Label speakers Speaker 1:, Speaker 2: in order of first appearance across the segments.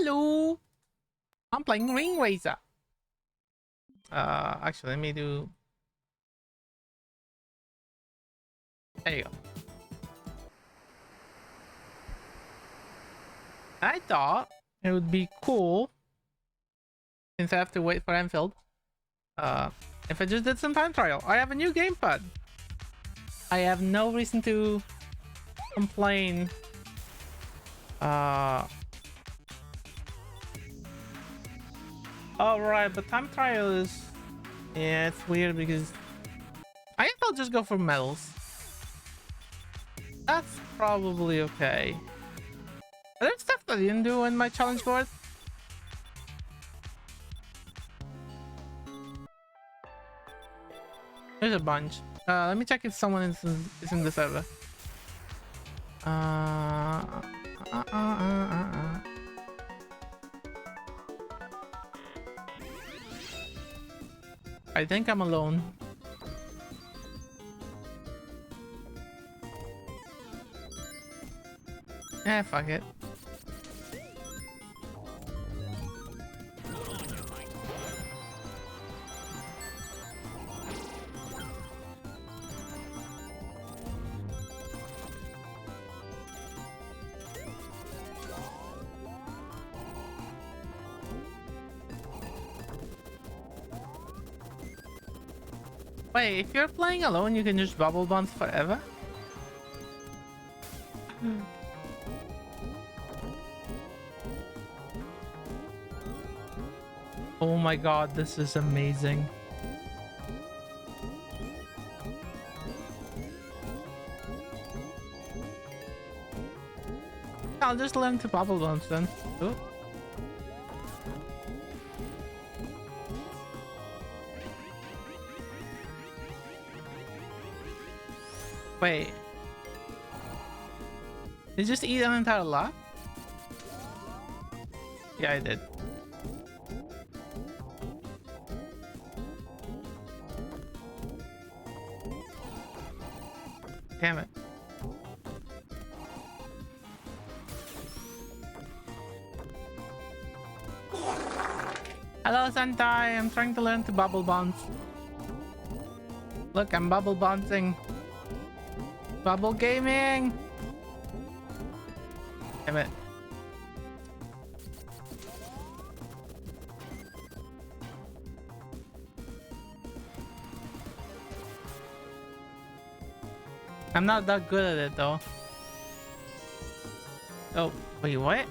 Speaker 1: Hello! I'm playing Ring Racer. Actually, let me do... There you go. I thought it would be cool, since I have to wait for Enfield, if I just did some time trial. I have a new gamepad. I have no reason to complain. Alright, but time trial is... Yeah, it's weird because... I think I'll just go for medals. That's probably okay. Are there stuff that I didn't do in my challenge board? There's a bunch. Let me check if someone is in the server. I think I'm alone. Eh, fuck it. Wait, if you're playing alone, you can just bubble bounce forever? Oh my god, this is amazing. I'll just learn to bubble bounce then. Ooh. Wait. Did you just eat an entire lot? Yeah, I did. Damn it. Hello, Sentai. I'm trying to learn to bubble bounce. Look, I'm bubble bouncing. Bubble gaming. Damn it. I'm not that good at it though. Oh, wait, what?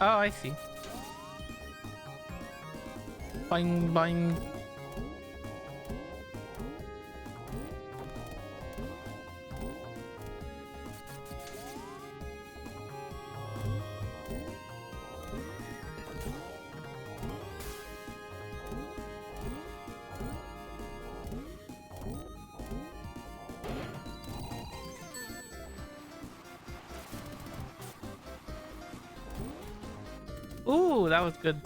Speaker 1: Oh, I see. Boing, boing. Ooh, that was good.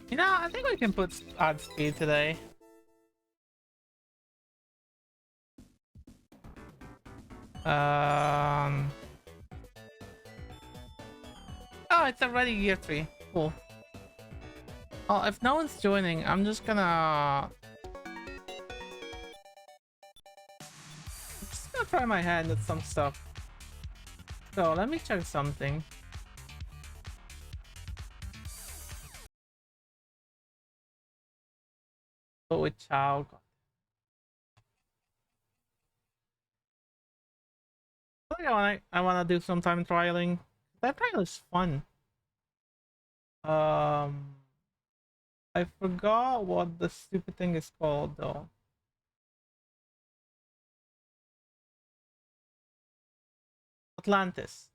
Speaker 1: You know, I think we can put odd speed today. Oh, it's already year 3. Cool. Oh, if no one's joining, I'm just gonna try my hand at some stuff. So let me check something. Go with Chow. I wanna do some time trialing. That trial is fun. I forgot what the stupid thing is called though. Atlantis.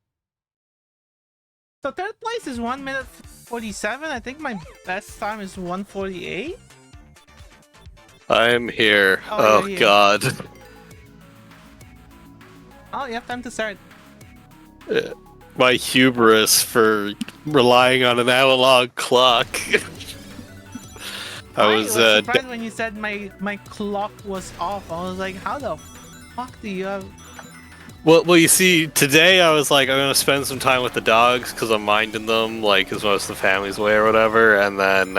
Speaker 1: So third place is 1 minute 47. I think my best time is 1:48.
Speaker 2: I'm here.
Speaker 1: Oh,
Speaker 2: Oh
Speaker 1: here.
Speaker 2: god.
Speaker 1: Oh, you have time to start.
Speaker 2: My hubris for relying on an analog clock. I
Speaker 1: I
Speaker 2: was
Speaker 1: was surprised when you said my clock was off. I was like, how the fuck do you have?
Speaker 2: well, you see, today I was like, I'm gonna spend some time with the dogs because I'm minding them, like, because most of the family's away or whatever. And then,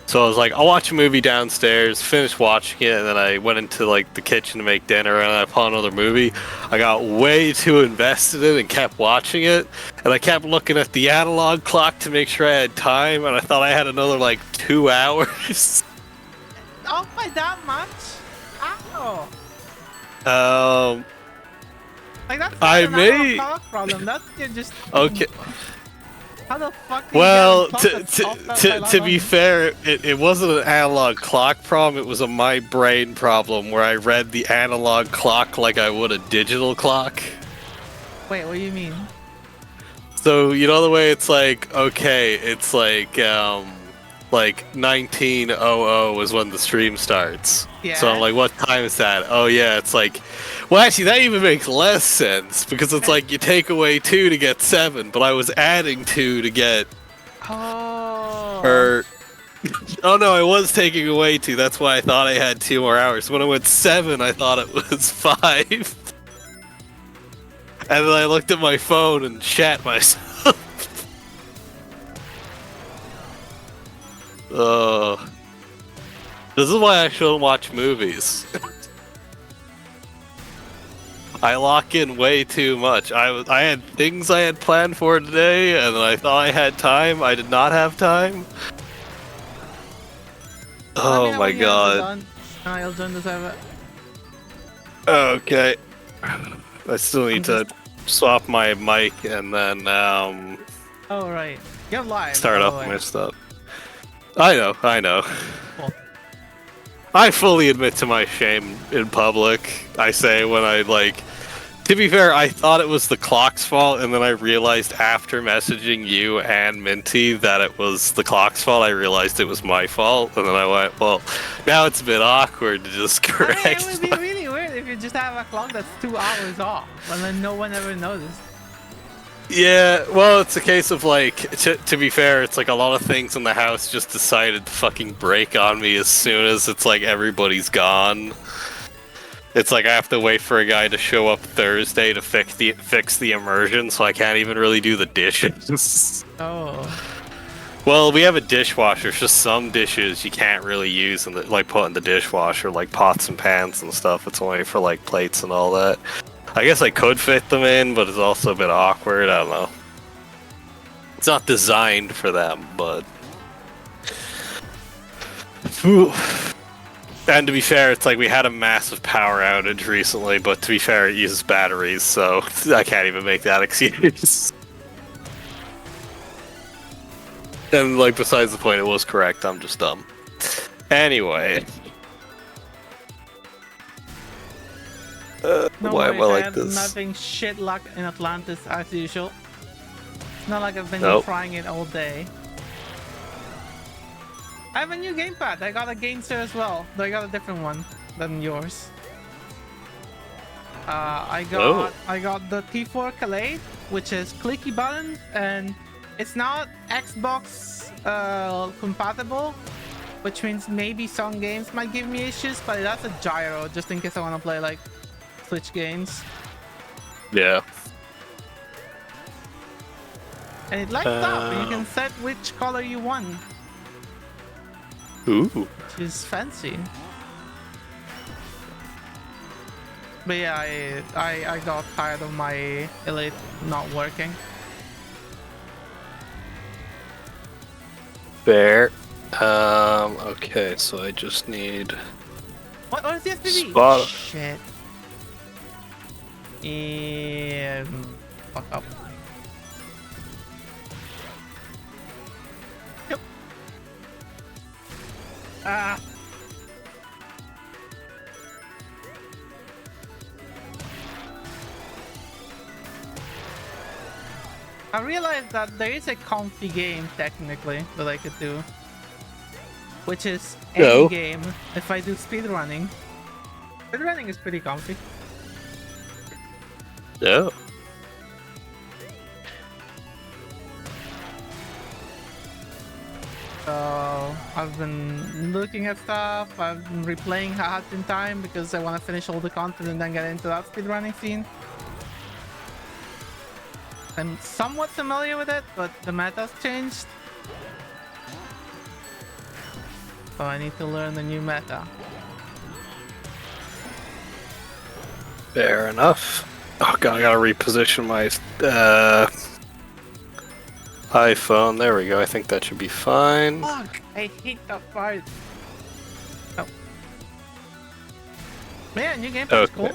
Speaker 2: so I was like, I'll watch a movie downstairs, finish watching it, and then I went into like the kitchen to make dinner, and I put on another movie. I got way too invested in it and kept watching it, and I kept looking at the analog clock to make sure I had time, and I thought I had another like 2 hours.
Speaker 1: Off by that much? Ow! Like that's not
Speaker 2: I
Speaker 1: an
Speaker 2: may.
Speaker 1: analog clock problem. That's you're just
Speaker 2: Okay.
Speaker 1: How the fuck do you
Speaker 2: Well,
Speaker 1: get a clock that's off by
Speaker 2: to be fair, it wasn't an analog clock problem. It was a my brain problem where I read the analog clock like I would a digital clock.
Speaker 1: Wait, what do you mean?
Speaker 2: So you know the way it's like, okay, it's like 1900 is when the stream starts.
Speaker 1: Yeah.
Speaker 2: So I'm like, what time is that? Oh yeah, it's like, well actually that even makes less sense because it's like you take away 2 to get 7, but I was adding 2 to get.
Speaker 1: Oh.
Speaker 2: Or, oh no, I was taking away 2. That's why I thought I had 2 more hours. When I went 7, I thought it was 5. And then I looked at my phone and shat myself. This is why I shouldn't watch movies. I lock in way too much. I had things I had planned for today, and then I thought I had time. I did not have time. Oh my god.
Speaker 1: I'll join the server.
Speaker 2: Okay. I still need to swap my mic and then
Speaker 1: Oh right. You're live.
Speaker 2: start up my stuff. I know.
Speaker 1: Cool.
Speaker 2: I fully admit to my shame in public. I say when I like. To be fair, I thought it was the clock's fault, and then I realized after messaging you and Minty that it was the clock's fault. I realized it was my fault, and then I went, well, now it's a bit awkward to just correct.
Speaker 1: I mean, it would be really weird if you just have a clock that's 2 hours off, and then no one ever noticed.
Speaker 2: Yeah, well, it's a case of like, to be fair, it's like a lot of things in the house just decided to fucking break on me as soon as it's like everybody's gone. It's like I have to wait for a guy to show up Thursday to fix the immersion, so I can't even really do the dishes.
Speaker 1: Oh.
Speaker 2: Well, we have a dishwasher. It's just some dishes you can't really use and like put in the dishwasher, like pots and pans and stuff. It's only for like plates and all that. I guess I could fit them in, but it's also a bit awkward. I don't know. It's not designed for them, but. Whew. And to be fair, it's like we had a massive power outage recently, but to be fair, it uses batteries, so I can't even make that excuse. And like, besides the point, it was correct. I'm just dumb. Anyway.
Speaker 1: No
Speaker 2: Why am I
Speaker 1: worries, I
Speaker 2: like
Speaker 1: have
Speaker 2: this?
Speaker 1: nothing shit luck in Atlantis as usual. It's not like I've been trying it all day. I have a new gamepad. I got a Gainster as well, though I got a different one than yours. I got the T4 Calais, which is clicky buttons, and it's not Xbox compatible, which means maybe some games might give me issues, but that's a gyro just in case I want to play like Switch games.
Speaker 2: Yeah.
Speaker 1: And it lights up. You can set which color you want.
Speaker 2: Ooh.
Speaker 1: Which is fancy. But yeah, I got tired of my Elite not working.
Speaker 2: Fair. Okay, so I just need...
Speaker 1: What is the SPV?
Speaker 2: Spot.
Speaker 1: Shit. Yeah, fuck up. Yep. Ah. I realized that there is a comfy game technically that I could do, which is any game if I do speedrunning. Speedrunning is pretty comfy.
Speaker 2: Yeah.
Speaker 1: So I've been looking at stuff. I've been replaying Hat in time because I want to finish all the content and then get into that speedrunning scene. I'm somewhat familiar with it, but the meta's changed. So I need to learn the new meta.
Speaker 2: Fair enough. Oh god, I gotta reposition my iPhone. There we go. I think that should be fine.
Speaker 1: Fuck! I hate that part. Oh. Man, new gameplay is cool.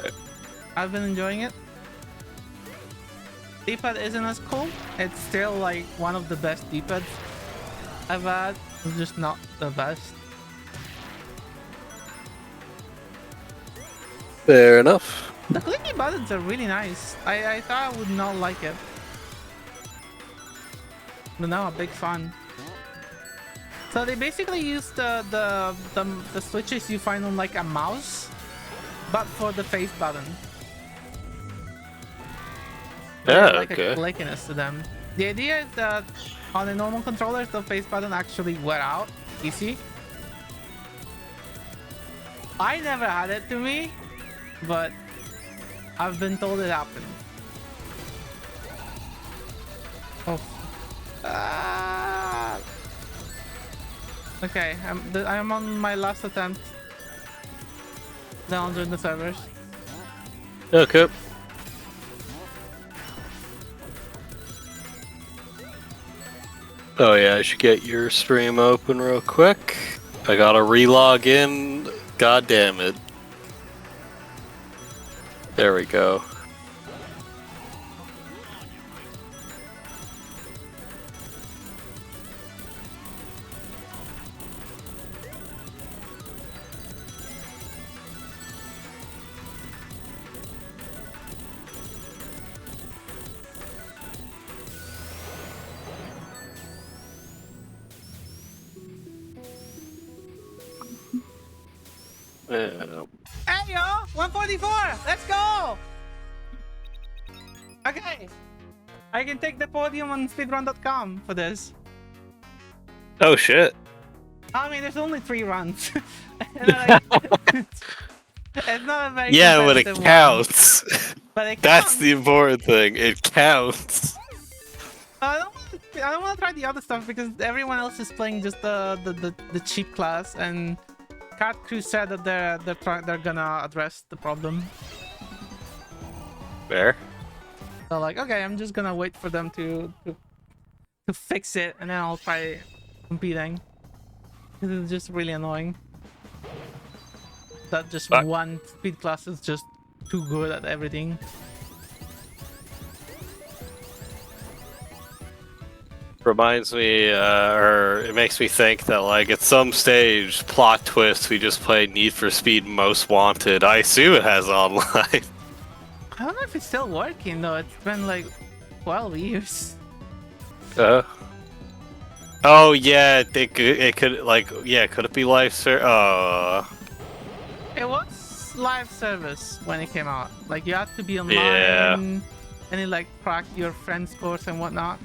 Speaker 1: I've been enjoying it. D-pad isn't as cool. It's still like one of the best D-pads I've had. It's just not the best.
Speaker 2: Fair enough.
Speaker 1: The clicky buttons are really nice. I thought I would not like it. But now I'm a big fan. So they basically use the switches you find on like a mouse, but for the face button.
Speaker 2: Yeah,
Speaker 1: like
Speaker 2: okay.
Speaker 1: a clickiness to them. The idea is that on the normal controllers, the face button actually wear out easy. I never had it to me, but I've been told it happened. Oh. Okay, I'm on my last attempt down during the servers.
Speaker 2: Okay. Oh yeah, I should get your stream open real quick. I gotta re-log in. God damn it. There we go.
Speaker 1: Hey yo, 144! Let's go! Okay. I can take the podium on speedrun.com for this.
Speaker 2: Oh shit.
Speaker 1: I mean, there's only 3 runs. Like, it's not a very
Speaker 2: Yeah, but it
Speaker 1: competitive
Speaker 2: counts.
Speaker 1: one, but it
Speaker 2: That's
Speaker 1: counts.
Speaker 2: the important thing. It counts.
Speaker 1: I don't want to try the other stuff because everyone else is playing just the cheap class, and Cat Crew said that they're gonna address the problem.
Speaker 2: Fair.
Speaker 1: So like, okay, I'm just gonna wait for them to fix it, and then I'll try competing. This is just really annoying. That just one speed class is just too good at everything.
Speaker 2: Reminds me, or it makes me think that, like, at some stage, plot twist, we just played Need for Speed Most Wanted. I assume it has online.
Speaker 1: I don't know if it's still working though. It's been like 12 years.
Speaker 2: Oh yeah, it could like, yeah, could it be live
Speaker 1: It was live service when it came out. Like you had to be online,
Speaker 2: Yeah.
Speaker 1: and it like tracked your friend scores and whatnot.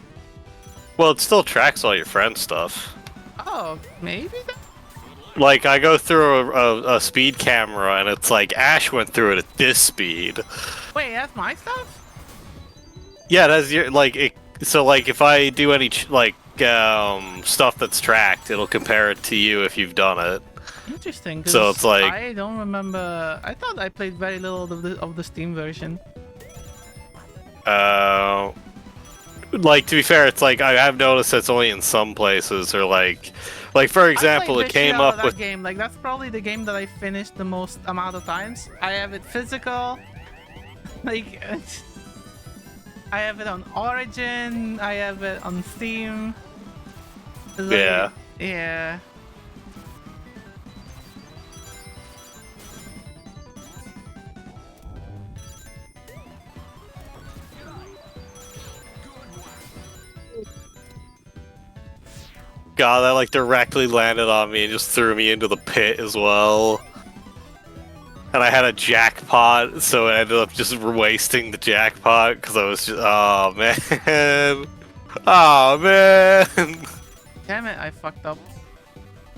Speaker 2: Well, it still tracks all your friend stuff.
Speaker 1: Oh, maybe then?
Speaker 2: Like, I go through a speed camera, and it's like, Ash went through it at this speed.
Speaker 1: Wait, that's my stuff?
Speaker 2: Yeah, that's your, like, so, like, if I do any, stuff that's tracked, it'll compare it to you if you've done it.
Speaker 1: Interesting.
Speaker 2: So it's like,
Speaker 1: I don't remember. I thought I played very little of the Steam version.
Speaker 2: Like, to be fair, it's like, I have noticed it's only in some places, or like for example, it came up with...
Speaker 1: game. Like, that's probably the game that I finished the most amount of times. I have it physical. Like, I have it on Origin. I have it on Steam. Like,
Speaker 2: Yeah.
Speaker 1: Yeah.
Speaker 2: God, that like directly landed on me and just threw me into the pit as well. And I had a jackpot, so I ended up just wasting the jackpot because I was just, oh man. Oh man.
Speaker 1: Damn it, I fucked up.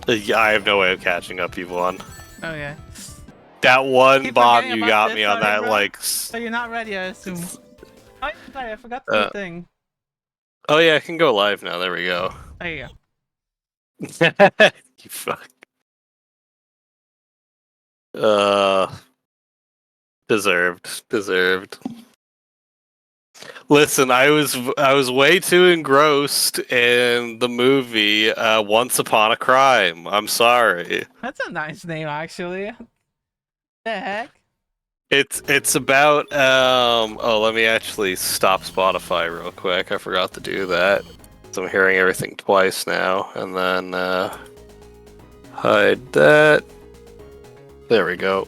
Speaker 2: Yeah, I have no way of catching up. You've won.
Speaker 1: Okay.
Speaker 2: That one
Speaker 1: Keep
Speaker 2: bomb
Speaker 1: forgetting
Speaker 2: you
Speaker 1: about
Speaker 2: got
Speaker 1: this,
Speaker 2: me on
Speaker 1: sorry,
Speaker 2: that,
Speaker 1: bro.
Speaker 2: like.
Speaker 1: So you're not ready, I assume. Oh, yeah, sorry, I forgot the
Speaker 2: Uh,
Speaker 1: thing.
Speaker 2: oh yeah, I can go live now. There we go.
Speaker 1: There you
Speaker 2: You fuck. Uh, deserved. Listen, I was way too engrossed in the movie Once Upon a Crime. I'm sorry.
Speaker 1: That's a nice name, actually. The heck?
Speaker 2: It's about oh, let me actually stop Spotify real quick. I forgot to do that. So I'm hearing everything twice now, and then hide that. There we go.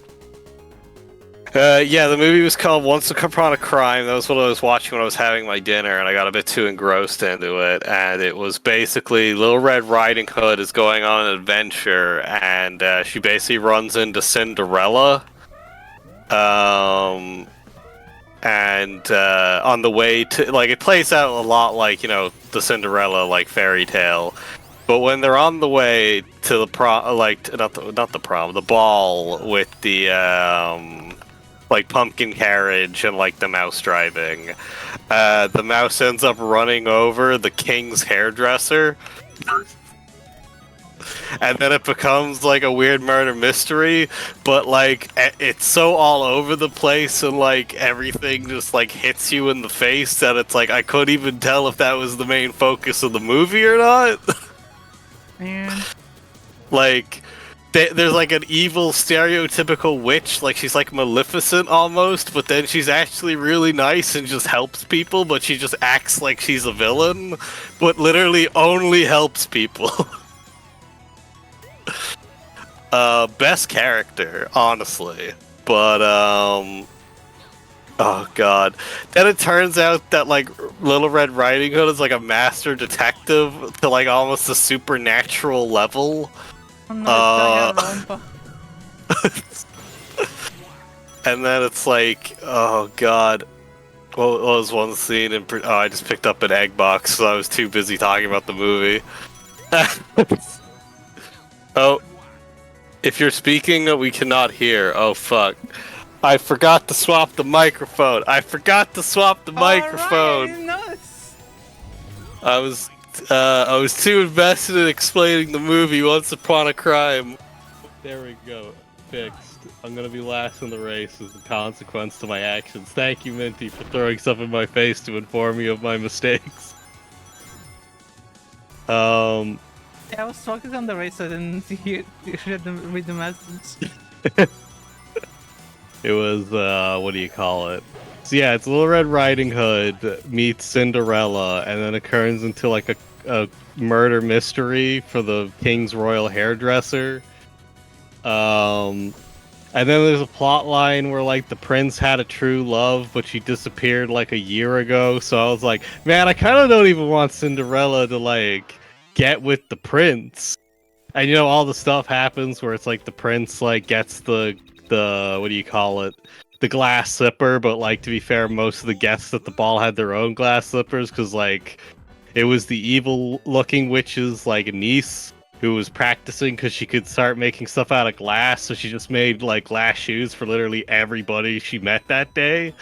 Speaker 2: Yeah, the movie was called Once Upon a Crime. That was what I was watching when I was having my dinner, and I got a bit too engrossed into it. And it was basically Little Red Riding Hood is going on an adventure, and she basically runs into Cinderella. And on the way to, like, it plays out a lot like, the Cinderella, like, fairy tale. But when they're on the way to the prom, like, not the prom, the ball with the like pumpkin carriage and like the mouse driving, the mouse ends up running over the king's hairdresser. And then it becomes like a weird murder mystery, but like it's so all over the place and like everything just like hits you in the face that it's like I couldn't even tell if that was the main focus of the movie or not.
Speaker 1: Man.
Speaker 2: Like there's like an evil stereotypical witch, like she's like Maleficent almost, but then she's actually really nice and just helps people, but she just acts like she's a villain, but literally only helps people. Best character, honestly. But, oh god. Then it turns out that, like, Little Red Riding Hood is, like, a master detective to, like, almost a supernatural level.
Speaker 1: Oh no, it's gonna
Speaker 2: And then it's like, oh god. What was one scene in... Oh, I just picked up an egg box, so I was too busy talking about the movie. Oh. If you're speaking, we cannot hear. Oh, fuck. I forgot to swap the microphone. I forgot to swap the microphone.
Speaker 1: Right, nuts.
Speaker 2: I was too invested in explaining the movie Once Upon a Crime. There we go. Fixed. I'm gonna be last in the race as a consequence to my actions. Thank you, Minty, for throwing stuff in my face to inform me of my mistakes.
Speaker 1: Yeah, I was focused on the race, so I didn't read the message.
Speaker 2: It was, what do you call it? So yeah, it's Little Red Riding Hood meets Cinderella, and then it turns into like a murder mystery for the king's royal hairdresser. And then there's a plot line where like the prince had a true love, but she disappeared like a year ago. So I was like, man, I kind of don't even want Cinderella to like get with the prince. And all the stuff happens where it's like the prince like gets the what do you call it? The glass slipper, but like to be fair, most of the guests at the ball had their own glass slippers because like it was the evil looking witch's like niece who was practicing because she could start making stuff out of glass, so she just made like glass shoes for literally everybody she met that day.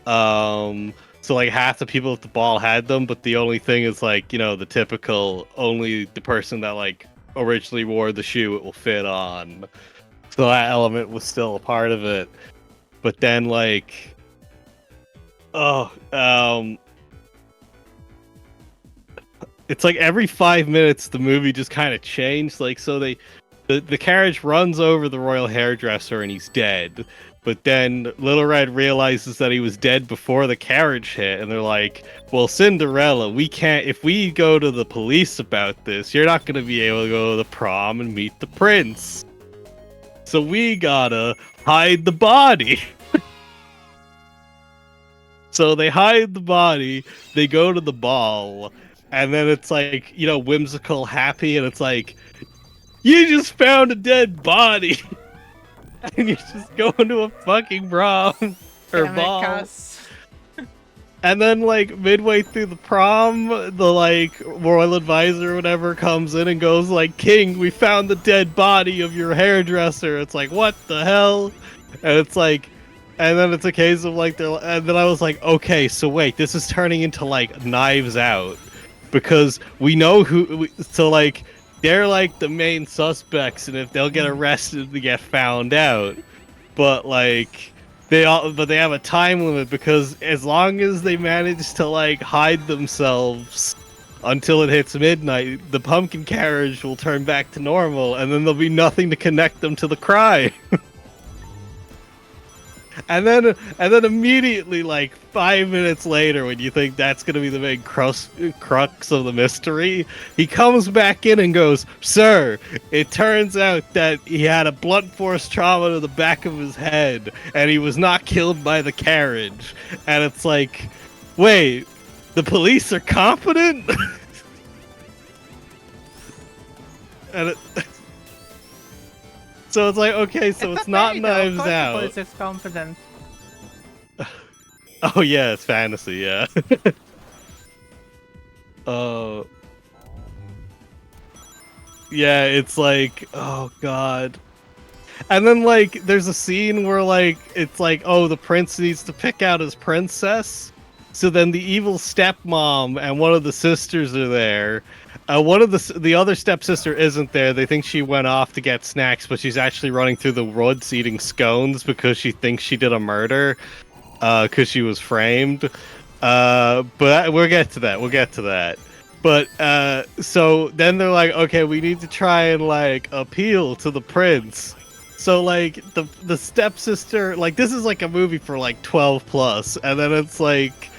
Speaker 2: So like half the people at the ball had them, but the only thing is like, the typical only the person that like originally wore the shoe it will fit on. So that element was still a part of it. But then like it's like every 5 minutes the movie just kind of changed. Like so the carriage runs over the royal hairdresser and he's dead. But then Little Red realizes that he was dead before the carriage hit, and they're like, well, Cinderella, we can't, if we go to the police about this, you're not going to be able to go to the prom and meet the prince. So we gotta hide the body. So they hide the body, they go to the ball, and then it's like, whimsical, happy, and it's like, you just found a dead body! And you're just going to a fucking prom or ball. And then, like, midway through the prom, the, like, royal advisor or whatever comes in and goes, like, King, we found the dead body of your hairdresser. It's like, what the hell? And it's like, and then it's a case of, like, and then I was like, okay, so wait, this is turning into, like, Knives Out. Because we know so, like, they're, like, the main suspects, and if they'll get arrested, they get found out. But, like... but they have a time limit because as long as they manage to like hide themselves until it hits midnight, the pumpkin carriage will turn back to normal, and then there'll be nothing to connect them to the crime. And then immediately, like 5 minutes later, when you think that's gonna be the main crux of the mystery, he comes back in and goes, "Sir, it turns out that he had a blunt force trauma to the back of his head, and he was not killed by the carriage." And it's like, wait, the police are competent? and it, So it's like, okay, so it's not Knives Out.
Speaker 1: Of course it's confident.
Speaker 2: Oh yeah, it's fantasy, yeah. Oh. Yeah, it's like, oh god. And then like there's a scene where like it's like, oh, the prince needs to pick out his princess. So then the evil stepmom and one of the sisters are there. One of the other stepsister isn't there. They think she went off to get snacks, but she's actually running through the woods eating scones because she thinks she did a murder, because she was framed. But we'll get to that. We'll get to that. But so then they're like, okay, we need to try and like appeal to the prince. So like the stepsister, like this is like a movie for like 12 plus, and then it's like.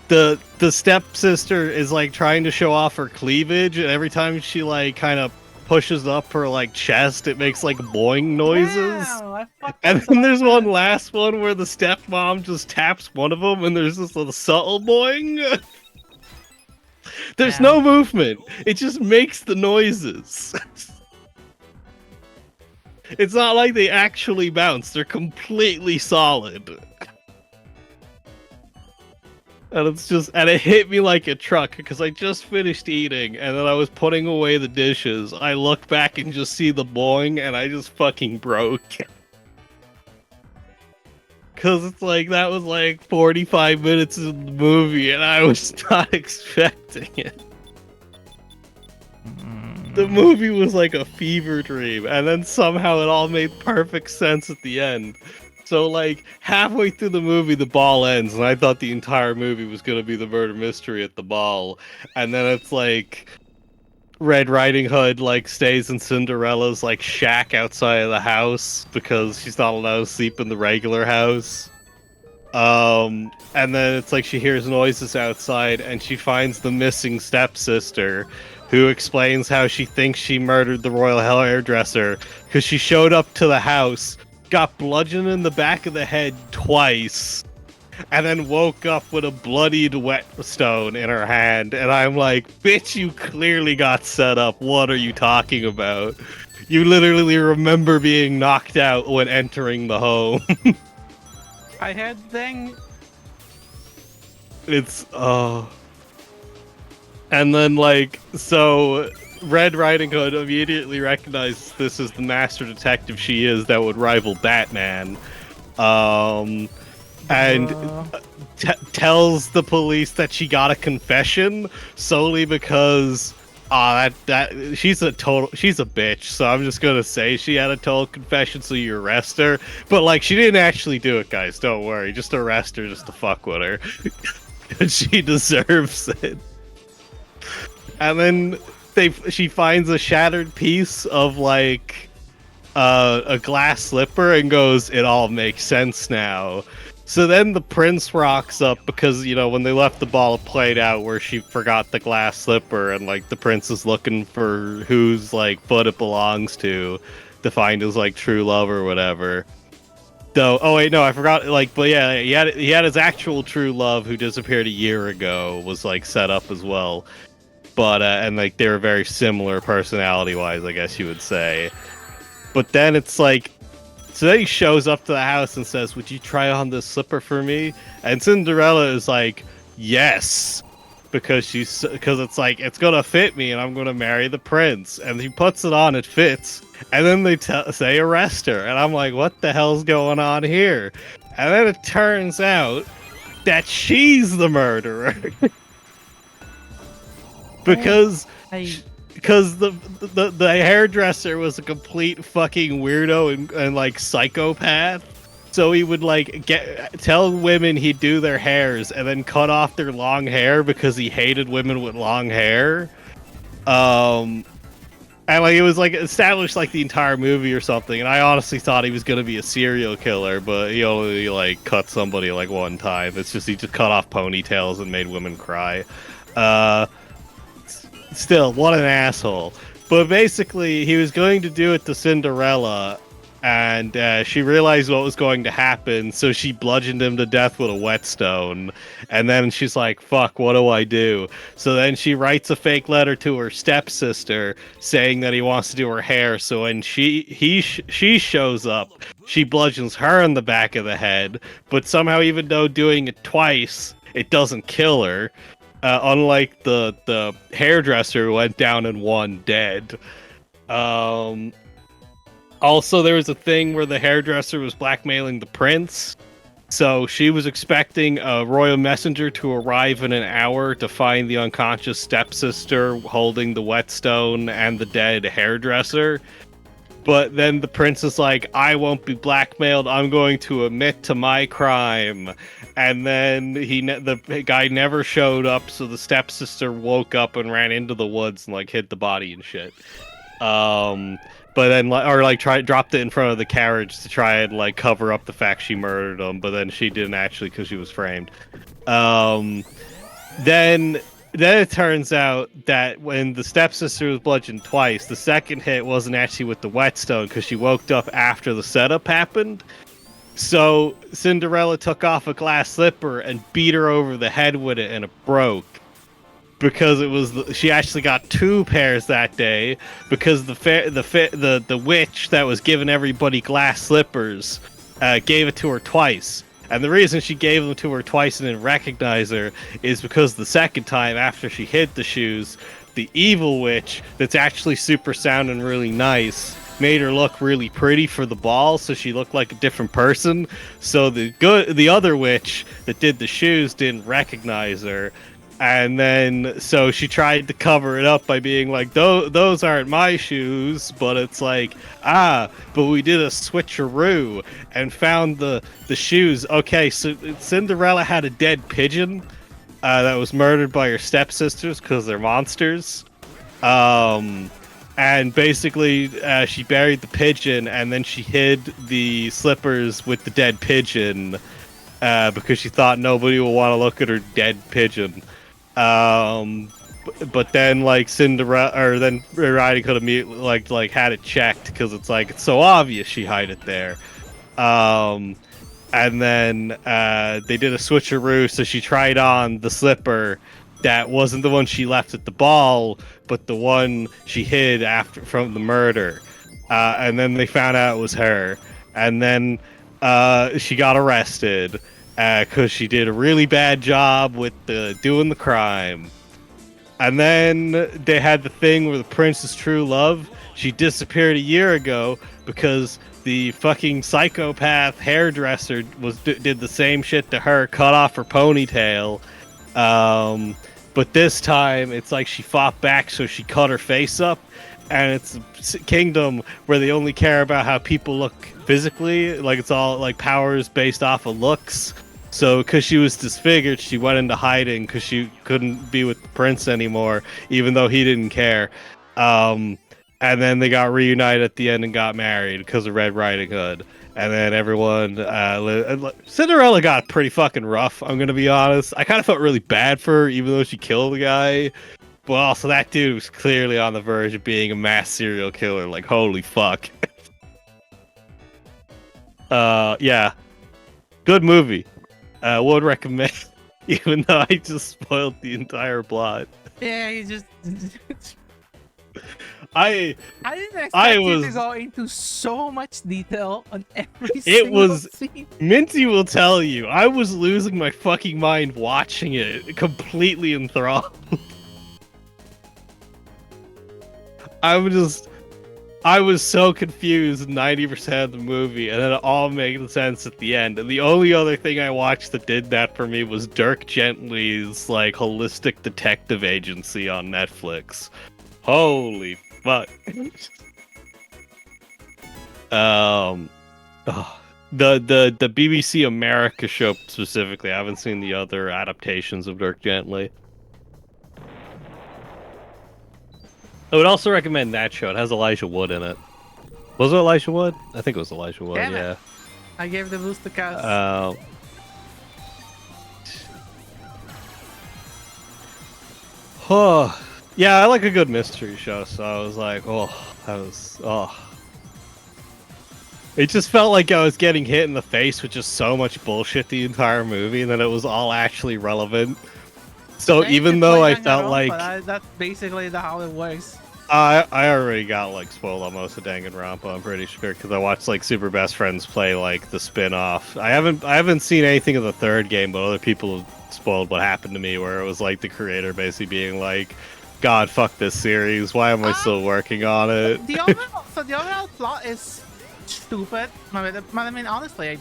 Speaker 2: The stepsister is like trying to show off her cleavage, and every time she like kind of pushes up her like chest, it makes like boing noises.
Speaker 1: Wow,
Speaker 2: and then there's one last one where the stepmom just taps one of them, and there's this little subtle boing. There's no movement; it just makes the noises. It's not like they actually bounce; they're completely solid. And it's just, and it hit me like a truck because I just finished eating and then I was putting away the dishes. I look back and just see the boing and I just fucking broke. Because it's like, that was like 45 minutes of the movie and I was not expecting it. The movie was like a fever dream, and then somehow it all made perfect sense at the end. So, like, halfway through the movie, the ball ends, and I thought the entire movie was going to be the murder mystery at the ball. And then it's like, Red Riding Hood, like, stays in Cinderella's, like, shack outside of the house because she's not allowed to sleep in the regular house. And then it's like she hears noises outside, and she finds the missing stepsister, who explains how she thinks she murdered the royal hairdresser because she showed up to the house, got bludgeoned in the back of the head twice, and then woke up with a bloodied whetstone in her hand. And I'm like, bitch, you clearly got set up. What are you talking about? You literally remember being knocked out when entering the home.
Speaker 1: I heard thing.
Speaker 2: It's, and then, like, so Red Riding Hood immediately recognizes this as the master detective she is that would rival Batman. And tells the police that she got a confession solely because she's a bitch. So I'm just gonna say she had a total confession, so you arrest her. But like, she didn't actually do it, guys. Don't worry. Just arrest her just to fuck with her. She deserves it. And then she finds a shattered piece of like a glass slipper and goes, "It all makes sense now." So then the prince rocks up because, you know, when they left the ball, it played out where she forgot the glass slipper, and like the prince is looking for whose like foot it belongs to find his like true love or whatever. Though, oh wait, no, I forgot. Like, but yeah, he had his actual true love who disappeared a year ago was like set up as well. But and like they were very similar personality wise, I guess you would say. But then it's like, so then he shows up to the house and says, "Would you try on this slipper for me?" And Cinderella is like, yes, because it's like it's gonna fit me, and I'm gonna marry the prince. And he puts it on, it fits, and then they say arrest her, and I'm like, what the hell's going on here? And then it turns out that she's the murderer. because
Speaker 1: I
Speaker 2: because the hairdresser was a complete fucking weirdo and like psychopath. So he would like tell women he'd do their hairs and then cut off their long hair because he hated women with long hair. And like it was like established like the entire movie or something, and I honestly thought he was gonna be a serial killer, but he only like cut somebody like one time. It's just he just cut off ponytails and made women cry. Uh, Still, what an asshole. But basically, he was going to do it to Cinderella, and she realized what was going to happen, so she bludgeoned him to death with a whetstone. And then she's like, fuck, what do I do? So then she writes a fake letter to her stepsister saying that he wants to do her hair. So when she shows up, she bludgeons her in the back of the head, but somehow, even though doing it twice, it doesn't kill her. Unlike the hairdresser who went down in one dead. Also, there was a thing where the hairdresser was blackmailing the prince. So she was expecting a royal messenger to arrive in an hour to find the unconscious stepsister holding the whetstone and the dead hairdresser. But then the prince is like, I won't be blackmailed. I'm going to admit to my crime. And then the guy never showed up, so the stepsister woke up and ran into the woods and like hid the body and shit. But then dropped it in front of the carriage to try and like cover up the fact she murdered him. But then she didn't actually because she was framed. Then it turns out that when the stepsister was bludgeoned twice, the second hit wasn't actually with the whetstone because she woke up after the setup happened. So Cinderella took off a glass slipper and beat her over the head with it, and it broke. Because she actually got two pairs that day because the witch that was giving everybody glass slippers gave it to her twice. And the reason she gave them to her twice and didn't recognize her is because the second time after she hid the shoes, the evil witch that's actually super sound and really nice made her look really pretty for the ball, so she looked like a different person. So the other witch that did the shoes didn't recognize her. And then, so she tried to cover it up by being like, those aren't my shoes, but it's like, but we did a switcheroo and found the shoes. Okay, so Cinderella had a dead pigeon that was murdered by her stepsisters because they're monsters. And basically, she buried the pigeon, and then she hid the slippers with the dead pigeon because she thought nobody would want to look at her dead pigeon. But then like Cinderella, or then Riding Hood immediately like had it checked because it's like it's so obvious she hid it there. And then they did a switcheroo, so she tried on the slipper that wasn't the one she left at the ball, but the one she hid from the murder. And then they found out it was her, and then she got arrested. Because she did a really bad job with doing the crime. And then they had the thing where the prince's true love, she disappeared a year ago because the fucking psychopath hairdresser did the same shit to her, cut off her ponytail. But this time, it's like she fought back, so she cut her face up. And it's a kingdom where they only care about how people look physically. Like, it's all, like, powers based off of looks. So, because she was disfigured, she went into hiding because she couldn't be with the prince anymore, even though he didn't care. And then they got reunited at the end and got married because of Red Riding Hood. And then everyone, Cinderella got pretty fucking rough, I'm going to be honest. I kind of felt really bad for her, even though she killed the guy. But also, that dude was clearly on the verge of being a mass serial killer. Like, holy fuck. Yeah. Good movie. Would recommend, even though I just spoiled the entire plot.
Speaker 1: Yeah, you just
Speaker 2: I
Speaker 1: didn't expect
Speaker 2: I
Speaker 1: you to
Speaker 2: was.
Speaker 1: go into so much detail on every
Speaker 2: It
Speaker 1: single
Speaker 2: was.
Speaker 1: scene.
Speaker 2: Minty will tell you, I was losing my fucking mind watching it, completely enthralled. I was so confused 90% of the movie, and then it all made sense at the end. And the only other thing I watched that did that for me was Dirk Gently's like holistic detective agency on Netflix. Holy fuck. um oh, the BBC America show specifically. I haven't seen the other adaptations of Dirk Gently. I would also recommend that show. It has Elijah Wood in it. Was it Elijah Wood? I think it was Elijah Wood,
Speaker 1: Damn it.
Speaker 2: yeah.
Speaker 1: I gave the boost to Cass.
Speaker 2: Oh, yeah, I like a good mystery show, so I was like, oh. It just felt like I was getting hit in the face with just so much bullshit the entire movie, and then it was all actually relevant. So even though I felt like...
Speaker 1: That's basically how it works.
Speaker 2: I already got like spoiled on most of Danganronpa, I'm pretty sure, because I watched like Super Best Friends play like the spin-off. I haven't seen anything of the third game, but other people have spoiled what happened to me, where it was like the creator basically being like, God, fuck this series, why am I still working on it?
Speaker 1: The overall plot is stupid. I mean, honestly,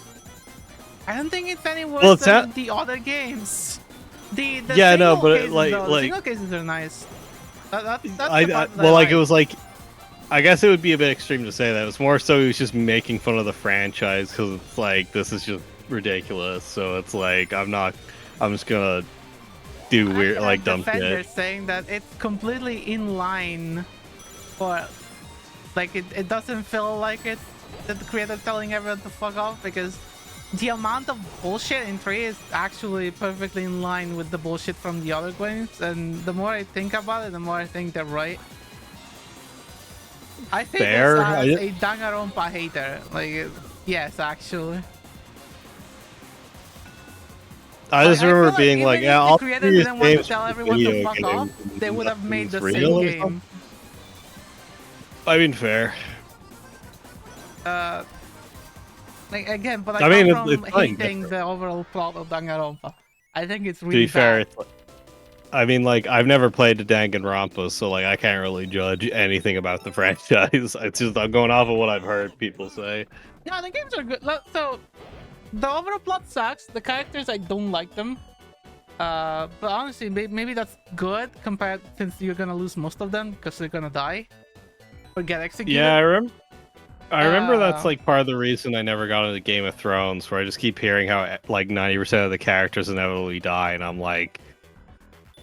Speaker 1: I don't think it's any worse than the other games. The
Speaker 2: yeah, no, but
Speaker 1: cases,
Speaker 2: like
Speaker 1: single cases are nice.
Speaker 2: It was like, I guess it would be a bit extreme to say that. It was more so he was just making fun of the franchise because it's like, this is just ridiculous. So it's like, I'm just gonna do weird, like dumb shit.
Speaker 1: Saying that it's completely in line, for like it doesn't feel like it that the creator telling everyone to fuck off, because the amount of bullshit in 3 is actually perfectly in line with the bullshit from the other games, and the more I think about it, the more I think they're right. I think
Speaker 2: Fair.
Speaker 1: It's a Danganronpa hater. Like, yes, actually.
Speaker 2: I just remember being like, yeah, all
Speaker 1: the creator didn't want to tell everyone to fuck off, they would have made the same game.
Speaker 2: I mean, fair.
Speaker 1: Like, again, but I mean, from hating the overall plot of Danganronpa. I think it's really bad.
Speaker 2: To be fair, I mean, like, I've never played the Danganronpa, so like, I can't really judge anything about the franchise. It's just I'm going off of what I've heard people say.
Speaker 1: Yeah, the games are good. So the overall plot sucks. The characters, I don't like them. But honestly, maybe that's good compared, since you're gonna lose most of them because they're gonna die or get executed.
Speaker 2: Yeah, I remember that's like part of the reason I never got into Game of Thrones, where I just keep hearing how like 90% of the characters inevitably die, and I'm like,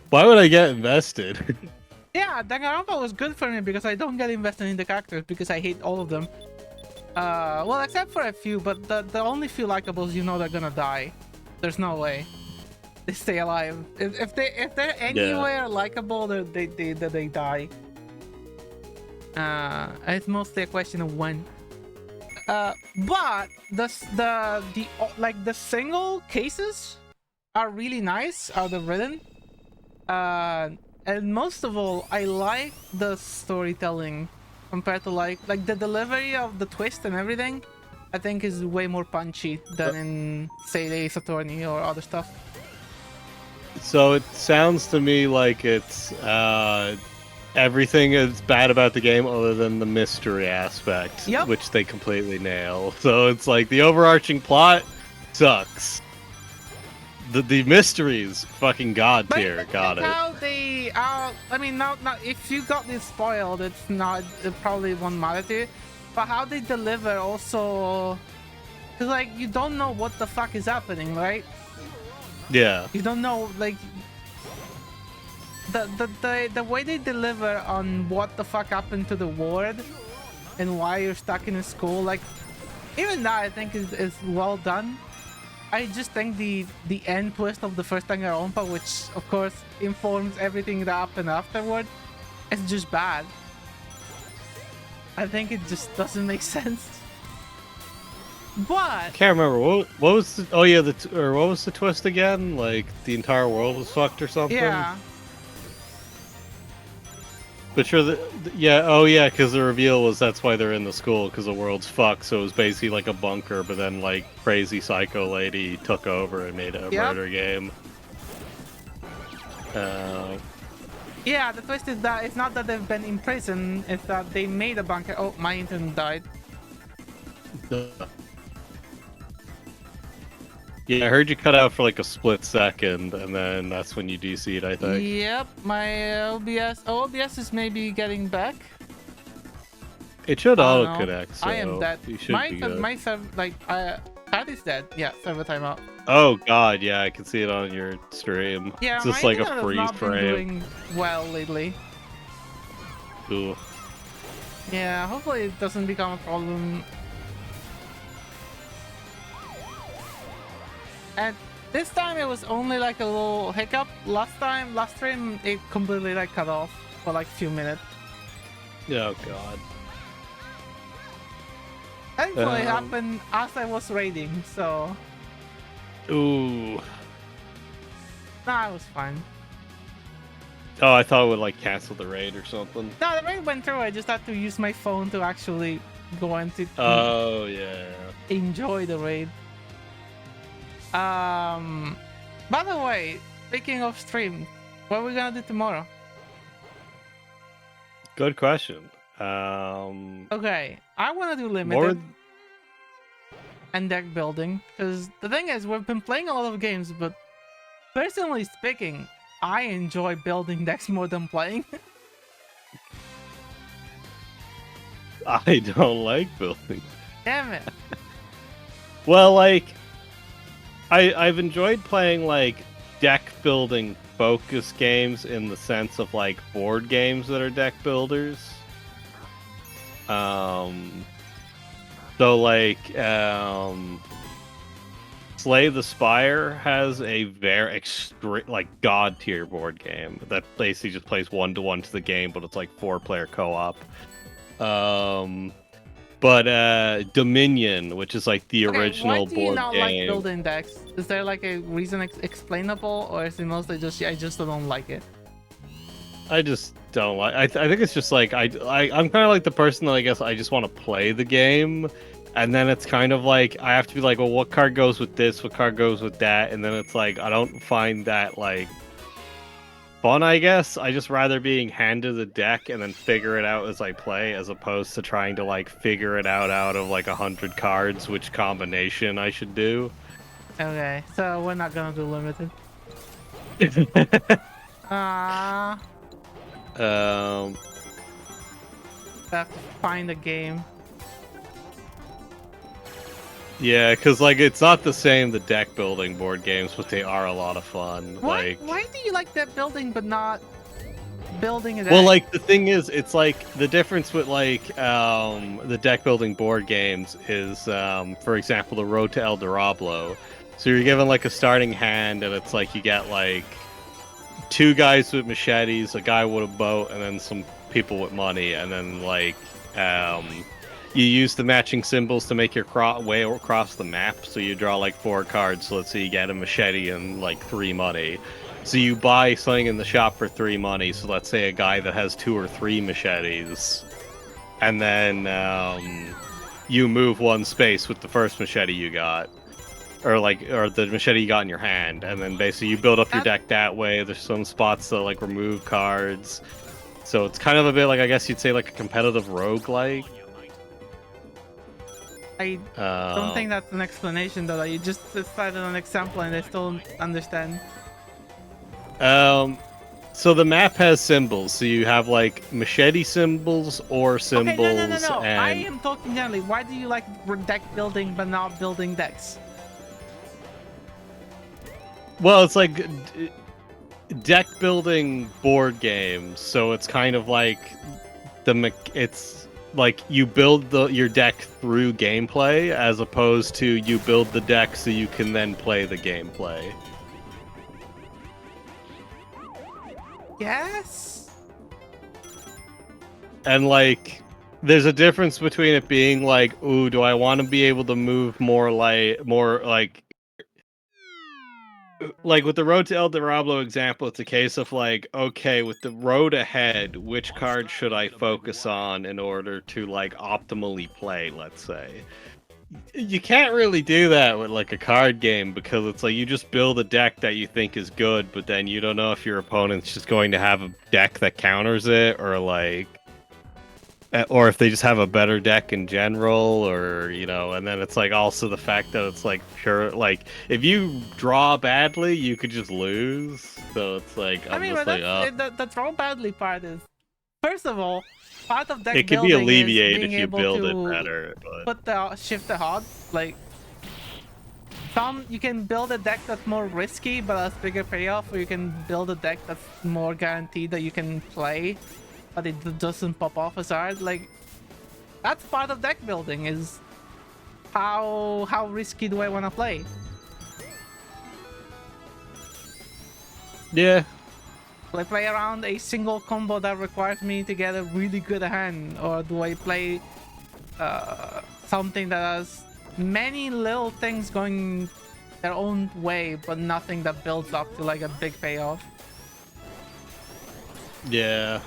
Speaker 2: why would I get invested?
Speaker 1: Yeah, Danganronpa was good for me because I don't get invested in the characters because I hate all of them. Well, except for a few, but the only few likables, you know, they're gonna die. There's no way they stay alive. If they're anywhere likable, they die. It's mostly a question of when. But the single cases are really nice, are the written. And most of all, I like the storytelling compared to like the delivery of the twist and everything. I think is way more punchy than in, say, the Ace Attorney or other stuff.
Speaker 2: So it sounds to me like it's everything is bad about the game other than the mystery aspect, which they completely nail. So it's like the overarching plot sucks. The mysteries, fucking god tier, got it.
Speaker 1: How they, I mean, not if you got this spoiled, it's not, it probably won't matter to you. But how they deliver also, cause like you don't know what the fuck is happening, right?
Speaker 2: Yeah.
Speaker 1: You don't know, like the way they deliver on what the fuck happened to the ward and why you're stuck in a school, like even that I think is well done. I just think the end twist of the first Danganronpa, which of course informs everything that happened afterward, is just bad. I think it just doesn't make sense. But
Speaker 2: can't remember what was the, oh yeah, what was the twist again? Like the entire world was fucked or something?
Speaker 1: Yeah.
Speaker 2: But sure, yeah, oh yeah, because the reveal was that's why they're in the school, because the world's fucked, so it was basically like a bunker, but then like crazy psycho lady took over and made it a
Speaker 1: Yep.
Speaker 2: murder game.
Speaker 1: Yeah, the twist is that it's not that they've been in prison, it's that they made a bunker. Oh, my internet died.
Speaker 2: Yeah, I heard you cut out for like a split second, and then that's when you DC'd, I think.
Speaker 1: Yep, my OBS is maybe getting back.
Speaker 2: It should
Speaker 1: Oh,
Speaker 2: auto
Speaker 1: no.
Speaker 2: connect, so
Speaker 1: I am dead.
Speaker 2: you should be good.
Speaker 1: My server, like, Cat is dead. Yeah, server timeout.
Speaker 2: Oh god, yeah, I can see it on your stream.
Speaker 1: Yeah,
Speaker 2: It's
Speaker 1: my
Speaker 2: just like a
Speaker 1: internet has
Speaker 2: freeze
Speaker 1: not been
Speaker 2: frame.
Speaker 1: doing well lately.
Speaker 2: Ooh.
Speaker 1: Yeah, hopefully it doesn't become a problem. And this time it was only like a little hiccup. Last stream, it completely like cut off for like a few minutes.
Speaker 2: Oh god.
Speaker 1: Thankfully it happened as I was raiding, so...
Speaker 2: Ooh.
Speaker 1: Nah, it was fine.
Speaker 2: Oh, I thought it would like cancel the raid or something.
Speaker 1: No, the raid went through. I just had to use my phone to actually go into
Speaker 2: Oh yeah.
Speaker 1: enjoy the raid. By the way, speaking of stream, what are we gonna do tomorrow?
Speaker 2: Good question.
Speaker 1: Okay, I want to do limited
Speaker 2: More...
Speaker 1: and deck building, because the thing is, we've been playing a lot of games, but personally speaking, I enjoy building decks more than playing.
Speaker 2: I don't like building.
Speaker 1: Damn it.
Speaker 2: Well, like, I've enjoyed playing like deck building focus games in the sense of like board games that are deck builders. So like Slay the Spire has a very extreme, like god tier board game that basically just plays 1-to-1 to the game, but it's like 4-player co-op. But Dominion, which is like the original board game. Why do you
Speaker 1: not like building decks? Is there like a reason explainable, or is it mostly just I just don't like it?
Speaker 2: I just don't like. I think it's just like I'm kind of like the person that I guess I just want to play the game, and then it's kind of like I have to be like, well, what card goes with this? What card goes with that? And then it's like I don't find that like fun, I guess. I just rather being handed the deck and then figure it out as I play, as opposed to trying to like figure it out of like 100 cards, which combination I should do.
Speaker 1: Okay, so we're not gonna do limited. I have to find a game.
Speaker 2: Yeah, because like it's not the same, the deck building board games, but they are a lot of fun.
Speaker 1: Why do you like that building but not building a deck?
Speaker 2: Well, like the thing is, it's like the difference with like the deck building board games is, for example, the Road to El Dorado. So you're given like a starting hand, and it's like you get like 2 guys with machetes, a guy with a boat, and then some people with money, and then like you use the matching symbols to make your way across the map. So you draw like 4 cards. So let's say you get a machete and like 3 money. So you buy something in the shop for 3 money. So let's say a guy that has 2 or 3 machetes, and then you move 1 space with the first machete you got, or the machete you got in your hand, and then basically you build up your deck that way. There's some spots that like remove cards. So it's kind of a bit like, I guess you'd say, like a competitive roguelike.
Speaker 1: I don't think that's an explanation, though. You just decided on an example and I still don't understand.
Speaker 2: So the map has symbols. So you have like machete symbols or symbols.
Speaker 1: Okay, no.
Speaker 2: And...
Speaker 1: I am talking generally. Why do you like deck building but not building decks?
Speaker 2: Well, it's like deck building board games. So it's kind of like it's like you build your deck through gameplay, as opposed to you build the deck so you can then play the gameplay.
Speaker 1: Yes.
Speaker 2: And like there's a difference between it being like, ooh, do I want to be able to move more like like with the Road to El Diablo example, it's a case of like, okay, with the road ahead, which card should I focus on in order to like optimally play, let's say. You can't really do that with like a card game because it's like you just build a deck that you think is good, but then you don't know if your opponent's just going to have a deck that counters it or like or if they just have a better deck in general, or you know, and then it's like also the fact that it's like sure, like if you draw badly, you could just lose. So it's like
Speaker 1: I
Speaker 2: I'm
Speaker 1: mean,
Speaker 2: just
Speaker 1: but
Speaker 2: like,
Speaker 1: the throw badly part is, first of all, part of deck
Speaker 2: it could be
Speaker 1: building is
Speaker 2: alleviated
Speaker 1: being
Speaker 2: if you
Speaker 1: able
Speaker 2: build it
Speaker 1: to
Speaker 2: better. But
Speaker 1: put the shift the HUD. Like some, you can build a deck that's more risky but has bigger payoff, or you can build a deck that's more guaranteed that you can play, but it doesn't pop off as hard. Like that's part of deck building, is how risky do I want to play?
Speaker 2: yeah,
Speaker 1: Do I play around a single combo that requires me to get a really good hand, or do I play something that has many little things going their own way, but nothing that builds up to like a big payoff?
Speaker 2: yeah.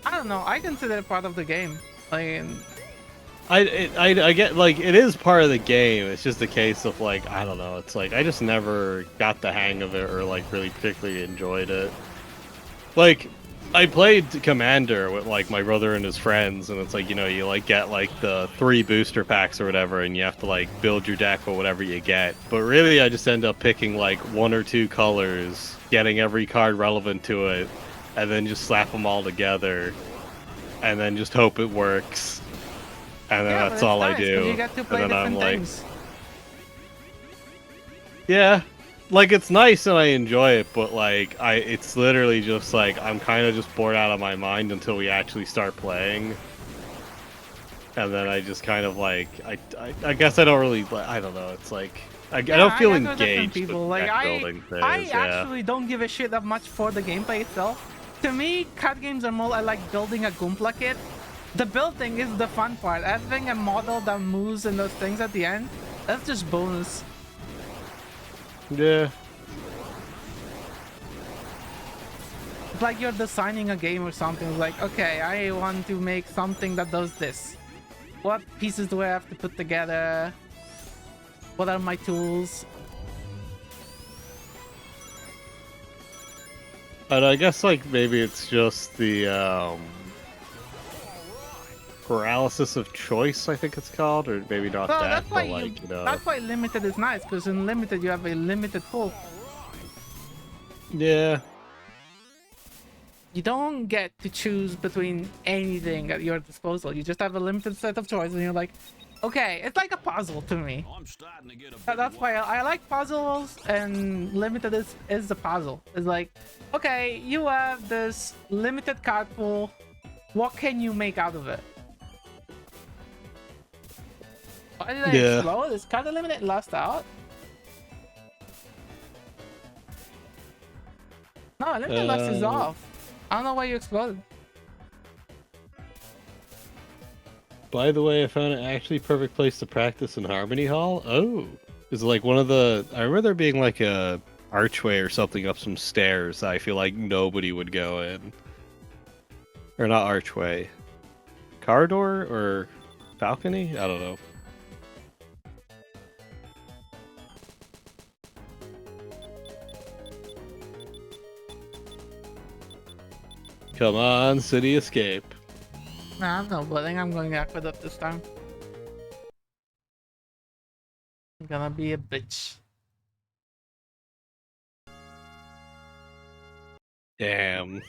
Speaker 1: I don't know. I consider it part of the game. Like,
Speaker 2: I get like it is part of the game. It's just a case of like I don't know. It's like I just never got the hang of it or like really particularly enjoyed it. Like I played Commander with like my brother and his friends, and it's like you know you like get like the 3 booster packs or whatever, and you have to like build your deck or whatever you get. But really, I just end up picking like 1 or 2 colors, getting every card relevant to it, and then just slap them all together, and then just hope it works. And then
Speaker 1: yeah,
Speaker 2: that's
Speaker 1: but
Speaker 2: all
Speaker 1: it's
Speaker 2: I
Speaker 1: nice,
Speaker 2: do.
Speaker 1: 'cause you get to play
Speaker 2: And then I'm
Speaker 1: different
Speaker 2: like,
Speaker 1: things.
Speaker 2: yeah, like it's nice and I enjoy it, but like it's literally just like I'm kind of just bored out of my mind until we actually start playing. And then I just kind of like I guess I don't really I don't know. It's like I don't feel
Speaker 1: I know different
Speaker 2: engaged
Speaker 1: people.
Speaker 2: with
Speaker 1: Like
Speaker 2: deck building things.
Speaker 1: I
Speaker 2: Yeah.
Speaker 1: actually don't give a shit that much for the gameplay itself. To me, card games are more like building a Goombla kit. The building is the fun part. Having a model that moves and those things at the end, that's just bonus.
Speaker 2: Yeah.
Speaker 1: It's like you're designing a game or something. It's like, okay, I want to make something that does this. What pieces do I have to put together? What are my tools?
Speaker 2: And I guess like maybe it's just the paralysis of choice, I think it's called, or maybe not
Speaker 1: Well,
Speaker 2: that,
Speaker 1: that's why
Speaker 2: but like you know.
Speaker 1: that's why limited is nice, because in limited you have a limited pool.
Speaker 2: Yeah.
Speaker 1: You don't get to choose between anything at your disposal. You just have a limited set of choices, and you're like, okay, it's like a puzzle to me. That's why I like puzzles, and limited is the puzzle. It's like, okay, you have this limited card pool. What can you make out of it? Why did I explode? Is card eliminate lost out? No, limited lost is off. I don't know why you exploded.
Speaker 2: By the way, I found an actually perfect place to practice in Harmony Hall. Oh, it's like one of the. I remember there being like a archway or something up some stairs that I feel like nobody would go in. Or not archway, corridor or balcony? I don't know. Come on, City Escape.
Speaker 1: Nah, I'm not blooding. I'm going Aqueduct this time. I'm gonna be a bitch.
Speaker 2: Damn.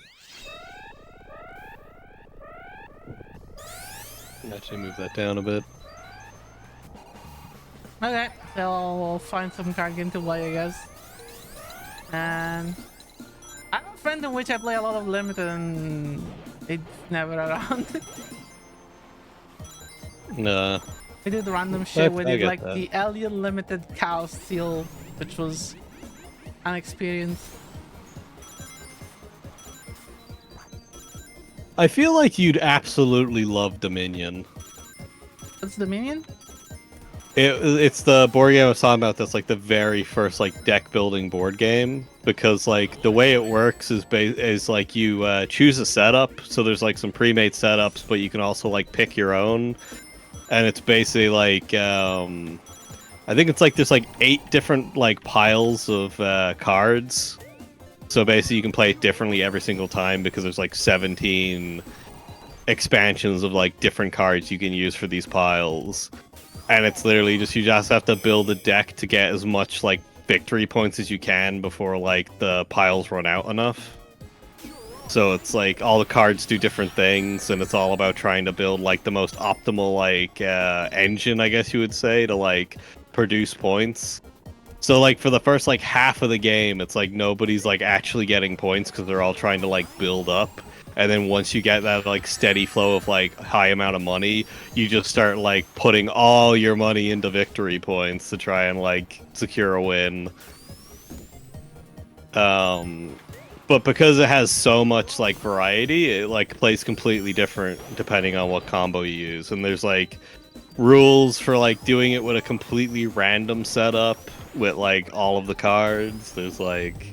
Speaker 2: Actually move that down a bit.
Speaker 1: Okay, so we'll find some card game to play, I guess. And I have a friend in which I play a lot of limited, and it's never around.
Speaker 2: Nah.
Speaker 1: We did random shit with it,
Speaker 2: get
Speaker 1: like
Speaker 2: that.
Speaker 1: the Alien Limited Cow Steel, which was an experience.
Speaker 2: I feel like you'd absolutely love Dominion.
Speaker 1: What's Dominion?
Speaker 2: It's the board game I was talking about. That's like the very first like deck building board game, because like the way it works is like you choose a setup. So there's like some pre-made setups, but you can also like pick your own, and it's basically like I think it's like there's like 8 different like piles of cards. So basically, you can play it differently every single time because there's like 17 expansions of like different cards you can use for these piles. And it's literally just you just have to build a deck to get as much like victory points as you can before like the piles run out enough. So it's like all the cards do different things, and it's all about trying to build like the most optimal like engine, I guess you would say, to like produce points. So like for the first like half of the game, it's like nobody's like actually getting points because they're all trying to like build up. And then once you get that like steady flow of like high amount of money, you just start like putting all your money into victory points to try and like secure a win. But because it has so much like variety, it like plays completely different depending on what combo you use. And there's like rules for like doing it with a completely random setup with like all of the cards. There's like,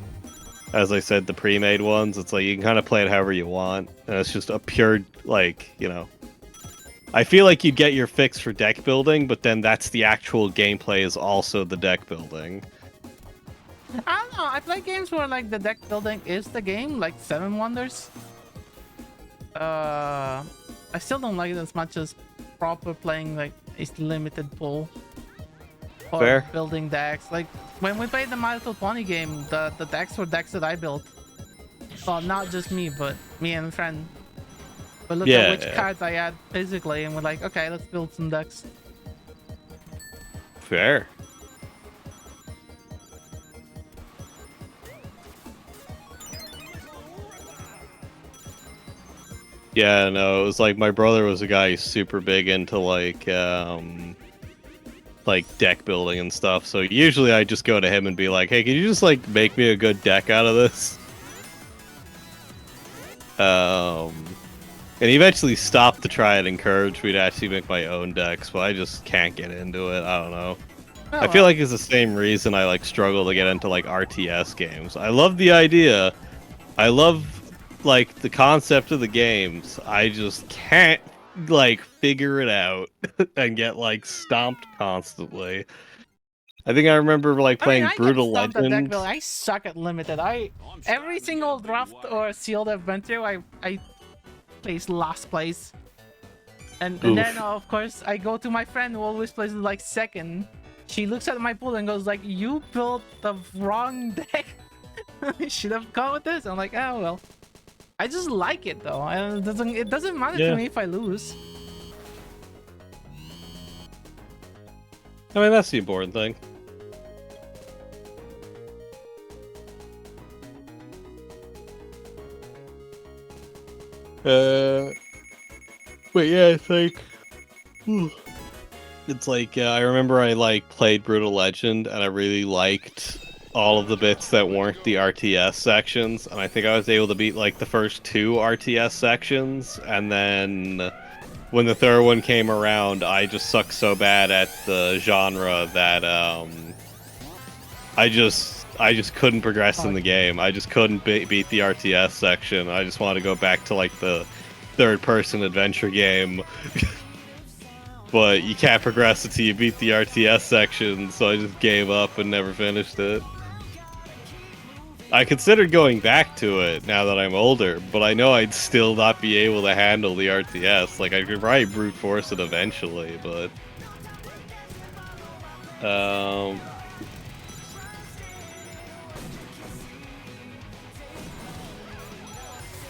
Speaker 2: as I said, the pre-made ones. It's like you can kind of play it however you want, and it's just a pure like, you know. I feel like you'd get your fix for deck building, but then that's the actual gameplay is also the deck building.
Speaker 1: I don't know. I play games where like the deck building is the game, like Seven Wonders. I still don't like it as much as proper playing like a limited pool or
Speaker 2: Fair.
Speaker 1: building decks. Like when we played the My Little Pony game, the decks were decks that I built. Well, not just me, but me and a friend. But look at which cards I had physically, and we're like, okay, let's build some decks.
Speaker 2: Fair. Yeah, no, it was like my brother was a guy who's super big into like deck building and stuff. So usually I just go to him and be like, "Hey, can you just like make me a good deck out of this?" And he eventually stopped to try and encourage me to actually make my own decks, but I just can't get into it. I don't know.
Speaker 1: Oh,
Speaker 2: I feel like it's the same reason I like struggle to get into like RTS games. I love the idea. I love like the concept of the games. I just can't like figure it out and get like stomped constantly. I think I remember like
Speaker 1: I mean,
Speaker 2: playing
Speaker 1: I get
Speaker 2: Brutal
Speaker 1: stumped at deck
Speaker 2: Legend.
Speaker 1: building. I suck at limited. Every single draft or sealed I've been through, I place last place. And then of course I go to my friend who always plays like second. She looks at my pool and goes like, "You built the wrong deck. You should have gone with this." I'm like, "Oh well." I just like it though, and it doesn't matter to me if I lose.
Speaker 2: I mean, that's the important thing. But yeah, I think it's like I remember I like played Brutal Legend and I really liked all of the bits that weren't the RTS sections, and I think I was able to beat like the first 2 RTS sections, and then when the third one came around, I just sucked so bad at the genre that I just couldn't progress in the game. I just couldn't beat the RTS section. I just wanted to go back to like the third-person adventure game. But you can't progress until you beat the RTS section, so I just gave up and never finished it. I considered going back to it now that I'm older, but I know I'd still not be able to handle the RTS. Like, I could probably brute force it eventually, but...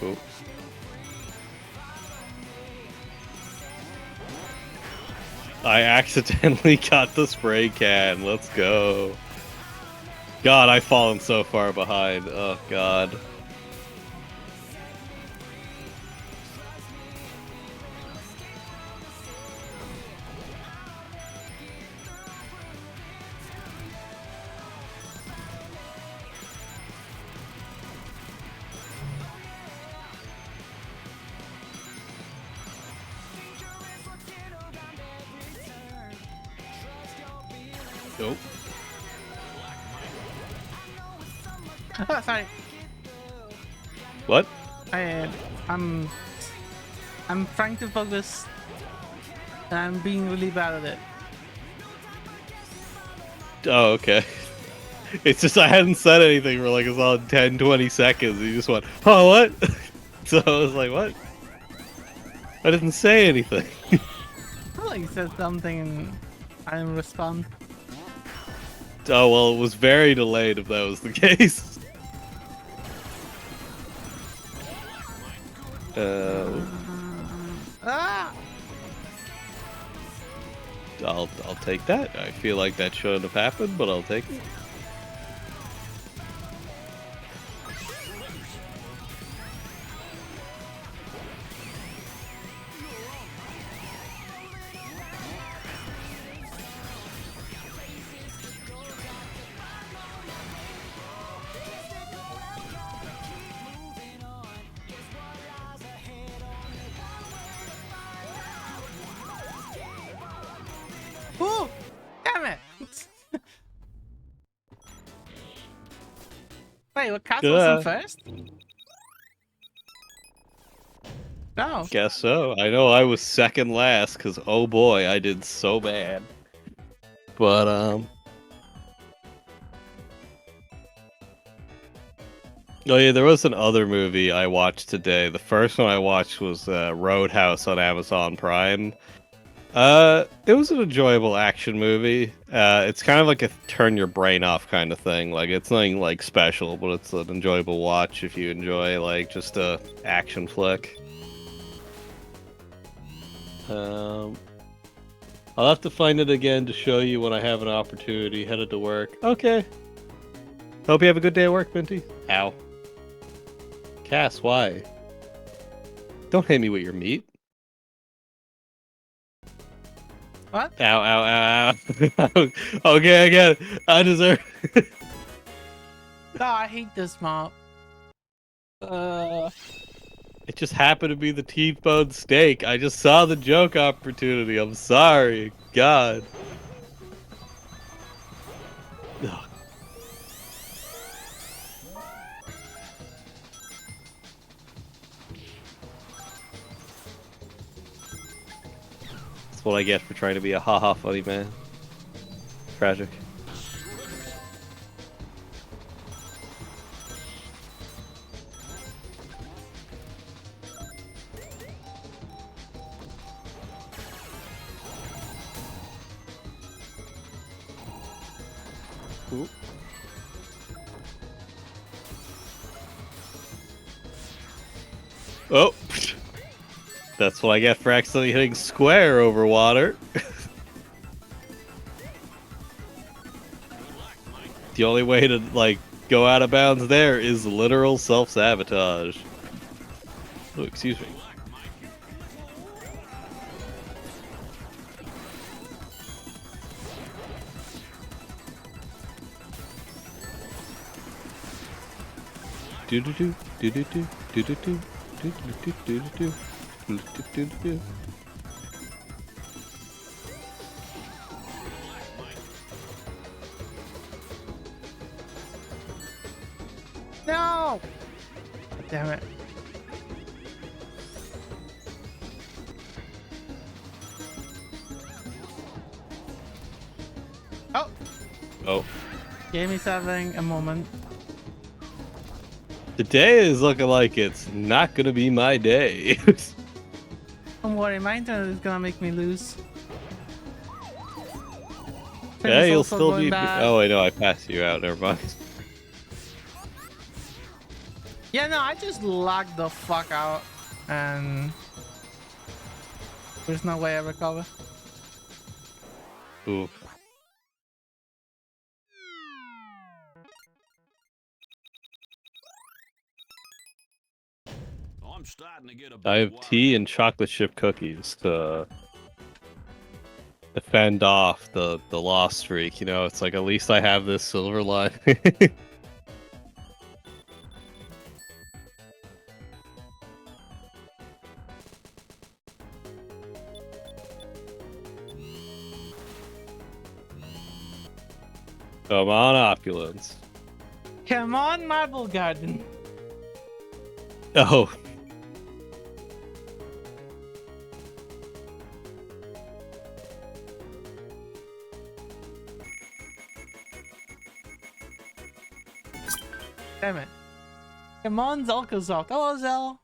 Speaker 2: Oops. I accidentally got the spray can. Let's go. God, I've fallen so far behind. Oh, God. Nope.
Speaker 1: Oh, sorry.
Speaker 2: What?
Speaker 1: I'm trying to focus. And I'm being really bad at it.
Speaker 2: Oh, okay. It's just I hadn't said anything for like a solid 10, 20 seconds. You just went, oh, what? So I was like, what? I didn't say anything.
Speaker 1: I feel like you said something and I didn't respond.
Speaker 2: Oh, well, it was very delayed if that was the case.
Speaker 1: Ah!
Speaker 2: I'll take that. I feel like that shouldn't have happened, but I'll take it.
Speaker 1: Ooh! Damn it! Wait, what cast wasn't first? No.
Speaker 2: Guess so. I know I was second last because oh boy, I did so bad. But oh yeah, there was another movie I watched today. The first one I watched was Roadhouse on Amazon Prime. It was an enjoyable action movie. It's kind of like a turn your brain off kind of thing. Like it's nothing like special, but it's an enjoyable watch if you enjoy like just a action flick. I'll have to find it again to show you when I have an opportunity. Headed to work. Okay. Hope you have a good day at work, Minty. Ow. Cass, why? Don't hit me with your meat.
Speaker 1: What?
Speaker 2: Ow, ow, ow, ow. Okay, I get it. I deserve it.
Speaker 1: Oh, I hate this mop.
Speaker 2: It just happened to be the T-bone steak. I just saw the joke opportunity. I'm sorry. God. Ugh. That's what I get for trying to be a haha funny man. Tragic. Ooh. Oh. That's what I get for accidentally hitting square over water. The only way to, like, go out of bounds there is literal self-sabotage. Oh, excuse me. Do-do-do, do-do-do, do-do-do, do-do-do, do-do-do, do-do-do-do.
Speaker 1: No! Damn it. Oh!
Speaker 2: Oh.
Speaker 1: Jamie's having a moment.
Speaker 2: Today is looking like it's not gonna be my day.
Speaker 1: Don't worry, my internet is gonna make me lose.
Speaker 2: Yeah,
Speaker 1: It's
Speaker 2: you'll
Speaker 1: also
Speaker 2: still
Speaker 1: going
Speaker 2: be.
Speaker 1: bad.
Speaker 2: Oh, wait, no, I passed you out. Never mind.
Speaker 1: Yeah, no, I just lagged the fuck out, and there's no way I recover.
Speaker 2: Ooh.
Speaker 3: I'm starting to get a
Speaker 2: I have tea and chocolate chip cookies to defend off the loss streak. You know, it's like at least I have this silver line. Come on, opulence.
Speaker 1: Come on, Marble Garden.
Speaker 2: Oh.
Speaker 1: Damn it. Come on, Zelkazoft. Hello, Zel.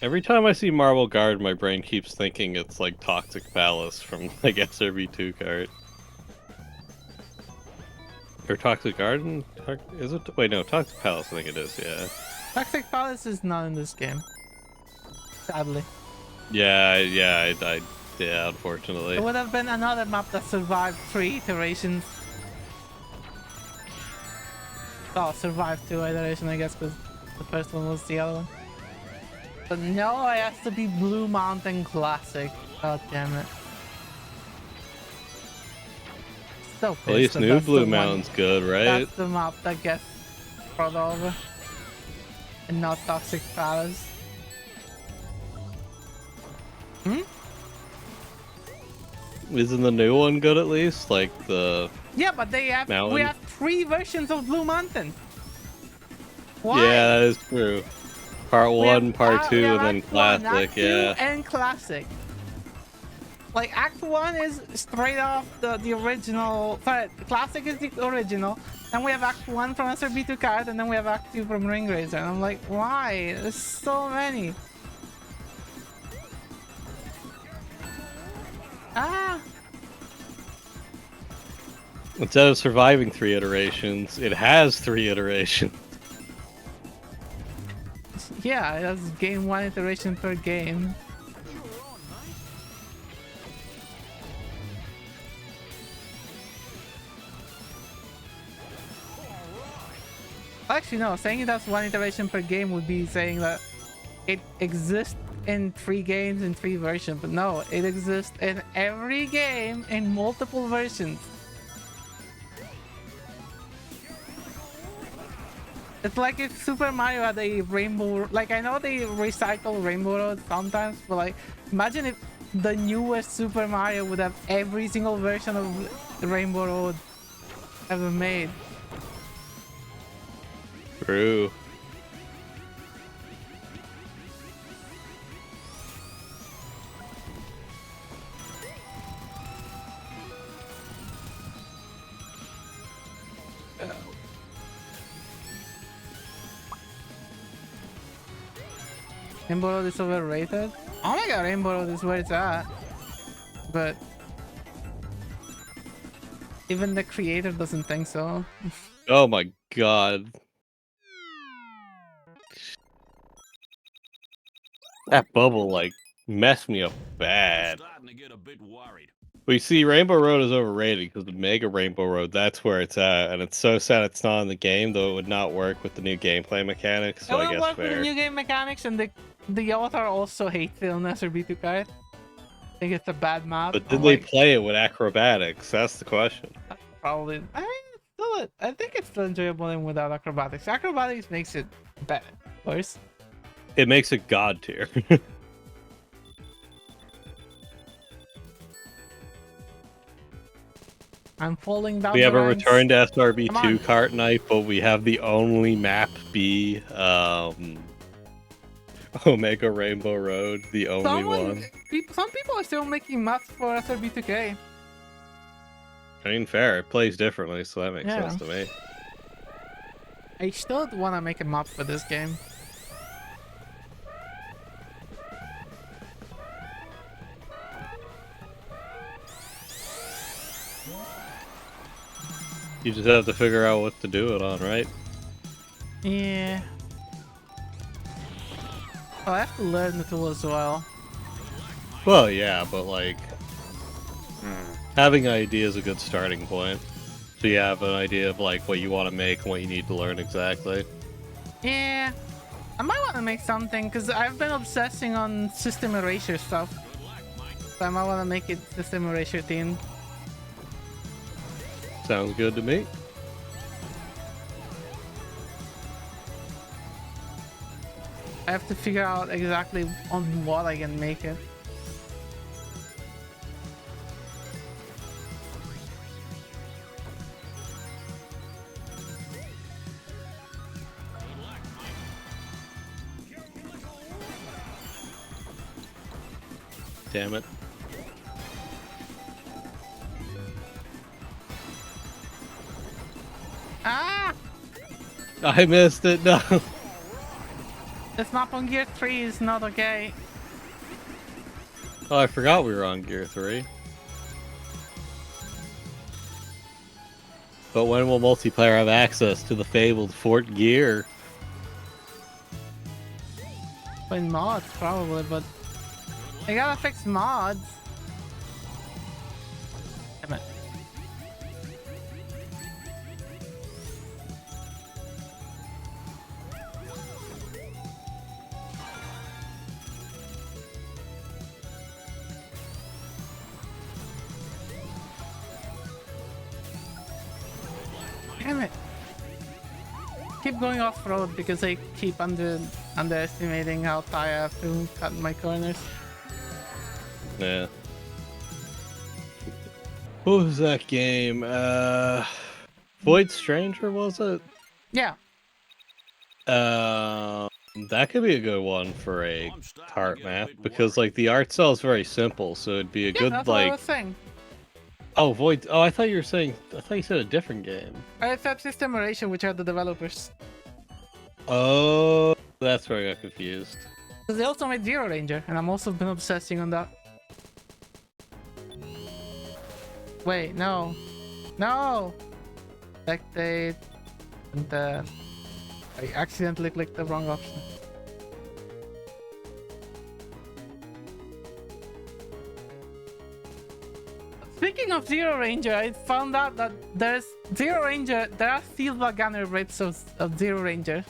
Speaker 2: Every time I see Marble Guard, my brain keeps thinking it's like Toxic Palace from like SRB2 kart. Or Toxic Garden? Is it? Wait, no, Toxic Palace, I think it is, yeah.
Speaker 1: Toxic Palace is not in this game. Sadly.
Speaker 2: Yeah, yeah, unfortunately.
Speaker 1: It would have been another map that survived 3 iterations. Oh, survived 2 iterations, I guess, because the first one was the other one. But no, it has to be Blue Mountain Classic. God damn it. So pissed.
Speaker 2: At least New Blue Mountain's good, right?
Speaker 1: That's the map that gets brought over. And not Toxic Palace. Hmm?
Speaker 2: Isn't the new one good at least? Like the...
Speaker 1: Yeah, but we have 3 versions of Blue Mountain. Why?
Speaker 2: Yeah, that is true. Part 1, Part 2, and then Classic,
Speaker 1: Act 2
Speaker 2: yeah.
Speaker 1: and Classic. Like, Act 1 is straight off the original... Sorry, Classic is the original. Then we have Act 1 from SRB2 Kart, and then we have Act 2 from Ring Racer. And I'm like, why? There's so many. Ah!
Speaker 2: Instead of surviving 3 iterations, it has 3 iterations.
Speaker 1: Yeah, it has game 1 iteration per game. Actually, no, saying it has 1 iteration per game would be saying that it exists in 3 games in 3 versions, but no, it exists in every game in multiple versions. It's like if Super Mario had a Rainbow... Like, I know they recycle Rainbow Road sometimes, but like, imagine if the newest Super Mario would have every single version of Rainbow Road ever made.
Speaker 2: True.
Speaker 1: Rainbow Road is overrated? Oh my god, Rainbow Road is where it's at. But even the creator doesn't think so.
Speaker 2: Oh my god. That bubble, like, messed me up bad.
Speaker 3: Starting to get a bit worried.
Speaker 2: Well, you see, Rainbow Road is overrated because the Mega Rainbow Road, that's where it's at. And it's so sad it's not in the game, though it would not work with the new gameplay mechanics, so
Speaker 1: It
Speaker 2: I
Speaker 1: will
Speaker 2: guess
Speaker 1: work with the
Speaker 2: fair.
Speaker 1: new game mechanics, and the author also hates it on SRB2 Kart. I think it's a bad map.
Speaker 2: But did they play it with acrobatics? That's the question.
Speaker 1: Probably. I mean, I think it's still enjoyable even without acrobatics. Acrobatics makes it better, of course.
Speaker 2: It makes it god tier.
Speaker 1: I'm falling down.
Speaker 2: We have
Speaker 1: the
Speaker 2: a
Speaker 1: ranks.
Speaker 2: return to
Speaker 1: Come on.
Speaker 2: SRB2 kart night, but we have the only map B, Omega Rainbow Road, the only one.
Speaker 1: Some people are still making maps for SRB2K.
Speaker 2: I mean, fair. It plays differently, so that makes
Speaker 1: Yeah.
Speaker 2: sense to me.
Speaker 1: I still want to make a map for this game.
Speaker 2: You just have to figure out what to do it on, right?
Speaker 1: Yeah. Oh, I have to learn the tool as well.
Speaker 2: Well, yeah, but like... Having an idea is a good starting point. So you have an idea of like what you want to make and what you need to learn exactly.
Speaker 1: Yeah. I might want to make something, because I've been obsessing on system erasure stuff. So I might want to make it system erasure themed.
Speaker 2: Sounds good to me.
Speaker 1: I have to figure out exactly on what I can make it.
Speaker 2: damn it.
Speaker 1: Ah!
Speaker 2: I missed it, no.
Speaker 1: This map on Gear 3 is not okay.
Speaker 2: Oh, I forgot we were on Gear 3. But when will multiplayer have access to the fabled Fort Gear?
Speaker 1: In mods, probably, but they gotta fix mods. Damn it. Damn it. Keep going off-road because I keep underestimating how tight I have to cut my corners.
Speaker 2: Yeah. What was that game? Void Stranger, was it?
Speaker 1: Yeah.
Speaker 2: That could be a good one for a kart map because like the art style is very simple, so it'd be a
Speaker 1: Yeah,
Speaker 2: good
Speaker 1: that's what I
Speaker 2: like.
Speaker 1: was saying.
Speaker 2: Oh, Void. Oh, I thought you were saying. I thought you said a different game.
Speaker 1: I said System Erasure, which are the developers.
Speaker 2: Oh, that's where I got confused.
Speaker 1: Because they also made Zero Ranger, and I'm also been obsessing on that. Wait, no. No! Spectate. And I accidentally clicked the wrong option. Speaking of Zero Ranger, I found out that there are Silva Gunner rips of Zero Ranger.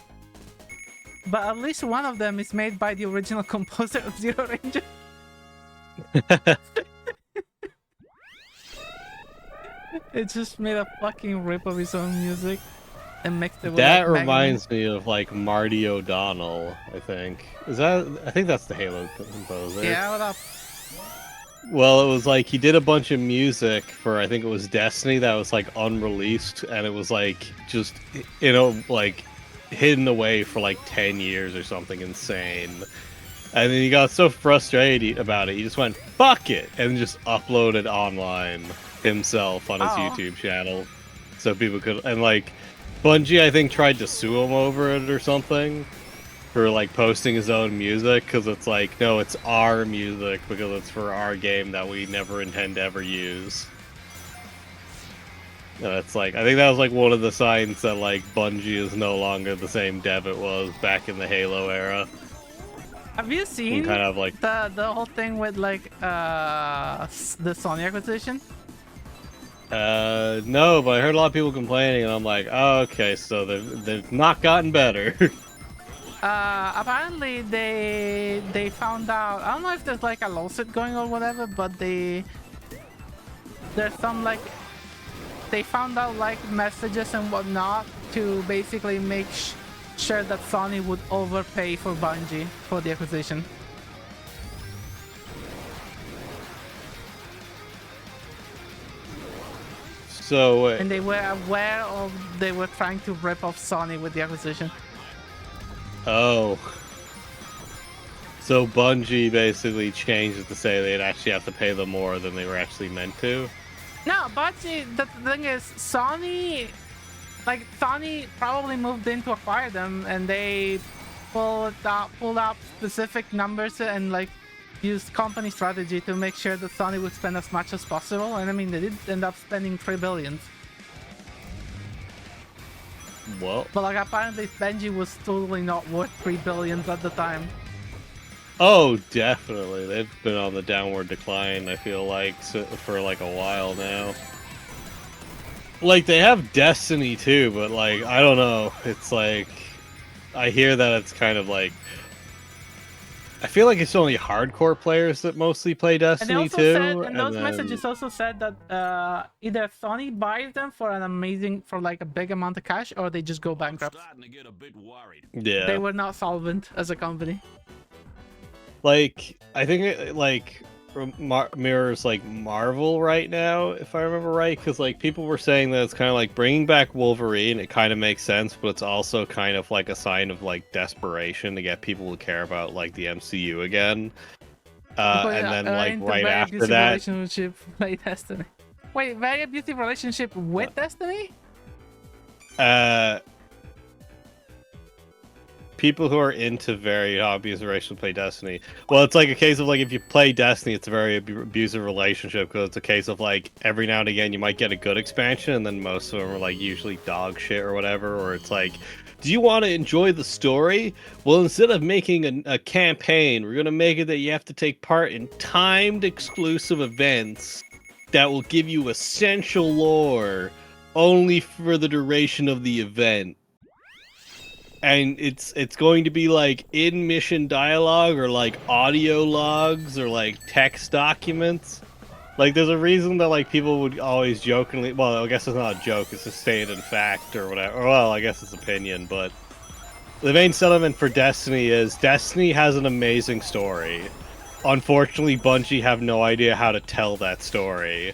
Speaker 1: But at least one of them is made by the original composer of Zero Ranger. It just made a fucking rip of his own music and mixed it with
Speaker 2: That
Speaker 1: like,
Speaker 2: reminds me of like Marty O'Donnell, I think. I think that's the Halo composer.
Speaker 1: Yeah, what up?
Speaker 2: Well, it was like he did a bunch of music for I think it was Destiny that was like unreleased, and it was like just like hidden away for like 10 years or something insane. And then he got so frustrated about it, he just went fuck it and just uploaded online himself on his YouTube channel, so people could. And like Bungie, I think tried to sue him over it or something. For like posting his own music, because it's like, no, it's our music because it's for our game that we never intend to ever use. And it's like, I think that was like one of the signs that like Bungie is no longer the same dev it was back in the Halo era.
Speaker 1: Have you seen
Speaker 2: kind of like
Speaker 1: the whole thing with like the Sony acquisition?
Speaker 2: No, but I heard a lot of people complaining, and I'm like, oh, okay, so they've not gotten better.
Speaker 1: Apparently they found out. I don't know if there's like a lawsuit going or whatever, but there's some like they found out like messages and whatnot to basically make sure that Sony would overpay for Bungie for the acquisition.
Speaker 2: So
Speaker 1: and they were aware of they were trying to rip off Sony with the acquisition.
Speaker 2: Oh. So Bungie basically changed it to say they'd actually have to pay them more than they were actually meant to?
Speaker 1: No, Bungie, the thing is, Sony probably moved in to acquire them, and they pulled out specific numbers and like used company strategy to make sure that Sony would spend as much as possible. And I mean, they did end up spending $3 billion.
Speaker 2: Well,
Speaker 1: but like apparently Bungie was totally not worth $3 billion at the time.
Speaker 2: Oh, definitely. They've been on the downward decline, I feel like, for like a while now. Like, they have Destiny too, but like, I don't know. It's like, I hear that it's kind of like, I feel like it's only hardcore players that mostly play Destiny too.
Speaker 1: And those messages also said that either Sony buys them for like a big amount of cash, or they just go bankrupt.
Speaker 2: Yeah.
Speaker 1: They were not solvent as a company.
Speaker 2: Like, I think it like mirrors like Marvel right now, if I remember right, because like people were saying that it's kind of like bringing back Wolverine. It kind of makes sense, but it's also kind of like a sign of like desperation to get people to care about like the MCU again. And then like
Speaker 1: into
Speaker 2: right
Speaker 1: very
Speaker 2: after
Speaker 1: abusive
Speaker 2: that,
Speaker 1: relationship with Destiny. Wait, very abusive relationship with Destiny?
Speaker 2: people who are into very obvious racial play Destiny. Well, it's like a case of like if you play Destiny, it's a very abusive relationship because it's a case of like every now and again you might get a good expansion, and then most of them are like usually dog shit or whatever. Or it's like, do you want to enjoy the story? Well, instead of making a campaign, we're gonna make it that you have to take part in timed exclusive events that will give you essential lore only for the duration of the event. And it's going to be like in mission dialogue or like audio logs or like text documents. Like there's a reason that like people would always jokingly, well, I guess it's not a joke, it's a stated fact or whatever. Or well, I guess it's opinion, but the main sentiment for Destiny is Destiny has an amazing story. Unfortunately, Bungie have no idea how to tell that story.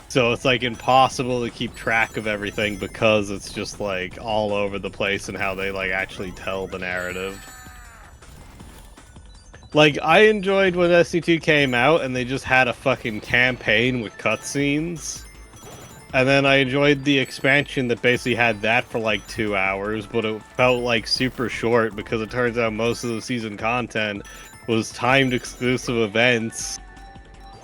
Speaker 2: So it's like impossible to keep track of everything because it's just like all over the place and how they like actually tell the narrative. Like I enjoyed when SC2 came out and they just had a fucking campaign with cutscenes. And then I enjoyed the expansion that basically had that for like 2 hours, but it felt like super short because it turns out most of the season content was timed exclusive events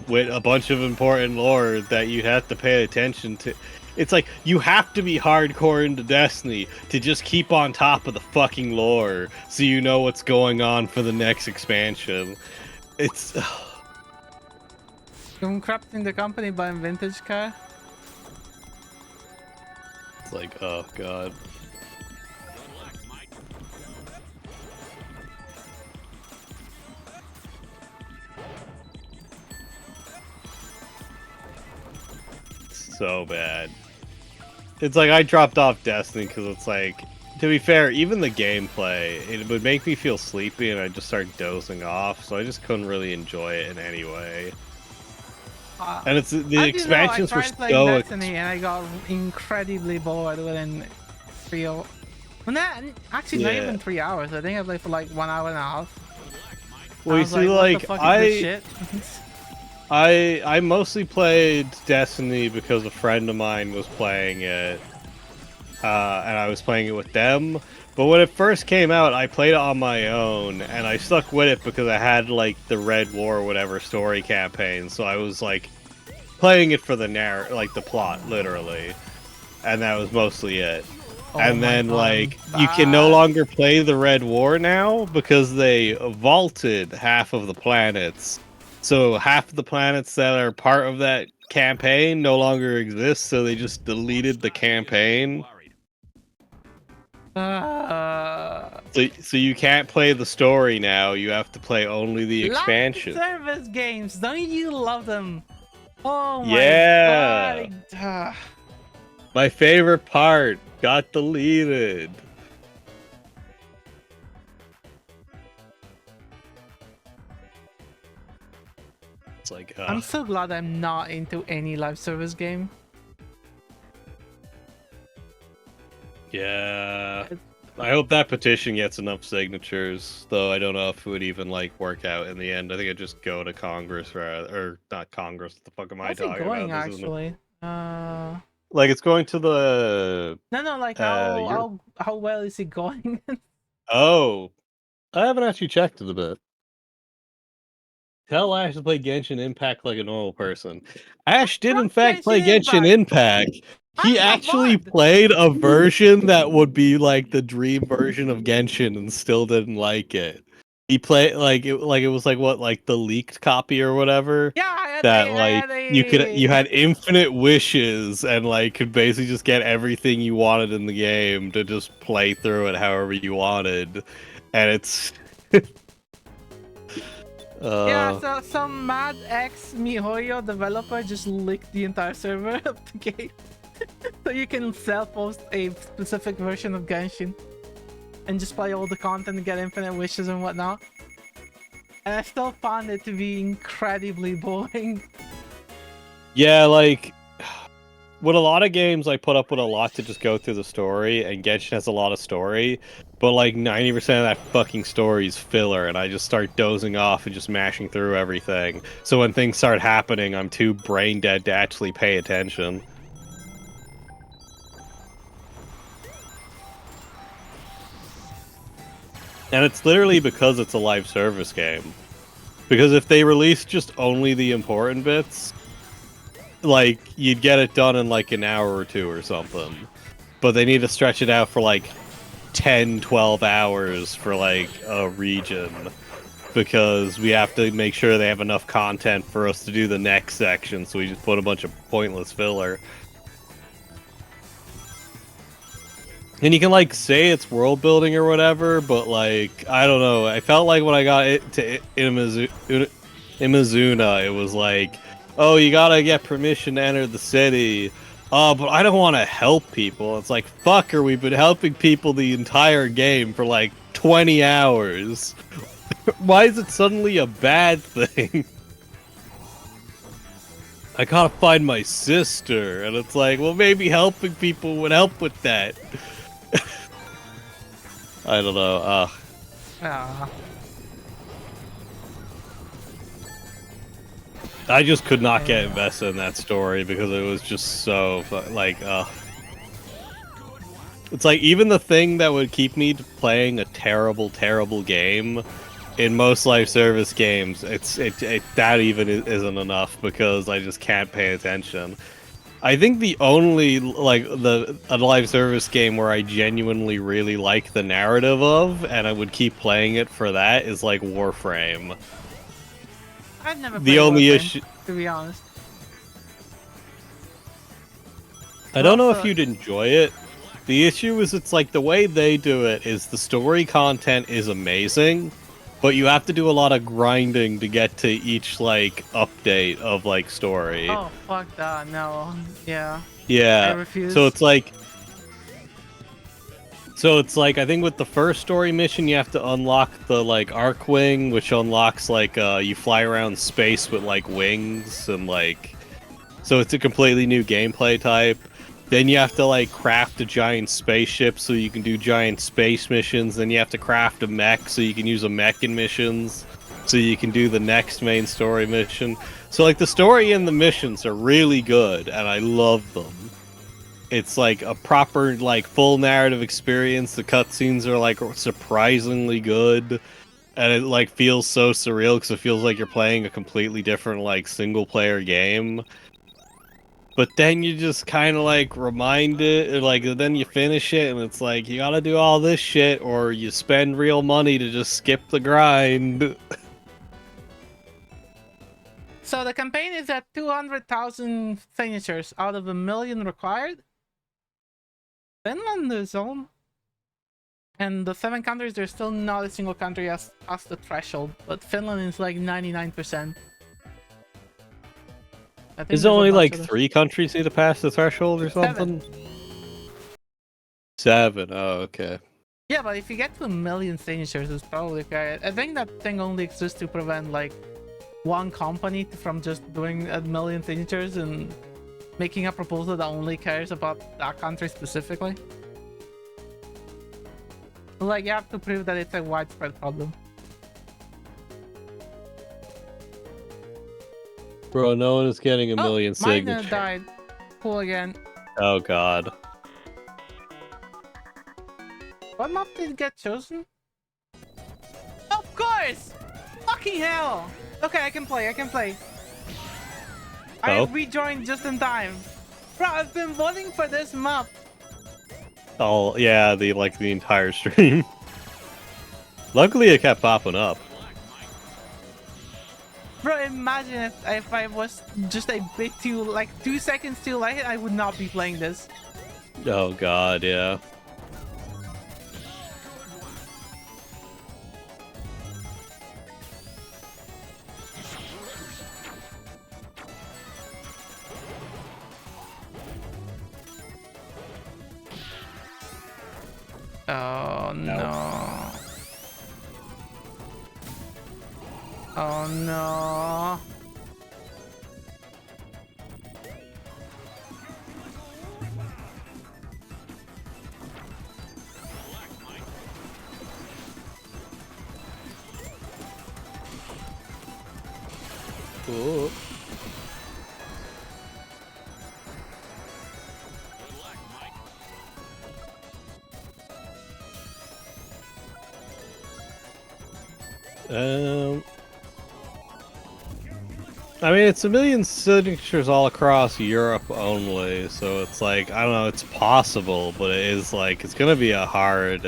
Speaker 2: with a bunch of important lore that you have to pay attention to. It's like you have to be hardcore into Destiny to just keep on top of the fucking lore so you know what's going on for the next expansion. It's
Speaker 1: I'm corrupting the company buying vintage car.
Speaker 2: it's like, oh god. So bad. It's like I dropped off Destiny because it's like, to be fair, even the gameplay, it would make me feel sleepy and I'd just start dozing off, so I just couldn't really enjoy it in any way. And it's the expansions were
Speaker 1: I tried playing
Speaker 2: so
Speaker 1: Destiny and I got incredibly bored within 3 or... Well, actually not even 3 hours. I think I played for like 1 hour and a half.
Speaker 2: Well, you see,
Speaker 1: like, what the fuck is this shit?
Speaker 2: I mostly played Destiny because a friend of mine was playing it, and I was playing it with them. But when it first came out, I played it on my own, and I stuck with it because I had like the Red War or whatever story campaign. So I was like playing it for the like the plot, literally, and that was mostly it.
Speaker 1: Oh
Speaker 2: and then
Speaker 1: God,
Speaker 2: like you can no longer play the Red War now because they vaulted half of the planets. So half of the planets that are part of that campaign no longer exist, so they just deleted the campaign. So you can't play the story now, you have to play only the expansion.
Speaker 1: Service games, don't you love them? Oh my
Speaker 2: yeah. My favorite part got deleted. It's like,
Speaker 1: I'm so glad I'm not into any live service game.
Speaker 2: Yeah. I hope that petition gets enough signatures, though I don't know if it would even like work out in the end. I think I'd just go to Congress or not Congress. What the fuck am I talking
Speaker 1: going,
Speaker 2: about?
Speaker 1: Actually?
Speaker 2: Like it's going to the
Speaker 1: No, like how well is it going?
Speaker 2: Oh, I haven't actually checked it a bit. Tell Ash to play Genshin Impact like a normal person. Ash did in fact play Genshin Impact. He actually played a version that would be like the dream version of Genshin and still didn't like it. He played like it was like what, like the leaked copy or whatever.
Speaker 1: Yeah,
Speaker 2: that like you had infinite wishes and like could basically just get everything you wanted in the game to just play through it however you wanted, and it's
Speaker 1: yeah, so some mad ex MiHoYo developer just leaked the entire server of the game. So you can self-post a specific version of Genshin and just play all the content and get infinite wishes and whatnot. And I still found it to be incredibly boring.
Speaker 2: Yeah, like with a lot of games, I put up with a lot to just go through the story, and Genshin has a lot of story, but like 90% of that fucking story is filler, and I just start dozing off and just mashing through everything. So when things start happening, I'm too brain dead to actually pay attention. And it's literally because it's a live service game. Because if they release just only the important bits, like, you'd get it done in like an hour or two or something. But they need to stretch it out for like 10, 12 hours for like a region. Because we have to make sure they have enough content for us to do the next section, so we just put a bunch of pointless filler. And you can, like, say it's world building or whatever, but, like, I don't know. I felt like when I got it to Imazuna, it was like, oh, you gotta get permission to enter the city. Oh, but I don't want to help people. It's like, fucker, we've been helping people the entire game for, like, 20 hours. Why is it suddenly a bad thing? I gotta find my sister. And it's like, well, maybe helping people would help with that. I don't know.
Speaker 1: Ah.
Speaker 2: I just could not get invested in that story because it was just so like. It's like even the thing that would keep me playing a terrible, terrible game in most live service games, that even isn't enough because I just can't pay attention. I think the only, like, a live service game where I genuinely really like the narrative of, and I would keep playing it for that, is, like, Warframe.
Speaker 1: I've never played
Speaker 2: The only
Speaker 1: Warframe,
Speaker 2: issue...
Speaker 1: to be honest.
Speaker 2: I don't know if you'd enjoy it. The issue is it's, like, the way they do it is the story content is amazing, but you have to do a lot of grinding to get to each, like, update of, like, story.
Speaker 1: Oh, fuck that, no. Yeah.
Speaker 2: Yeah.
Speaker 1: I refuse.
Speaker 2: So it's like, I think with the first story mission, you have to unlock the, like, Arcwing, which unlocks, like, you fly around space with, like, wings, and, like... So it's a completely new gameplay type. Then you have to, like, craft a giant spaceship so you can do giant space missions. Then you have to craft a mech so you can use a mech in missions. So you can do the next main story mission. So, like, the story and the missions are really good, and I love them. It's, like, a proper, like, full narrative experience. The cutscenes are, like, surprisingly good. And it, like, feels so surreal because it feels like you're playing a completely different, like, single-player game. But then you just kind of, like, remind it, like, then you finish it, and it's like, you gotta do all this shit, or you spend real money to just skip the grind.
Speaker 1: So the campaign is at 200,000 signatures out of 1 million required. Finland is on. And the 7 countries, there's still not a single country has passed the threshold, but Finland is like 99%.
Speaker 2: Is it only like 3 countries need to pass the threshold or something? 7. Oh, okay.
Speaker 1: Yeah, but if you get to 1 million signatures, it's probably okay. I think that thing only exists to prevent like one company from just doing 1 million signatures and making a proposal that only cares about that country specifically. Like, you have to prove that it's a widespread problem.
Speaker 2: Bro, no one is getting a million signatures.
Speaker 1: Mine died. Cool again.
Speaker 2: Oh god.
Speaker 1: What map did get chosen? Of course! Fucking hell! Okay, I can play. I rejoined just in time. Bro, I've been voting for this map.
Speaker 2: Oh, yeah, the entire stream. Luckily, it kept popping up.
Speaker 1: Bro, imagine if I was just a bit too, like, 2 seconds too late, I would not be playing this.
Speaker 2: Oh god, yeah.
Speaker 1: Oh no. Oh no.
Speaker 2: Ooh. I mean, it's a million signatures all across Europe only, so it's like, I don't know, it's possible, but it is like, it's gonna be a hard,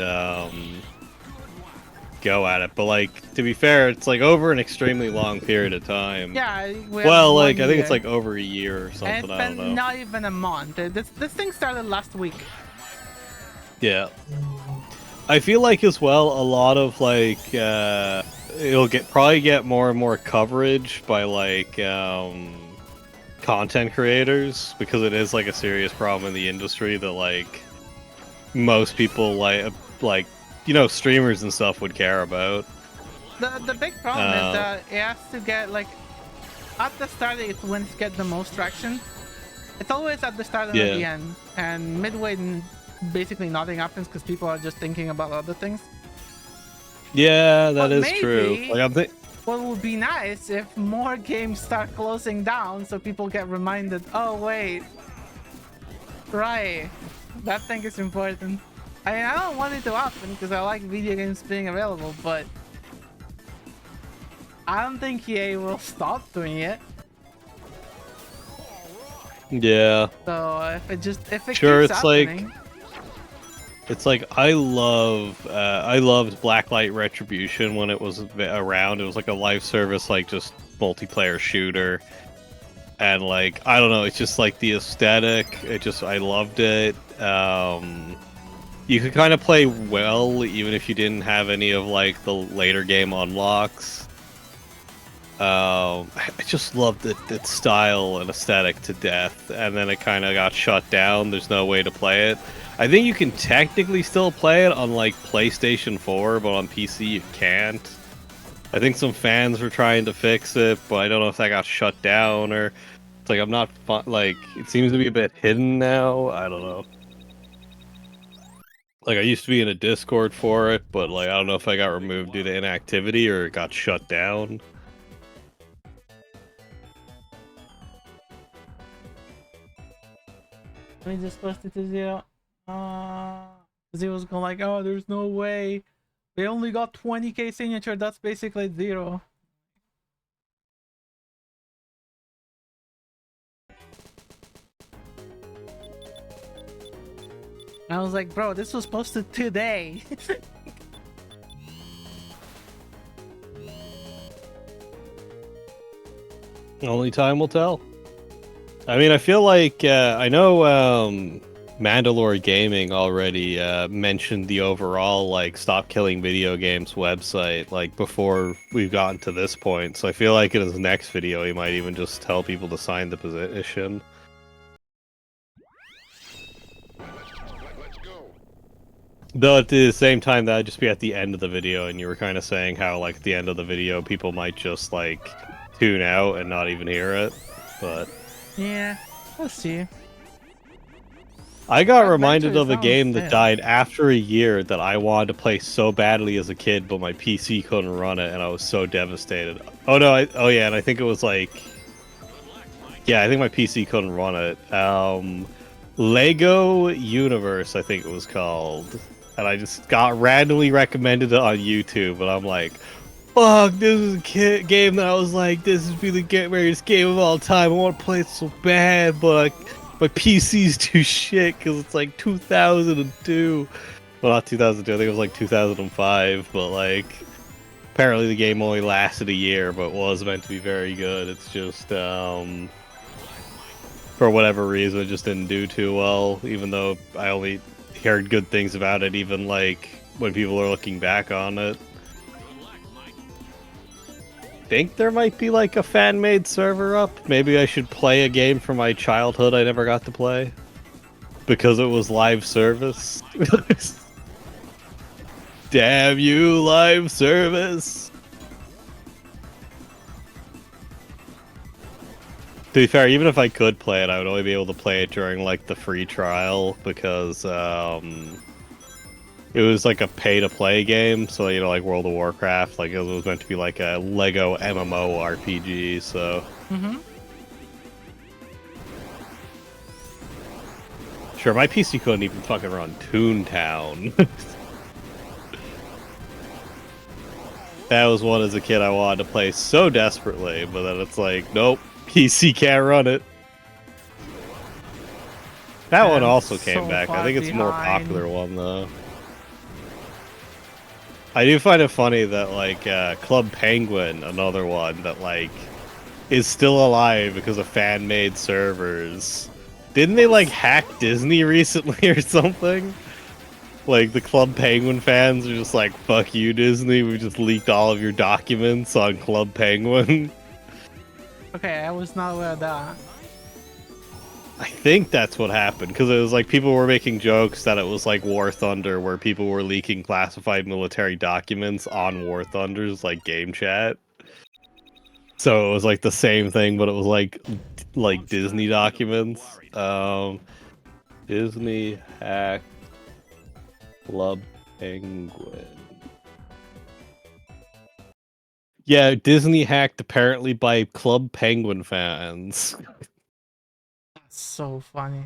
Speaker 2: go at it. But like, to be fair, it's like over an extremely long period of time.
Speaker 1: Yeah, we have
Speaker 2: Well,
Speaker 1: 1
Speaker 2: like, I think it's
Speaker 1: year.
Speaker 2: like over a year or
Speaker 1: And
Speaker 2: something,
Speaker 1: it's
Speaker 2: I don't
Speaker 1: been
Speaker 2: know.
Speaker 1: not even a month. This thing started last week.
Speaker 2: Yeah. I feel like as well a lot of like it'll probably get more and more coverage by like content creators because it is like a serious problem in the industry that like most people like you know streamers and stuff would care about.
Speaker 1: The big problem is that it has to get like at the start it's when it gets the most traction. It's always at the start and at the
Speaker 2: Yeah.
Speaker 1: end, and midway basically nothing happens because people are just thinking about other things.
Speaker 2: Yeah, that
Speaker 1: But
Speaker 2: is true.
Speaker 1: maybe
Speaker 2: Like I'm think
Speaker 1: what would be nice if more games start closing down so people get reminded, oh wait, right, that thing is important. I mean, I don't want it to happen because I like video games being available, but I don't think EA will stop doing it.
Speaker 2: yeah.
Speaker 1: So if it
Speaker 2: Sure,
Speaker 1: keeps
Speaker 2: it's
Speaker 1: happening,
Speaker 2: it's like I loved Blacklight Retribution when it was around. It was like a live service, like just multiplayer shooter, and like I don't know, it's just like the aesthetic. I loved it. You could kind of play well even if you didn't have any of like the later game unlocks. I just loved its style and aesthetic to death, and then it kind of got shut down. There's no way to play it. I think you can technically still play it on like PlayStation 4, but on PC you can't. I think some fans were trying to fix it, but I don't know if that got shut down or it's like I'm not like it seems to be a bit hidden now. I don't know. Like I used to be in a Discord for it, but like I don't know if I got removed due to inactivity or it got shut down.
Speaker 1: let me just post it to zero. Zero's going like, oh, there's no way. They only got 20k signature. That's basically zero. I was like, bro, this was posted today.
Speaker 2: Only time will tell. I mean, I feel like I know Mandalore Gaming already mentioned the overall like Stop Killing Video Games website like before we've gotten to this point. So I feel like in his next video he might even just tell people to sign the petition. Though at the same time that'd just be at the end of the video, and you were kind of saying how like at the end of the video people might just like tune out and not even hear it, but
Speaker 1: yeah, we'll see.
Speaker 2: I got
Speaker 1: Eventually
Speaker 2: reminded of a
Speaker 1: someone's
Speaker 2: game that
Speaker 1: there.
Speaker 2: died after a year that I wanted to play so badly as a kid, but my PC couldn't run it, and I was so devastated. Oh no, oh yeah, and I think it was like, yeah, I think my PC couldn't run it. Lego Universe, I think it was called, and I just got randomly recommended it on YouTube, and I'm like, fuck, this is a game that I was like, this is really the greatest game of all time. I want to play it so bad, but my PC's too shit because it's like 2002. Well, not 2002. I think it was like 2005. But like, apparently the game only lasted a year, but was meant to be very good. It's just for whatever reason, it just didn't do too well. Even though I only heard good things about it, even like when people are looking back on it. Think there might be like a fan-made server up. Maybe I should play a game from my childhood I never got to play because it was live service. Damn you, live service. To be fair, even if I could play it, I would only be able to play it during like the free trial because it was like a pay-to-play game, so you know, like World of Warcraft, like it was meant to be like a Lego MMO RPG. So sure, my PC couldn't even fucking run Toontown. That was one as a kid I wanted to play so desperately, but then it's like, nope, PC can't run it. That one also came back. I think it's a more popular one, though. I do find it funny that, like, Club Penguin, another one that, like, is still alive because of fan-made servers. Didn't they, like, hack Disney recently or something? Like, the Club Penguin fans are just like, fuck you, Disney, we just leaked all of your documents on Club Penguin.
Speaker 1: Okay, I was not aware of that.
Speaker 2: I think that's what happened, because it was like people were making jokes that it was like War Thunder, where people were leaking classified military documents on War Thunder's like game chat. So it was like the same thing, but it was like Disney documents. Disney hack Club Penguin. Yeah, Disney hacked apparently by Club Penguin fans.
Speaker 1: That's so funny.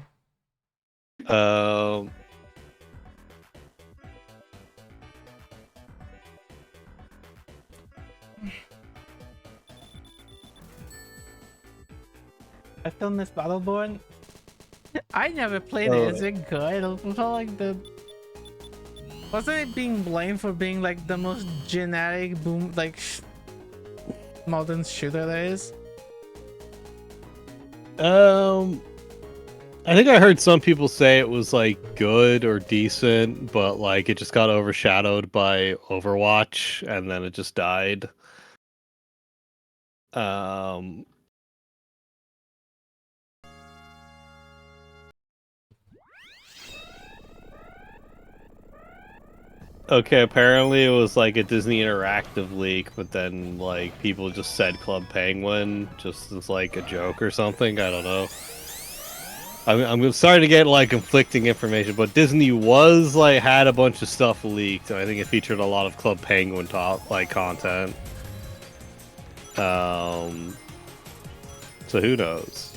Speaker 2: Um.
Speaker 1: I still miss Battleborn. I never played it. Is it good? I felt like the... Wasn't it being blamed for being like the most generic boom, like modern shooter there is?
Speaker 2: I think I heard some people say it was like good or decent, but like it just got overshadowed by Overwatch and then it just died. Okay, apparently it was like a Disney Interactive leak, but then like people just said Club Penguin just as like a joke or something. I don't know. I'm sorry to get like conflicting information, but Disney was like had a bunch of stuff leaked, and I think it featured a lot of Club Penguin top like content. So who knows?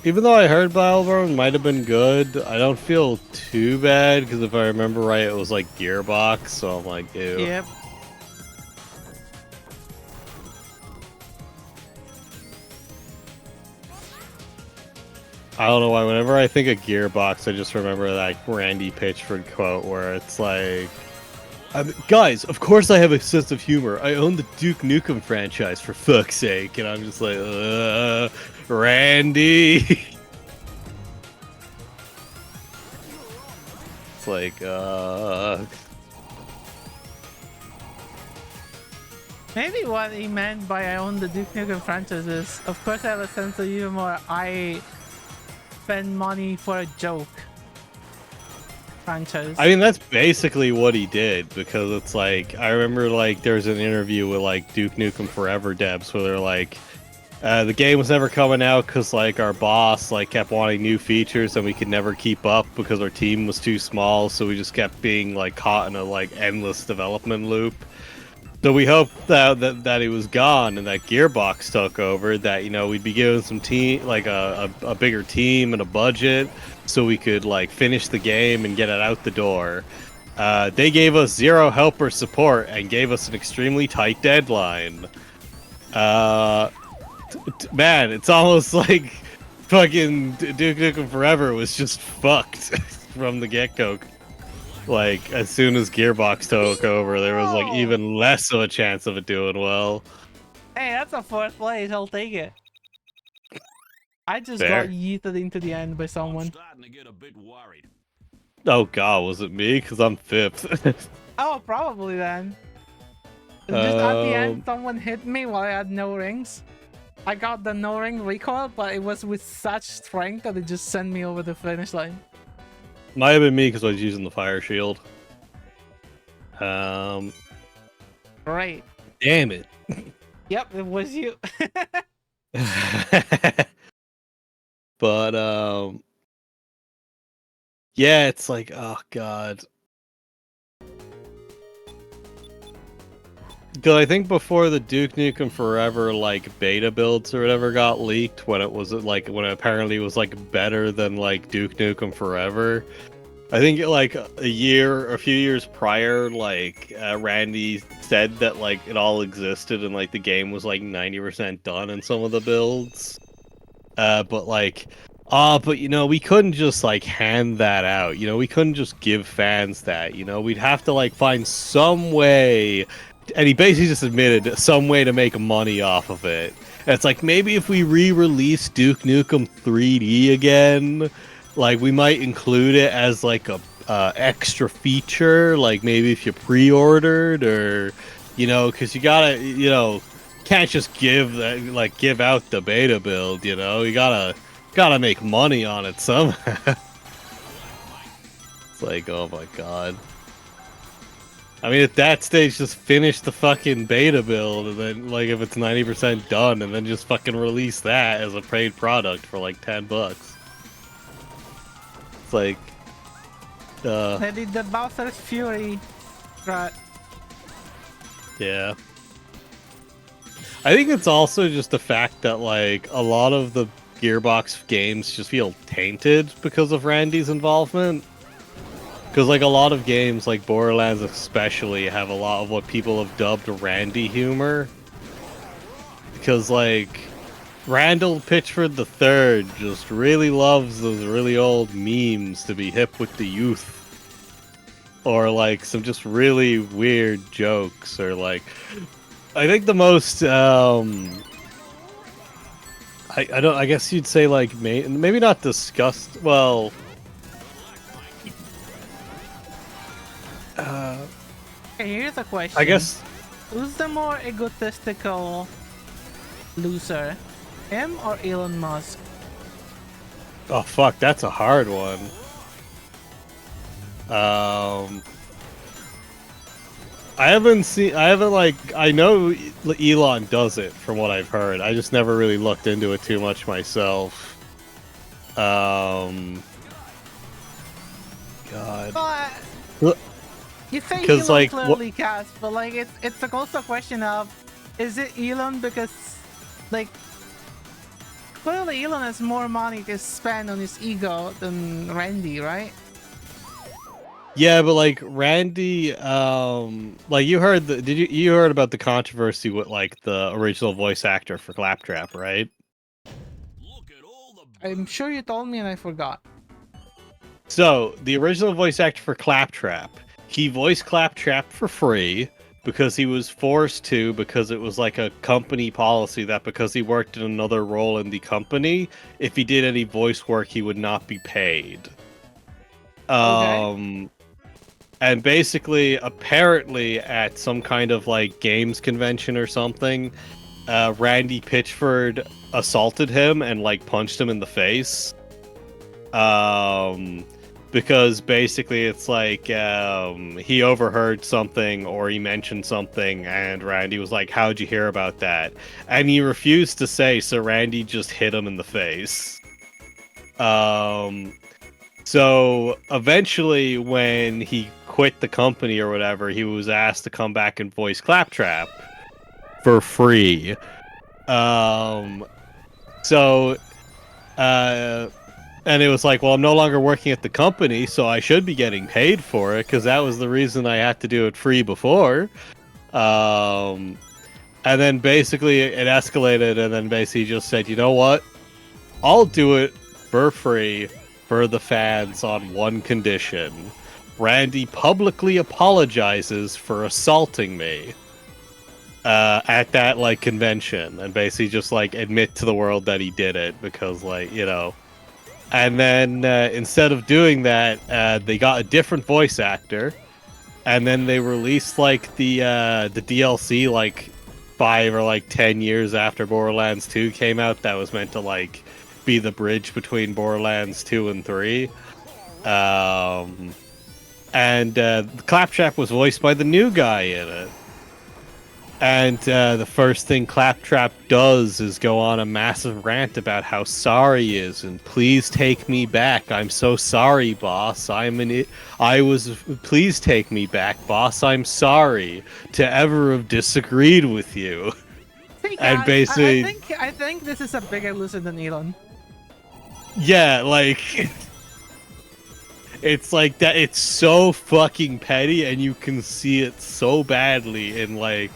Speaker 2: Even though I heard Battleborn might have been good, I don't feel too bad because if I remember right, it was like Gearbox, so I'm like, ew.
Speaker 1: Yep.
Speaker 2: I don't know why. Whenever I think of Gearbox, I just remember that Randy Pitchford quote where it's like, "Guys, of course I have a sense of humor. I own the Duke Nukem franchise for fuck's sake," and I'm just like, Randy. It's like,
Speaker 1: Maybe what he meant by I own the Duke Nukem franchise is, of course I have a sense of humor. I spend money for a joke. Franchise.
Speaker 2: I mean, that's basically what he did, because it's like, I remember like there's an interview with like Duke Nukem Forever devs where they're like, the game was never coming out because like our boss like kept wanting new features and we could never keep up because our team was too small, so we just kept being like caught in a like endless development loop. So we hoped that he was gone and that Gearbox took over, that, you know, we'd be given some team, like a bigger team and a budget, so we could like finish the game and get it out the door. They gave us zero help or support and gave us an extremely tight deadline. Man, it's almost like fucking Duke Nukem Forever was just fucked from the get-go. Like, as soon as Gearbox took over, there was, like, even less of a chance of it doing well.
Speaker 1: Hey, that's a fourth place. I'll take it. I just
Speaker 2: Fair.
Speaker 1: got yeeted into the end by someone.
Speaker 3: I'm starting to get a bit worried.
Speaker 2: Oh god, was it me? Because I'm fifth.
Speaker 1: Oh, probably then. Just at the end, someone hit me while I had no rings. I got the no ring recoil, but it was with such strength that it just sent me over the finish line.
Speaker 2: Might have been me because I was using the fire shield.
Speaker 1: Great.
Speaker 2: Damn it.
Speaker 1: Yep, it was you.
Speaker 2: But yeah, it's like, oh god. Because I think before the Duke Nukem Forever like beta builds or whatever got leaked, when it was like when it apparently was like better than like Duke Nukem Forever. I think like a few years prior, like Randy said that like it all existed and like the game was like 90% done in some of the builds. But like, but you know, we couldn't just like hand that out. You know, we couldn't just give fans that. You know, we'd have to like find some way. And he basically just admitted some way to make money off of it. And it's like maybe if we re-release Duke Nukem 3D again, like we might include it as like a extra feature. Like maybe if you pre-ordered or, you know, because you gotta, you know, can't just give out the beta build, you know. You gotta make money on it somehow. It's like, oh my god. I mean, at that stage, just finish the fucking beta build, and then, like, if it's 90% done, and then just fucking release that as a paid product for like $10. It's like,
Speaker 1: They did the Bowser's Fury strat.
Speaker 2: yeah. I think it's also just the fact that like a lot of the Gearbox games just feel tainted because of Randy's involvement. Because like a lot of games, like Borderlands especially, have a lot of what people have dubbed Randy humor. Because like Randall Pitchford III just really loves those really old memes to be hip with the youth. Or like some just really weird jokes, or like I think the most I don't, I guess you'd say like maybe not disgust, well
Speaker 1: Okay, here's a question.
Speaker 2: I guess
Speaker 1: Who's the more egotistical loser? Him or Elon Musk?
Speaker 2: oh fuck, that's a hard one. I haven't like, I know Elon does it from what I've heard. I just never really looked into it too much myself. God.
Speaker 1: But you say
Speaker 2: Because
Speaker 1: Elon
Speaker 2: like
Speaker 1: clearly cast, but like it's also a question of, is it Elon because like clearly Elon has more money to spend on his ego than Randy, right?
Speaker 2: yeah, but like Randy, like you heard you heard about the controversy with like the original voice actor for Claptrap, right?
Speaker 1: I'm sure you told me and I forgot.
Speaker 2: So the original voice actor for Claptrap, he voiced Claptrap for free because he was forced to, because it was like a company policy that because he worked in another role in the company, if he did any voice work, he would not be paid.
Speaker 1: Okay.
Speaker 2: And basically, apparently, at some kind of like games convention or something, Randy Pitchford assaulted him and like punched him in the face. Because basically, it's like he overheard something or he mentioned something, and Randy was like, "How'd you hear about that?" And he refused to say, so Randy just hit him in the face. So eventually, when he quit the company or whatever, he was asked to come back and voice Claptrap for free. So, and it was like, well, I'm no longer working at the company, so I should be getting paid for it because that was the reason I had to do it free before. And then basically it escalated, and then basically just said, you know what? I'll do it for free for the fans on one condition. Randy publicly apologizes for assaulting me at that like convention, and basically just like admit to the world that he did it because like, you know. And then instead of doing that, they got a different voice actor, and then they released like the DLC like 5 or like 10 years after Borderlands 2 came out. That was meant to like be the bridge between Borderlands 2 and 3. And Claptrap was voiced by the new guy in it. And the first thing Claptrap does is go on a massive rant about how sorry he is and please take me back. I'm so sorry, boss. Please take me back, boss. I'm sorry to ever have disagreed with you.
Speaker 1: Hey
Speaker 2: And
Speaker 1: guys,
Speaker 2: basically,
Speaker 1: I think this is a bigger loser than Elon.
Speaker 2: yeah, like it's like that. It's so fucking petty, and you can see it so badly in like.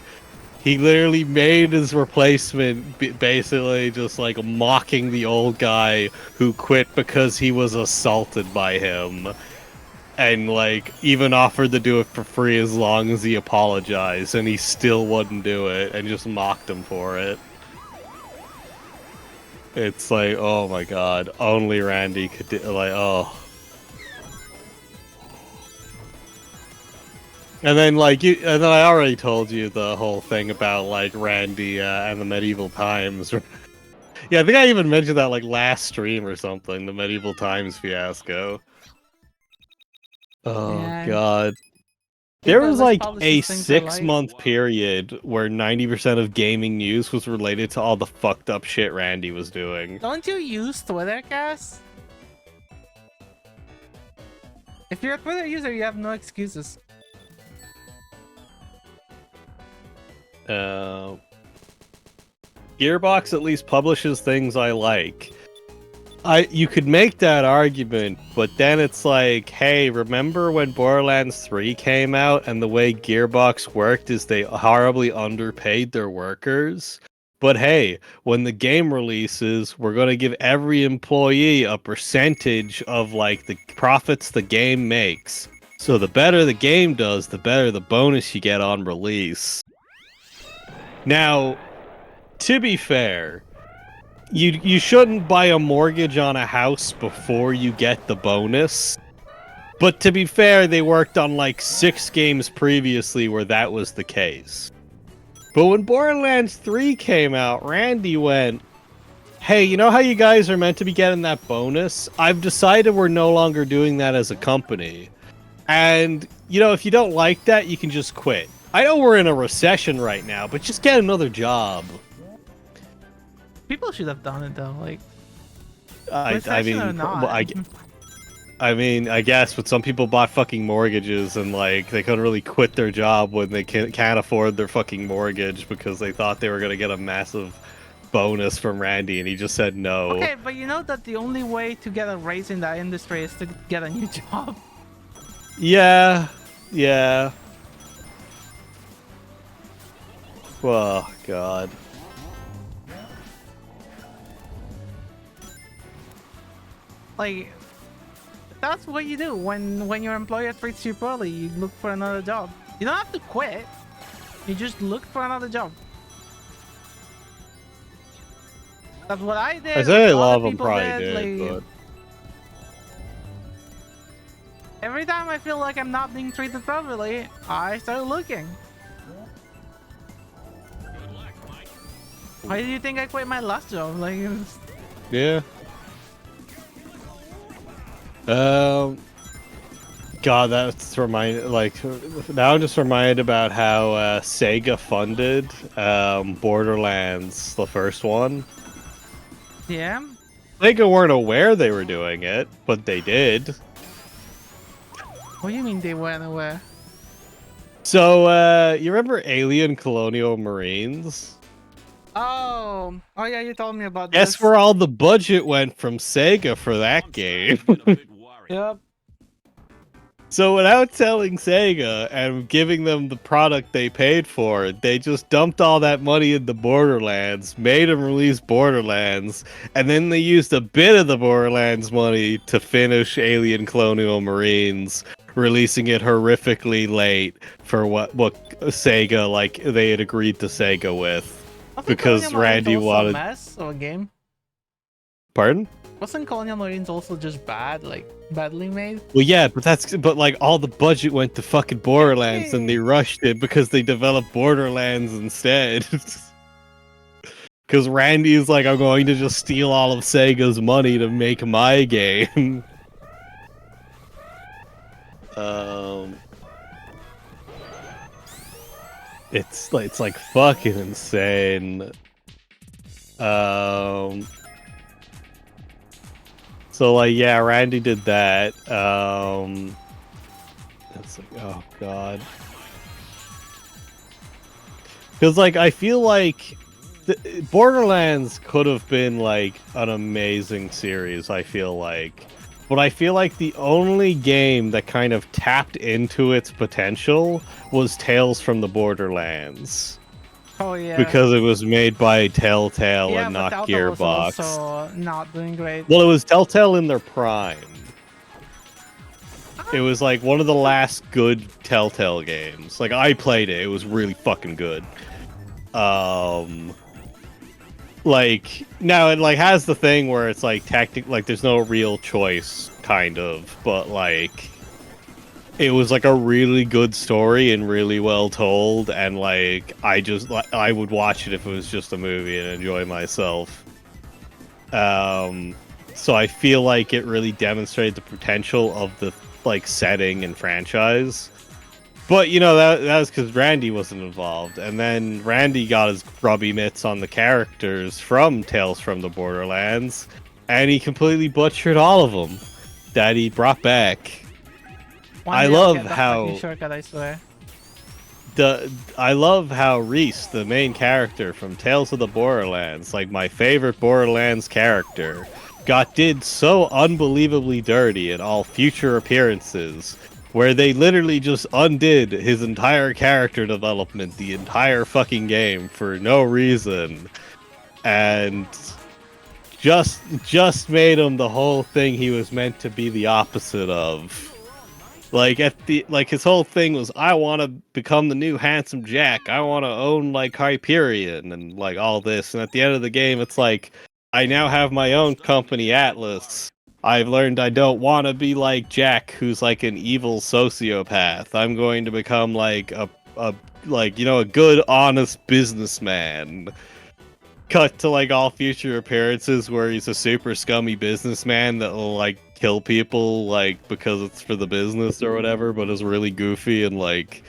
Speaker 2: He literally made his replacement basically just like mocking the old guy who quit because he was assaulted by him. And like even offered to do it for free as long as he apologized, and he still wouldn't do it and just mocked him for it. It's like, oh my god, only Randy could do like, oh. And then and then I already told you the whole thing about like Randy and the medieval times. Yeah, I think I even mentioned that like last stream or something, the medieval times fiasco. Oh
Speaker 1: Man,
Speaker 2: god. There
Speaker 1: people at
Speaker 2: was
Speaker 1: least
Speaker 2: like
Speaker 1: publishes
Speaker 2: a
Speaker 1: things I like.
Speaker 2: 6-month period where 90% of gaming news was related to all the fucked up shit Randy was doing.
Speaker 1: Don't you use Twitter, Cass? If you're a Twitter user, you have no excuses.
Speaker 2: Gearbox at least publishes things I like. You could make that argument, but then it's like, hey, remember when Borderlands 3 came out and the way Gearbox worked is they horribly underpaid their workers? But hey, when the game releases, we're going to give every employee a percentage of like the profits the game makes. So the better the game does, the better the bonus you get on release. Now, to be fair, you shouldn't buy a mortgage on a house before you get the bonus. But to be fair, they worked on like 6 games previously where that was the case. But when Borderlands 3 came out, Randy went, hey, you know how you guys are meant to be getting that bonus? I've decided we're no longer doing that as a company. And, you know, if you don't like that, you can just quit. I know we're in a recession right now, but just get another job.
Speaker 1: People should have done it though, like.
Speaker 2: I
Speaker 1: Recession or
Speaker 2: mean,
Speaker 1: not.
Speaker 2: I mean, I guess, but some people bought fucking mortgages and like they couldn't really quit their job when they can't afford their fucking mortgage because they thought they were gonna get a massive bonus from Randy, and he just said no.
Speaker 1: Okay, but you know that the only way to get a raise in that industry is to get a new job.
Speaker 2: Yeah, yeah. Oh god.
Speaker 1: Like, that's what you do when your employer treats you poorly. You look for another job. You don't have to quit. You just look for another job. That's what I did.
Speaker 2: I say a lot
Speaker 1: lot
Speaker 2: of them probably did,
Speaker 1: like,
Speaker 2: but
Speaker 1: every time I feel like I'm not being treated properly, I start looking. Why do you think I quit my last job? Like,
Speaker 2: yeah. God, that's now I'm just reminded about how Sega funded Borderlands, the first one.
Speaker 1: yeah.
Speaker 2: Sega weren't aware they were doing it, but they did.
Speaker 1: What do you mean they weren't aware?
Speaker 2: So, you remember Alien Colonial Marines?
Speaker 1: Oh yeah, you told me about
Speaker 2: Guess
Speaker 1: this.
Speaker 2: where all the budget went from Sega for that game?
Speaker 1: Yep.
Speaker 2: So without telling Sega and giving them the product they paid for, they just dumped all that money into Borderlands, made them release Borderlands, and then they used a bit of the Borderlands money to finish Alien Colonial Marines, releasing it horrifically late for what Sega, like, they had agreed to Sega with. Because Randy wanted...
Speaker 1: a mess of a game.
Speaker 2: Pardon?
Speaker 1: Wasn't Colonial Marines also just bad, like badly made?
Speaker 2: Well, yeah, but like all the budget went to fucking Borderlands, and they rushed it because they developed Borderlands instead. Because Randy's like, I'm going to just steal all of Sega's money to make my game. it's like fucking insane. So like yeah, Randy did that. It's like, oh god. Because like I feel like Borderlands could have been like an amazing series, I feel like. But I feel like the only game that kind of tapped into its potential was Tales from the Borderlands.
Speaker 1: Oh yeah.
Speaker 2: Because it was made by Telltale
Speaker 1: Yeah,
Speaker 2: and
Speaker 1: but
Speaker 2: not
Speaker 1: Telltale was
Speaker 2: Gearbox.
Speaker 1: also not doing great.
Speaker 2: Well, it was Telltale in their prime. It was like one of the last good Telltale games. Like I played it, it was really fucking good. Like now it like has the thing where it's like tactic, like there's no real choice, kind of, but like it was like a really good story and really well told, and like I would watch it if it was just a movie and enjoy myself. So I feel like it really demonstrated the potential of the like setting and franchise. But you know that was because Randy wasn't involved, and then Randy got his grubby mitts on the characters from Tales from the Borderlands, and he completely butchered all of them that he brought back.
Speaker 1: One
Speaker 2: I
Speaker 1: day I'll
Speaker 2: love
Speaker 1: get that fucking
Speaker 2: how
Speaker 1: shortcut, I swear.
Speaker 2: I love how Reese, the main character from Tales of the Borderlands, like my favorite Borderlands character, did so unbelievably dirty in all future appearances, where they literally just undid his entire character development the entire fucking game for no reason, and just made him the whole thing he was meant to be the opposite of. Like his whole thing was, I want to become the new handsome Jack. I want to own like Hyperion and like all this. And at the end of the game, it's like, I now have my own company, Atlas. I've learned I don't want to be like Jack, who's like an evil sociopath. I'm going to become like a like a good, honest businessman. Cut to like all future appearances where he's a super scummy businessman that will like kill people like because it's for the business or whatever, but is really goofy and like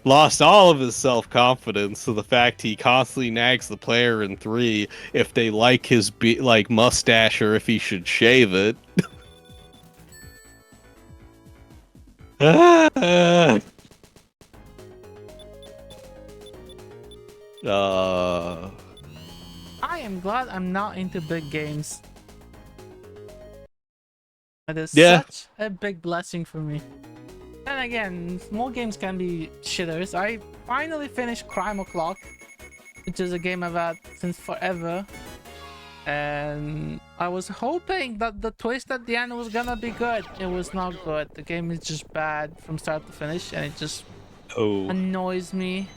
Speaker 2: lost all of his self-confidence to the fact he constantly nags the player in 3 if they like his like mustache or if he should shave it. uh
Speaker 1: I am glad I'm not into big games. It is
Speaker 2: yeah.
Speaker 1: such a big blessing for me. And again, small games can be shitters. I finally finished Crime O'Clock, which is a game I've had since forever. And I was hoping that the twist at the end was gonna be good. It was not good. The game is just bad from start to finish, and it just annoys me.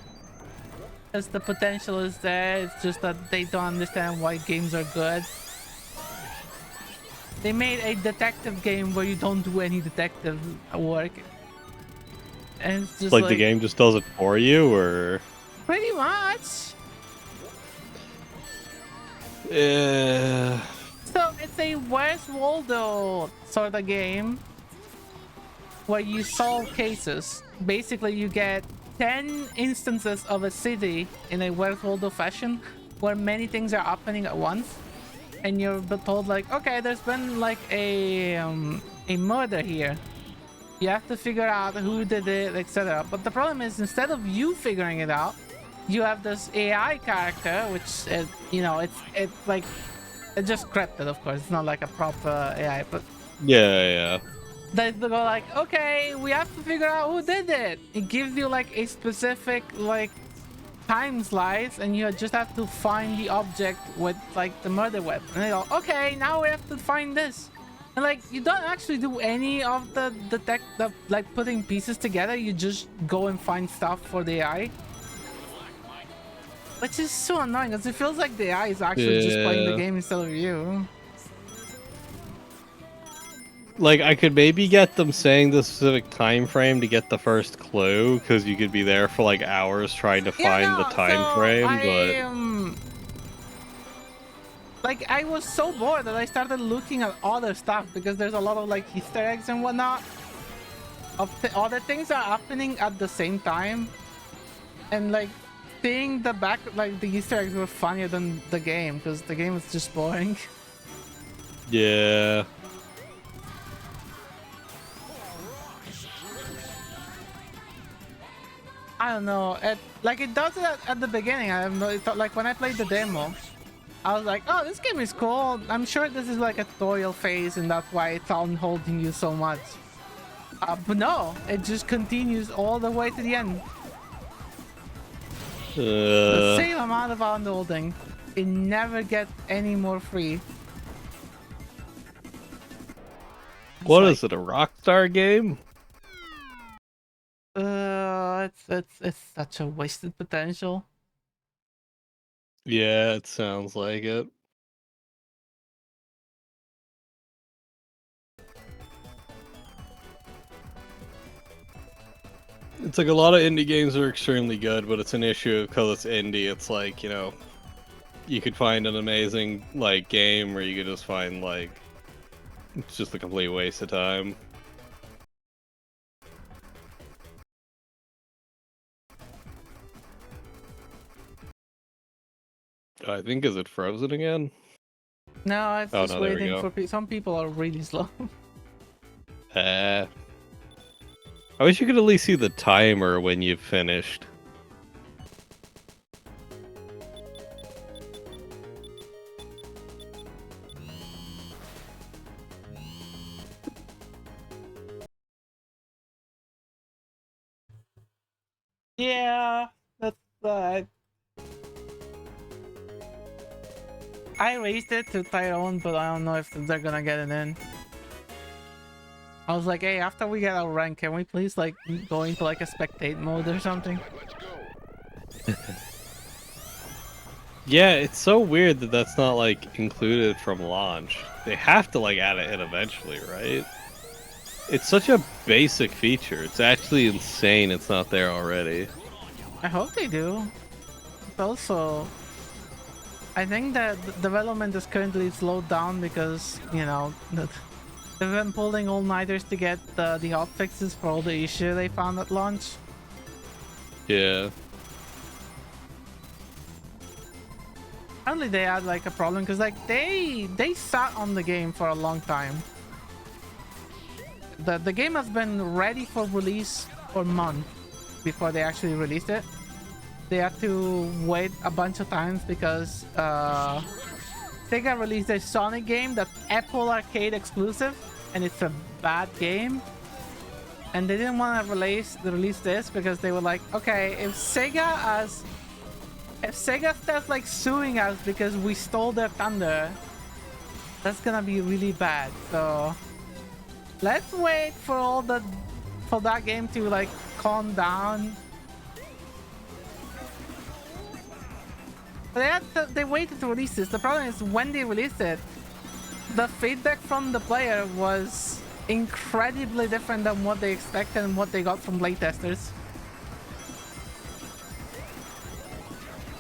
Speaker 1: Because the potential is there, it's just that they don't understand why games are good. They made a detective game where you don't do any detective work. And it's just
Speaker 2: like the game just does it for you, or
Speaker 1: pretty much.
Speaker 2: yeah.
Speaker 1: So it's a Where's Waldo sort of game where you solve cases. Basically, you get 10 instances of a city in a Where's Waldo fashion where many things are happening at once, and you're told like, okay, there's been like a murder here. You have to figure out who did it, etc. But the problem is, instead of you figuring it out, you have this AI character, which is, it's like, it's just scripted, of course. It's not like a proper AI, but
Speaker 2: Yeah.
Speaker 1: they go like, okay, we have to figure out who did it. It gives you like a specific like time slice, and you just have to find the object with like the murder weapon. And they go, okay, now we have to find this. And like, you don't actually do any of the like putting pieces together. You just go and find stuff for the AI, which is so annoying because it feels like the AI is actually just playing the game instead of you.
Speaker 2: Like, I could maybe get them saying the specific time frame to get the first clue, because you could be there for like hours trying to find the time frame,
Speaker 1: Like, I was so bored that I started looking at other stuff, because there's a lot of like Easter eggs and whatnot of other things are happening at the same time, And like seeing the back, like the Easter eggs were funnier than the game because the game was just boring.
Speaker 2: Yeah.
Speaker 1: I don't know. It does it at the beginning. I have no. It thought, like when I played the demo, I was like, oh, this game is cool. I'm sure this is like a tutorial phase, and that's why it's on holding you so much. But no, it just continues all the way to the end. The same amount of unholding. It never gets any more free.
Speaker 2: What is it? A Rockstar game?
Speaker 1: It's such a wasted potential.
Speaker 2: Yeah, it sounds like it. It's like a lot of indie games are extremely good, but it's an issue because it's indie. It's like, you know, you could find an amazing like game, or you could just find like it's just a complete waste of time. I think is it frozen again?
Speaker 1: No, it's just
Speaker 2: no, there we
Speaker 1: waiting
Speaker 2: go.
Speaker 1: for some people are really slow.
Speaker 2: I wish you could at least see the timer when you've finished.
Speaker 1: Yeah, that's I raised it to Tyrone, but I don't know if they're gonna get it in. I was like, hey, after we get our rank, can we please like go into like a spectate mode or something?
Speaker 2: Yeah, it's so weird that that's not like included from launch. They have to like add it in eventually, right? It's such a basic feature. It's actually insane it's not there already.
Speaker 1: I hope they do. But also, I think that the development is currently slowed down because, you know, they've been pulling all-nighters to get the hotfixes for all the issues they found at launch.
Speaker 2: Yeah.
Speaker 1: Apparently they had like a problem because like they sat on the game for a long time. The game has been ready for release for a month before they actually released it. They had to wait a bunch of times because Sega released a Sonic game that's Apple Arcade exclusive, and it's a bad game. And they didn't want to release this because they were like, okay, if Sega starts like suing us because we stole their thunder, that's gonna be really bad. So let's wait for that game to like calm down. But they waited to release this. The problem is when they released it, the feedback from the player was incredibly different than what they expected and what they got from playtesters.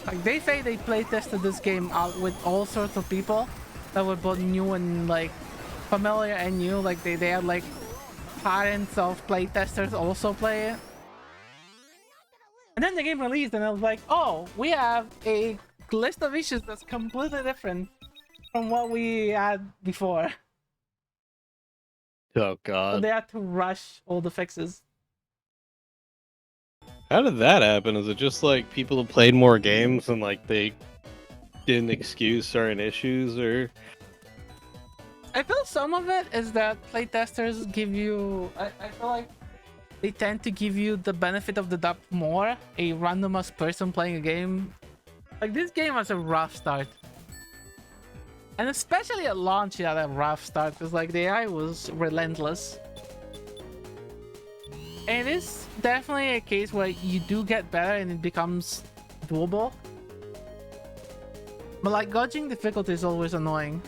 Speaker 1: Like they say they playtested this game out with all sorts of people that were both new and like familiar and new. Like they had like parents of playtesters also play it. And then the game released and I was like, oh, we have a list of issues that's completely different from what we had before.
Speaker 2: Oh god.
Speaker 1: So they had to rush all the fixes.
Speaker 2: How did that happen? Is it just like people have played more games and like they didn't excuse certain issues, or?
Speaker 1: I feel some of it is that playtesters give you... I feel like they tend to give you the benefit of the doubt more. A randomized person playing a game. Like this game has a rough start. And especially at launch, it had a rough start because like the AI was relentless. And it is definitely a case where you do get better and it becomes doable. But like dodging difficulty is always annoying.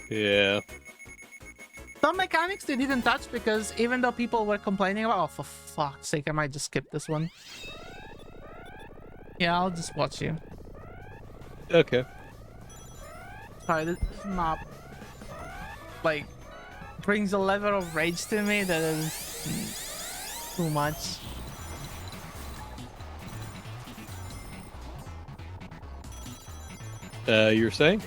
Speaker 2: Yeah.
Speaker 1: Some mechanics they didn't touch because even though people were complaining about, oh for fuck's sake, I might just skip this one. Yeah, I'll just watch you.
Speaker 2: Okay.
Speaker 1: Sorry, this map like brings a level of rage to me that is too much.
Speaker 2: You were saying?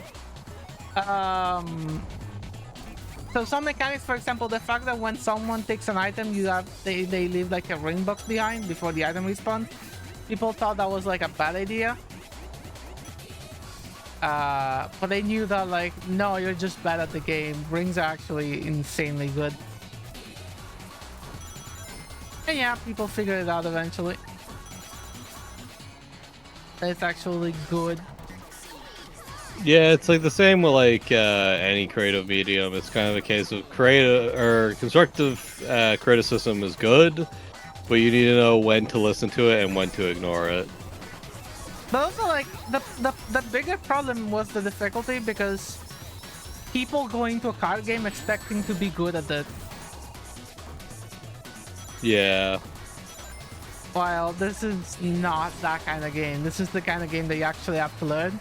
Speaker 1: So some mechanics, for example, the fact that when someone takes an item, they leave like a ring box behind before the item respawns. People thought that was like a bad idea. But they knew that like, no, you're just bad at the game. Rings are actually insanely good. And yeah, people figured it out eventually. It's actually good.
Speaker 2: Yeah, it's like the same with like any creative medium. It's kind of a case of creative or constructive criticism is good, but you need to know when to listen to it and when to ignore it.
Speaker 1: But also like the bigger problem was the difficulty, because people go into a card game expecting to be good at it.
Speaker 2: Yeah.
Speaker 1: While this is not that kind of game. This is the kind of game that you actually have to learn.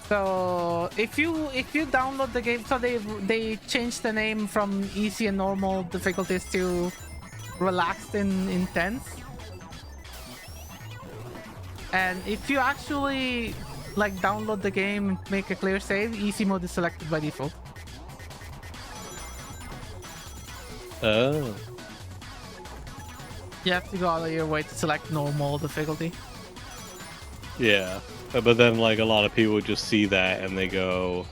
Speaker 1: So if you download the game, so they changed the name from easy and normal difficulties to relaxed and intense. And if you actually like download the game, make a clear save, easy mode is selected by default.
Speaker 2: Oh.
Speaker 1: You have to go out of your way to select normal difficulty.
Speaker 2: Yeah. But then like a lot of people would just see that and they go,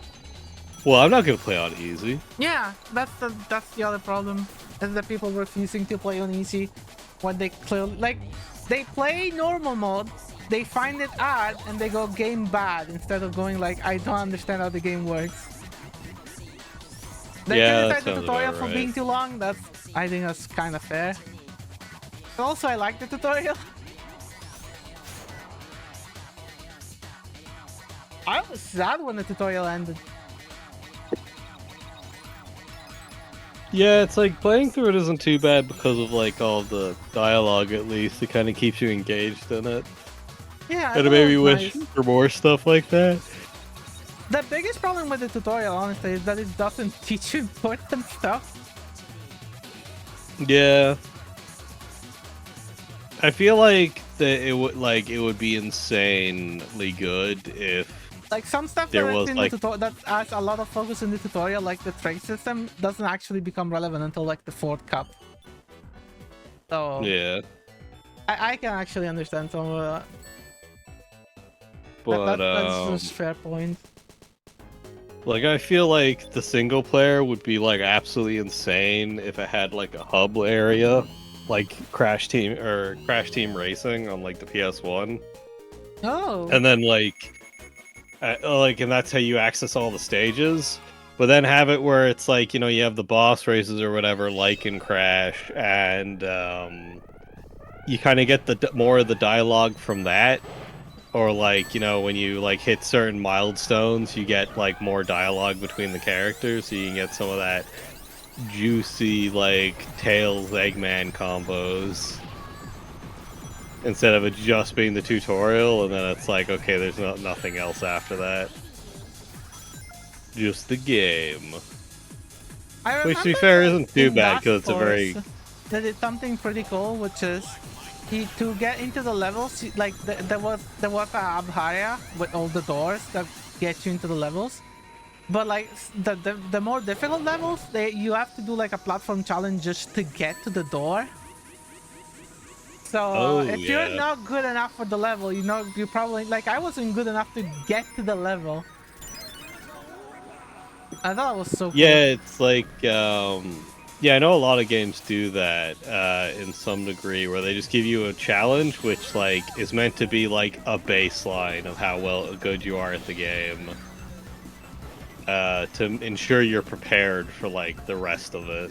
Speaker 2: well, I'm not gonna play on easy.
Speaker 1: Yeah, that's the other problem. Is that people refusing to play on easy when they clearly like they play normal mode, they find it odd and they go game bad instead of going like, I don't understand how the game works. They criticize the tutorial for being too long. I think that's kind of fair. But also, I like the tutorial. I was sad when the tutorial ended.
Speaker 2: Yeah, it's like playing through it isn't too bad because of like all the dialogue. At least it kind of keeps you engaged in it.
Speaker 1: Yeah,
Speaker 2: and it made me wish for more stuff like that.
Speaker 1: The biggest problem with the tutorial, honestly, is that it doesn't teach you important stuff.
Speaker 2: Yeah. I feel like that it would be insanely good if
Speaker 1: like some stuff that in the tutorial that has a lot of focus in the tutorial, like the trade system, doesn't actually become relevant until like the 4th cup. So
Speaker 2: yeah,
Speaker 1: I can actually understand some of that.
Speaker 2: But
Speaker 1: that's just fair point.
Speaker 2: Like, I feel like the single player would be like absolutely insane if it had like a hub area, like Crash Team Racing on like the PS1.
Speaker 1: Oh.
Speaker 2: And then and that's how you access all the stages. But then have it where it's like, you know, you have the boss races or whatever, like in Crash, and you kind of get the more of the dialogue from that. Or like, you know, when you like hit certain milestones, you get like more dialogue between the characters, so you can get some of that juicy like Tails Eggman combos instead of it just being the tutorial, and then it's like, okay, there's nothing else after that, just the game. Which, to be fair, isn't too bad because it's a very.
Speaker 1: They did something pretty cool, which is to get into the levels, like there was a hub area with all the doors that get you into the levels, but like the more difficult levels, you have to do like a platform challenge just to get to the door. So if you're not good enough for the level, you know, you probably like, I wasn't good enough to get to the level. I thought it was so cool.
Speaker 2: Yeah, it's like yeah, I know a lot of games do that in some degree, where they just give you a challenge, which like is meant to be like a baseline of how good you are at the game, to ensure you're prepared for like the rest of it.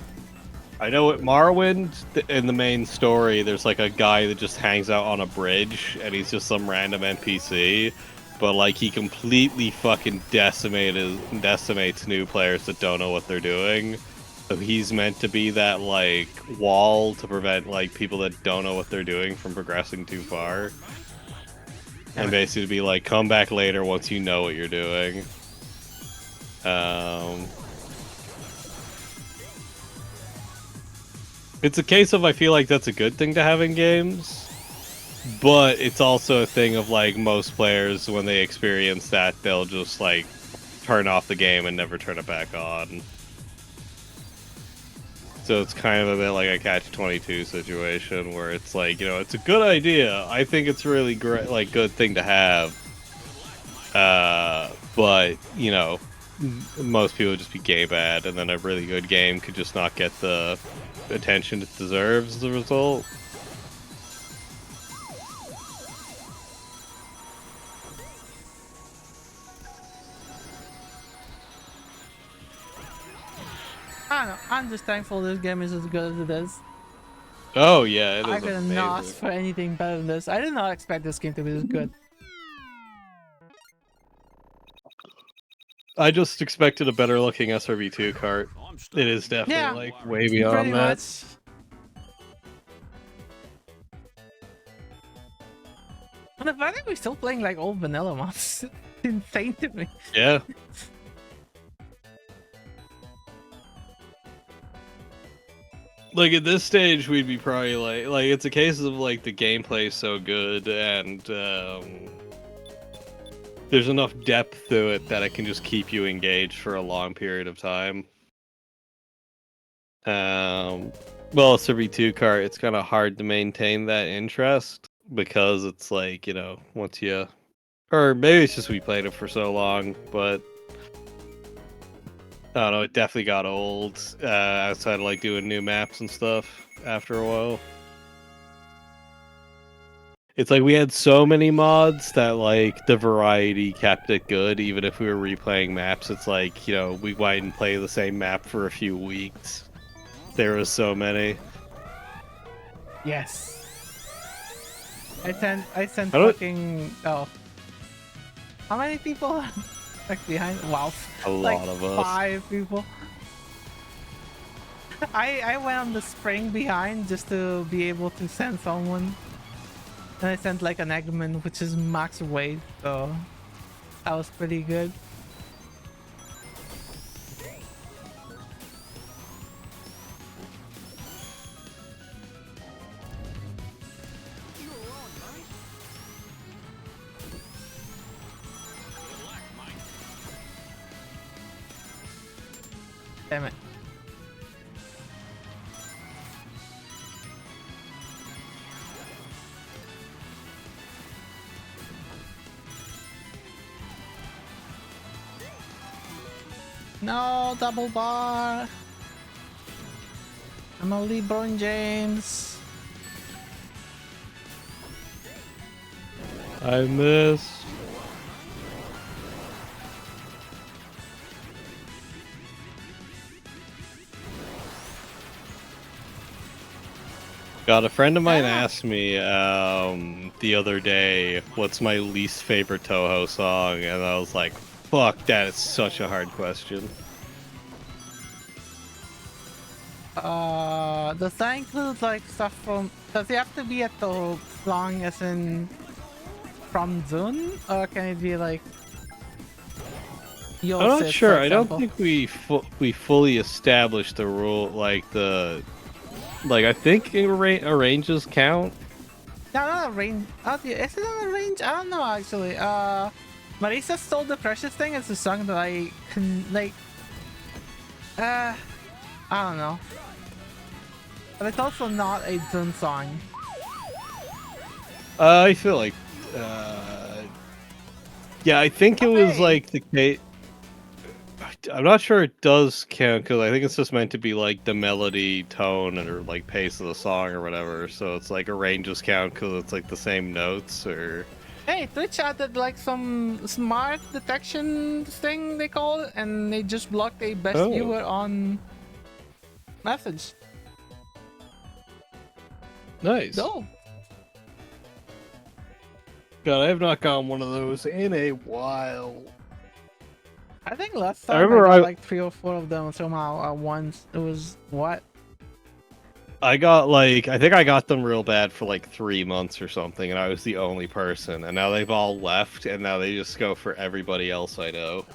Speaker 2: I know at Morrowind, in the main story, there's like a guy that just hangs out on a bridge, and he's just some random NPC, but like he completely fucking decimates new players that don't know what they're doing. So he's meant to be that, like, wall to prevent, like, people that don't know what they're doing from progressing too far. And basically be like, come back later once you know what you're doing. It's a case of, I feel like that's a good thing to have in games. But it's also a thing of like most players when they experience that they'll just like turn off the game and never turn it back on. So it's kind of a bit like a catch-22 situation where it's like, it's a good idea. I think it's really great, like good thing to have. But most people would just be game bad, and then a really good game could just not get the attention it deserves as a result.
Speaker 1: I don't know. I'm just thankful this game is as good as it is.
Speaker 2: Oh yeah, it
Speaker 1: I
Speaker 2: is
Speaker 1: could not
Speaker 2: amazing.
Speaker 1: ask for anything better than this. I did not expect this game to be this good.
Speaker 2: I just expected a better looking SRB2 kart. It is definitely
Speaker 1: Yeah,
Speaker 2: like way
Speaker 1: pretty
Speaker 2: beyond that.
Speaker 1: much. And the fact that we're still playing like old vanilla maps is insane to me.
Speaker 2: Yeah. Like at this stage, we'd be probably like it's a case of like the gameplay is so good and there's enough depth to it that it can just keep you engaged for a long period of time. Well, a SRB2 kart, it's kind of hard to maintain that interest because it's like once you, or maybe it's just we played it for so long, but I don't know, it definitely got old outside of like doing new maps and stuff after a while. It's like we had so many mods that like the variety kept it good even if we were replaying maps. It's like, we might and play the same map for a few weeks. There was so many.
Speaker 1: Yes. I sent
Speaker 2: I don't
Speaker 1: fucking how many people like behind? Wow.
Speaker 2: a
Speaker 1: Like
Speaker 2: lot of us.
Speaker 1: 5 people. I went on the spring behind just to be able to send someone. And I sent like an Eggman, which is max weight, so that was pretty good. Damn it. No, double bar. I'm a LeBron James.
Speaker 2: I missed. God, a friend of mine asked me the other day, what's my least favorite Toho song? And I was like, fuck, that is such a hard question.
Speaker 1: Does that include like stuff from? Does it have to be at the song as in from Zune, or can it be like?
Speaker 2: I'm not
Speaker 1: Yosis,
Speaker 2: sure.
Speaker 1: for
Speaker 2: I don't
Speaker 1: example?
Speaker 2: think we fully established the rule, I think arranges count.
Speaker 1: No, not a range. Oh, is it on a range? I don't know actually. Marisa Stole the Precious Thing is a song that I can like. I don't know. But it's also not a Zune song.
Speaker 2: I feel like, yeah, I think it was
Speaker 1: Hey!
Speaker 2: like the case. I'm not sure it does count because I think it's just meant to be like the melody, tone, or like pace of the song or whatever. So it's like arranges count because it's like the same notes or.
Speaker 1: Hey, Twitch added like some smart detection thing they call it, and they just blocked a best
Speaker 2: Oh,
Speaker 1: viewer on message.
Speaker 2: nice.
Speaker 1: No.
Speaker 2: God, I have not gotten one of those in a while.
Speaker 1: I think last
Speaker 2: I
Speaker 1: time I
Speaker 2: remember
Speaker 1: got like 3 or 4 of them somehow at once. It was what?
Speaker 2: I got I think I got them real bad for like 3 months or something, and I was the only person. And now they've all left, and now they just go for everybody else I know.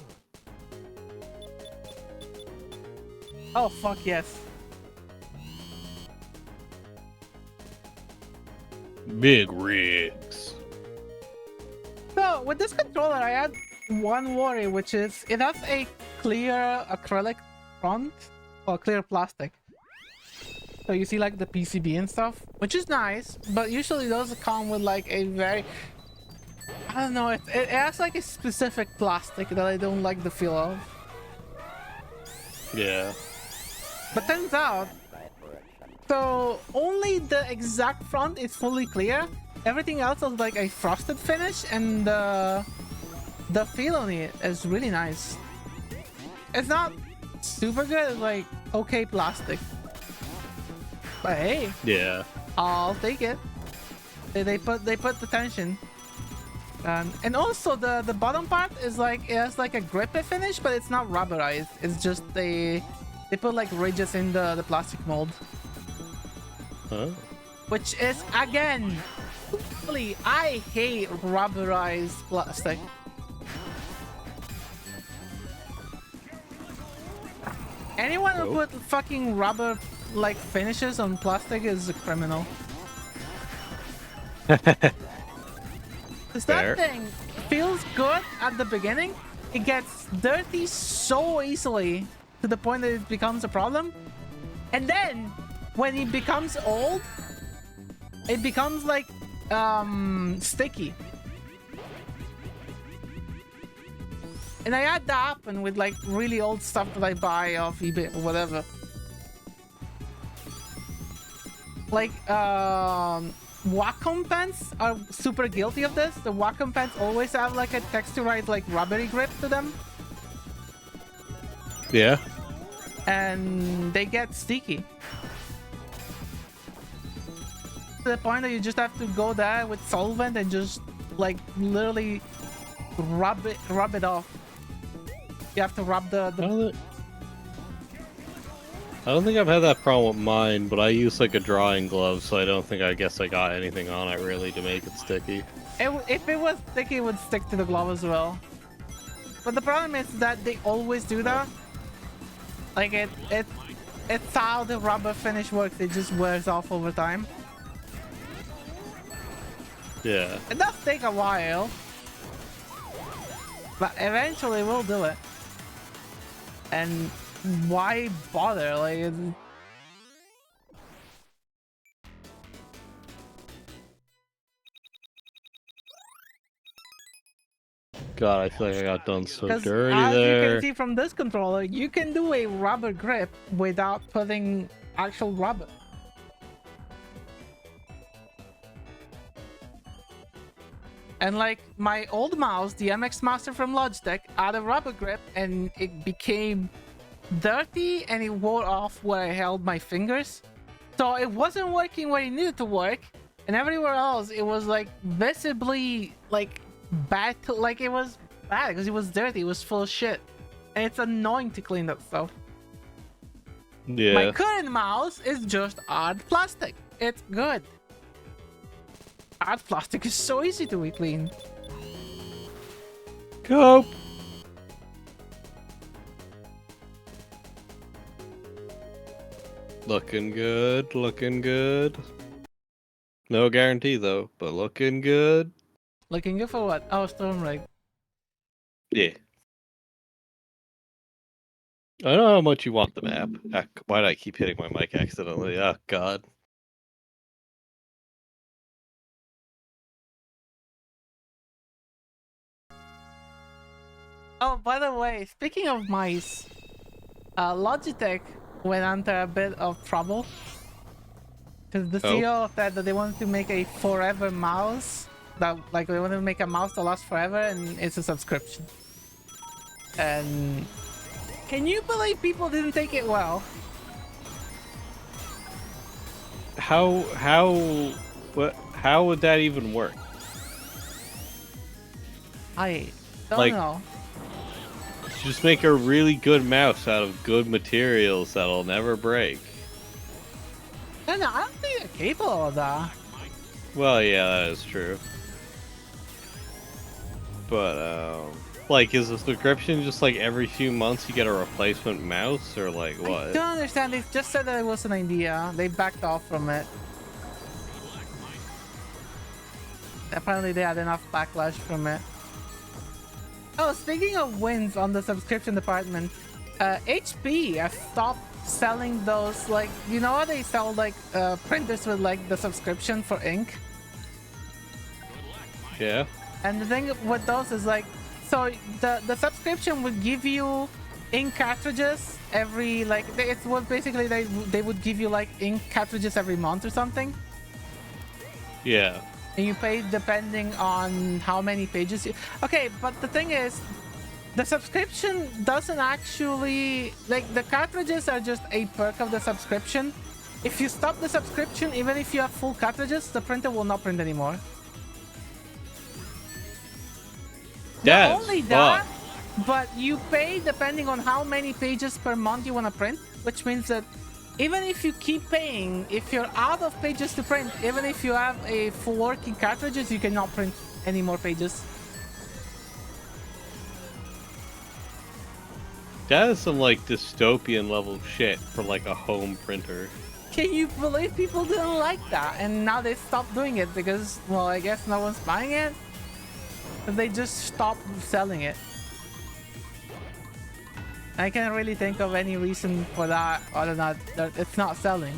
Speaker 1: Oh fuck yes.
Speaker 2: Big rigs.
Speaker 1: So with this controller, I had one worry, which is it has a clear acrylic front or clear plastic. So you see like the PCB and stuff, which is nice, but usually those come with like a very, I don't know, it has like a specific plastic that I don't like the feel of.
Speaker 2: Yeah.
Speaker 1: But turns out, so only the exact front is fully clear. Everything else is like a frosted finish, and the feel on it is really nice. It's not super good, it's like okay plastic. But hey,
Speaker 2: Yeah.
Speaker 1: I'll take it. They put the tension. And also the bottom part is like, it has like a grippy finish, but it's not rubberized. It's just they put like ridges in the plastic mold.
Speaker 2: Huh?
Speaker 1: Which is, again, really, I hate rubberized plastic. Anyone who put fucking rubber like finishes on plastic is a criminal. Because that thing feels good at the beginning. It gets dirty so easily to the point that it becomes a problem. And then when it becomes old, it becomes like sticky. And I had that happen with like really old stuff that I buy off eBay or whatever. Like Wacom pens are super guilty of this. The Wacom pens always have like a texturized like rubbery grip to them.
Speaker 2: Yeah.
Speaker 1: And they get sticky. To the point that you just have to go there with solvent and just like literally rub it off. You have to rub the
Speaker 2: I don't think I've had that problem with mine, but I use like a drawing glove, so I don't think I got anything on it really to make it sticky.
Speaker 1: If it was sticky, it would stick to the glove as well. But the problem is that they always do that. Like it's how the rubber finish works. It just wears off over time.
Speaker 2: Yeah.
Speaker 1: It does take a while, but eventually we'll do it. And why bother? Like,
Speaker 2: God, I feel like I got done so dirty
Speaker 1: as
Speaker 2: there.
Speaker 1: you can see from this controller, you can do a rubber grip without putting actual rubber. And like my old mouse, the MX Master from Logitech, had a rubber grip and it became dirty and it wore off where I held my fingers. So it wasn't working where it needed to work, and everywhere else it was like visibly like bad, like it was bad because it was dirty, it was full of shit. And it's annoying to clean that stuff.
Speaker 2: Yeah.
Speaker 1: My current mouse is just hard plastic. It's good. Hard plastic is so easy to clean.
Speaker 2: Cope. Looking good, looking good. No guarantee though, but looking good.
Speaker 1: Looking good for what? Oh, Storm Rig.
Speaker 2: Yeah. I don't know how much you want the map. Why did I keep hitting my mic accidentally? Oh, God.
Speaker 1: Oh, by the way, speaking of mice, Logitech went under a bit of trouble because the CEO said that they wanted to make a forever mouse, that like they wanted to make a mouse that lasts forever, and it's a subscription. And can you believe people didn't take it well?
Speaker 2: How would that even work?
Speaker 1: I don't know.
Speaker 2: Just make a really good mouse out of good materials that'll never break.
Speaker 1: No, I don't think they're capable of that.
Speaker 2: Well, yeah, that is true. But, like, is the subscription just like every few months you get a replacement mouse, or like what?
Speaker 1: I don't understand. They just said that it was an idea. They backed off from it. apparently they had enough backlash from it. Oh, speaking of wins on the subscription department, HP has stopped selling those, like, you know how they sell like printers with like the subscription for ink?
Speaker 2: Yeah.
Speaker 1: And the thing with those is like, so the subscription would give you ink cartridges every, like, it's what basically they would give you like ink cartridges every month or something.
Speaker 2: Yeah.
Speaker 1: And you pay depending on how many pages you... Okay, but the thing is, the subscription doesn't actually... Like, the cartridges are just a perk of the subscription. If you stop the subscription, even if you have full cartridges, the printer will not print anymore. Not only that, but you pay depending on how many pages per month you want to print, which means that even if you keep paying, if you're out of pages to print, even if you have a full working cartridges, you cannot print any more pages.
Speaker 2: That is some like dystopian level shit for like a home printer.
Speaker 1: Can you believe people didn't like that? And now they stopped doing it because, well, I guess no one's buying it. But they just stopped selling it. I can't really think of any reason for that other than that it's not selling.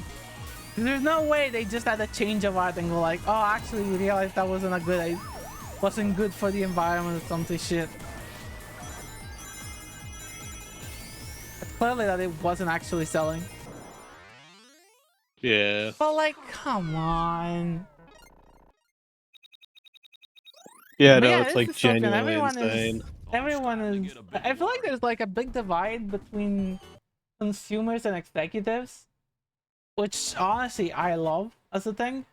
Speaker 1: There's no way they just had a change of heart and go like, oh, actually we realized that wasn't good for the environment or something shit. It's clearly that it wasn't actually selling.
Speaker 2: Yeah.
Speaker 1: But like, come on.
Speaker 2: Yeah,
Speaker 1: But
Speaker 2: no,
Speaker 1: yeah,
Speaker 2: it's
Speaker 1: this
Speaker 2: like
Speaker 1: is something
Speaker 2: genuinely insane.
Speaker 1: everyone is... I feel like there's like a big divide between consumers and executives, which honestly I love as a thing.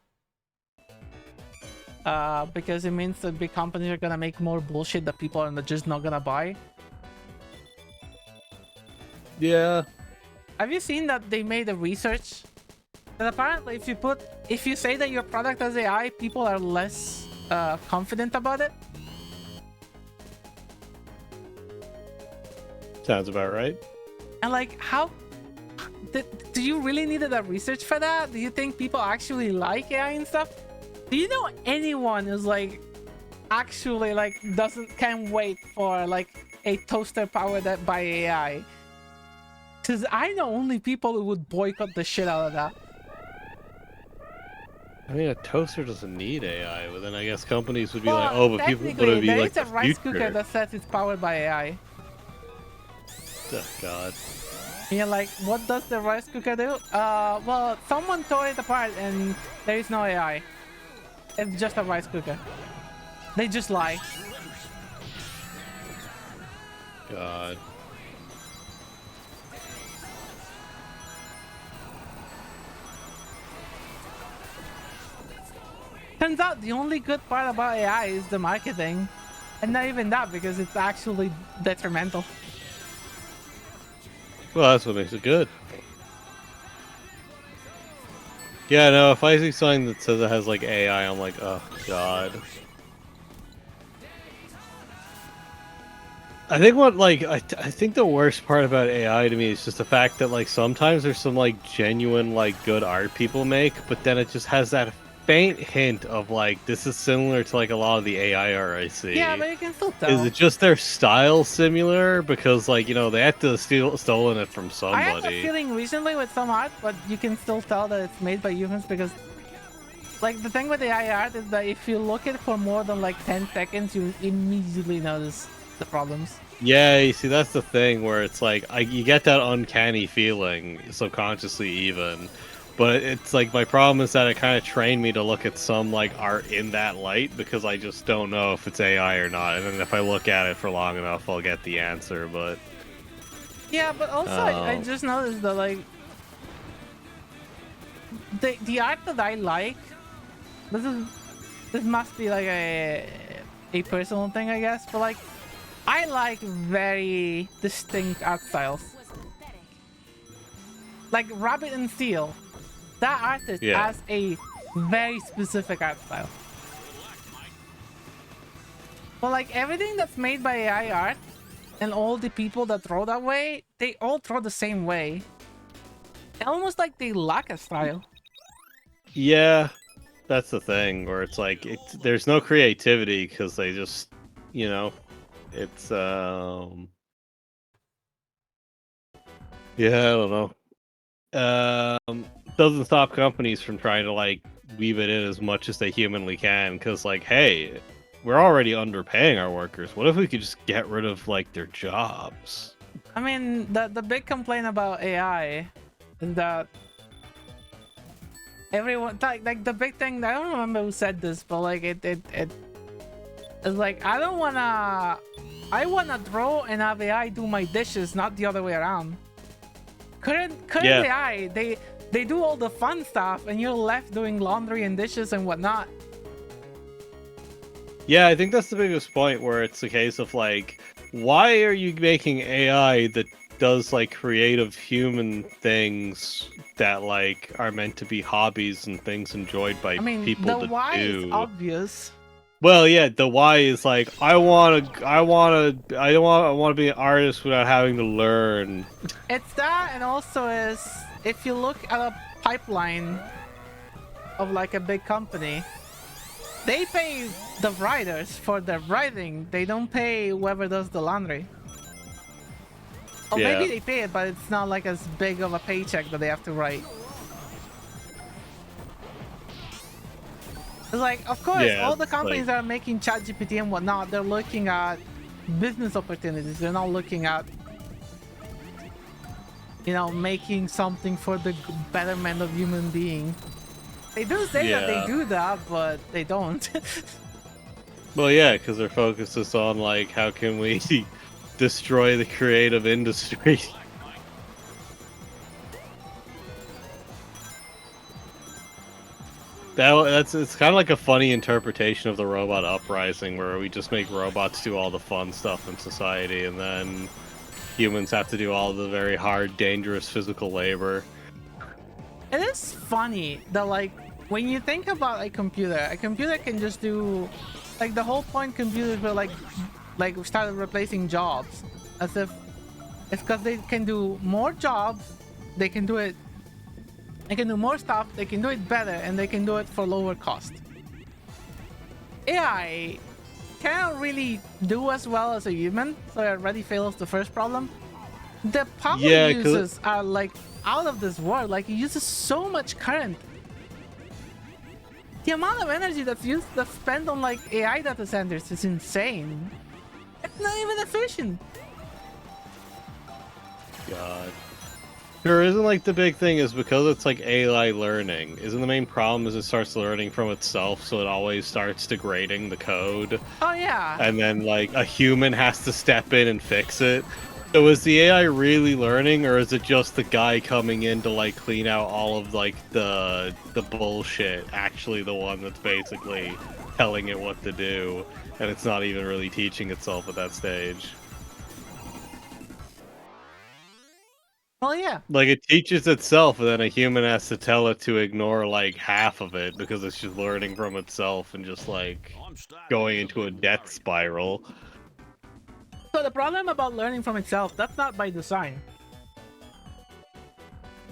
Speaker 1: Because it means that big companies are gonna make more bullshit that people are just not gonna buy.
Speaker 2: Yeah.
Speaker 1: Have you seen that they made a research that apparently if you say that your product has AI, people are less confident about it?
Speaker 2: Sounds about right.
Speaker 1: And like, how do you really need that research for that? Do you think people actually like AI and stuff? Do you know anyone who's like actually like can't wait for like a toaster powered by AI? Because I know only people who would boycott the shit out of that.
Speaker 2: I mean, a toaster doesn't need AI, but then I guess companies would be
Speaker 1: Well,
Speaker 2: like, oh, but people would be
Speaker 1: there
Speaker 2: like
Speaker 1: is a
Speaker 2: the
Speaker 1: rice
Speaker 2: future.
Speaker 1: cooker that says it's powered by AI.
Speaker 2: Oh, God.
Speaker 1: And you're like, what does the rice cooker do? Well, someone tore it apart and there is no AI. It's just a rice cooker. They just lie.
Speaker 2: God.
Speaker 1: Turns out the only good part about AI is the marketing. And not even that, because it's actually detrimental.
Speaker 2: Well, that's what makes it good. Yeah, no, if I see something that says it has like AI, I'm like, oh, God. I think I think the worst part about AI to me is just the fact that like sometimes there's some like genuine like good art people make, but then it just has that faint hint of like this is similar to like a lot of the AI art I see.
Speaker 1: Yeah, but you can still tell.
Speaker 2: Is it just their style similar? Because like, you know, they had to stolen it from somebody.
Speaker 1: I had a feeling recently with some art, but you can still tell that it's made by humans because like the thing with AI art is that if you look at it for more than like 10 seconds, you immediately notice the problems.
Speaker 2: Yeah, you see, that's the thing where it's like you get that uncanny feeling subconsciously even, but it's like my problem is that it kind of trained me to look at some like art in that light because I just don't know if it's AI or not, and then if I look at it for long enough, I'll get the answer. But
Speaker 1: yeah, but also I just noticed that like the art that I like, this must be like a personal thing, I guess, but like I like very distinct art styles. Like Rabbit and Steel, that artist has a very specific art style. But like everything that's made by AI art and all the people that draw that way, they all draw the same way. Almost like they lack a style.
Speaker 2: yeah, That's the thing where it's like there's no creativity because they just, you know, it's yeah, I don't know. Doesn't stop companies from trying to like weave it in as much as they humanly can because like, hey, we're already underpaying our workers. What if we could just get rid of like their jobs?
Speaker 1: I mean, the big complaint about AI is that everyone like the big thing. I don't remember who said this, but like it's like I wanna draw and have AI do my dishes, not the other way around. Current
Speaker 2: Yeah.
Speaker 1: AI, they do all the fun stuff, and you're left doing laundry and dishes and whatnot.
Speaker 2: Yeah, I think that's the biggest point where it's a case of like, why are you making AI that does like creative human things that like are meant to be hobbies and things enjoyed by
Speaker 1: I mean,
Speaker 2: people
Speaker 1: the
Speaker 2: to
Speaker 1: why is
Speaker 2: do?
Speaker 1: obvious.
Speaker 2: Well, yeah, the why is like I want to be an artist without having to learn.
Speaker 1: It's that, and also is if you look at a pipeline of like a big company, they pay the writers for their writing. They don't pay whoever does the laundry. Or
Speaker 2: Yeah.
Speaker 1: maybe they pay it, but it's not like as big of a paycheck that they have to write. It's like, of course,
Speaker 2: Yeah,
Speaker 1: all the
Speaker 2: it's
Speaker 1: companies
Speaker 2: like-
Speaker 1: that are making ChatGPT and whatnot, they're looking at business opportunities. They're not looking at, you know, making something for the betterment of human being. They do say that they
Speaker 2: Yeah.
Speaker 1: do that, but they don't.
Speaker 2: Well, yeah, because their focus is on like how can we destroy the creative industry. That's it's kind of like a funny interpretation of the robot uprising, where we just make robots do all the fun stuff in society, and then humans have to do all the very hard, dangerous physical labor.
Speaker 1: It is funny that, like, when you think about a computer can just do, like, the whole point computers were like started replacing jobs, as if it's because they can do more jobs, they can do it, they can do more stuff, they can do it better, and they can do it for lower cost. AI can't really do as well as a human, so it already fails the first problem. The power
Speaker 2: Yeah,
Speaker 1: uses are like out of this world. Like, it uses so much current. The amount of energy that's spent on like AI data centers is insane. It's not even efficient.
Speaker 2: God. Sure, isn't like the big thing is because it's like AI learning. Isn't the main problem is it starts learning from itself, so it always starts degrading the code,
Speaker 1: Oh yeah.
Speaker 2: and then like a human has to step in and fix it. So is the AI really learning, or is it just the guy coming in to like clean out all of like the bullshit actually the one that's basically telling it what to do, and it's not even really teaching itself at that stage?
Speaker 1: Well, yeah.
Speaker 2: Like it teaches itself, and then a human has to tell it to ignore like half of it because it's just learning from itself and just like going into a death spiral.
Speaker 1: So the problem about learning from itself, that's not by design.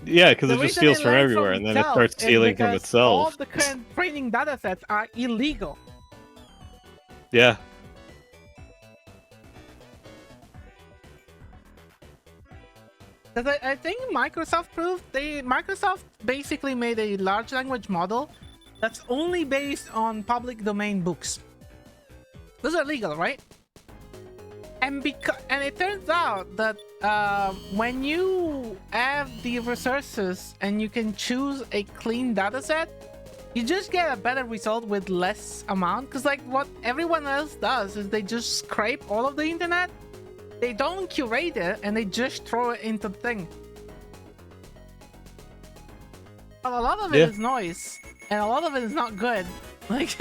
Speaker 2: Yeah, because
Speaker 1: The
Speaker 2: it just
Speaker 1: reason
Speaker 2: steals
Speaker 1: it
Speaker 2: from
Speaker 1: learns
Speaker 2: everywhere, and then it
Speaker 1: itself
Speaker 2: starts
Speaker 1: is
Speaker 2: stealing from
Speaker 1: because all
Speaker 2: itself.
Speaker 1: of the current training data sets are illegal.
Speaker 2: Yeah.
Speaker 1: Because I think Microsoft basically made a large language model that's only based on public domain books. Those are legal, right? And it turns out that when you have the resources and you can choose a clean data set, you just get a better result with less amount. Because like what everyone else does is they just scrape all of the internet. They don't curate it, and they just throw it into the thing. But a lot of it is noise, and a lot of it is not good. Like,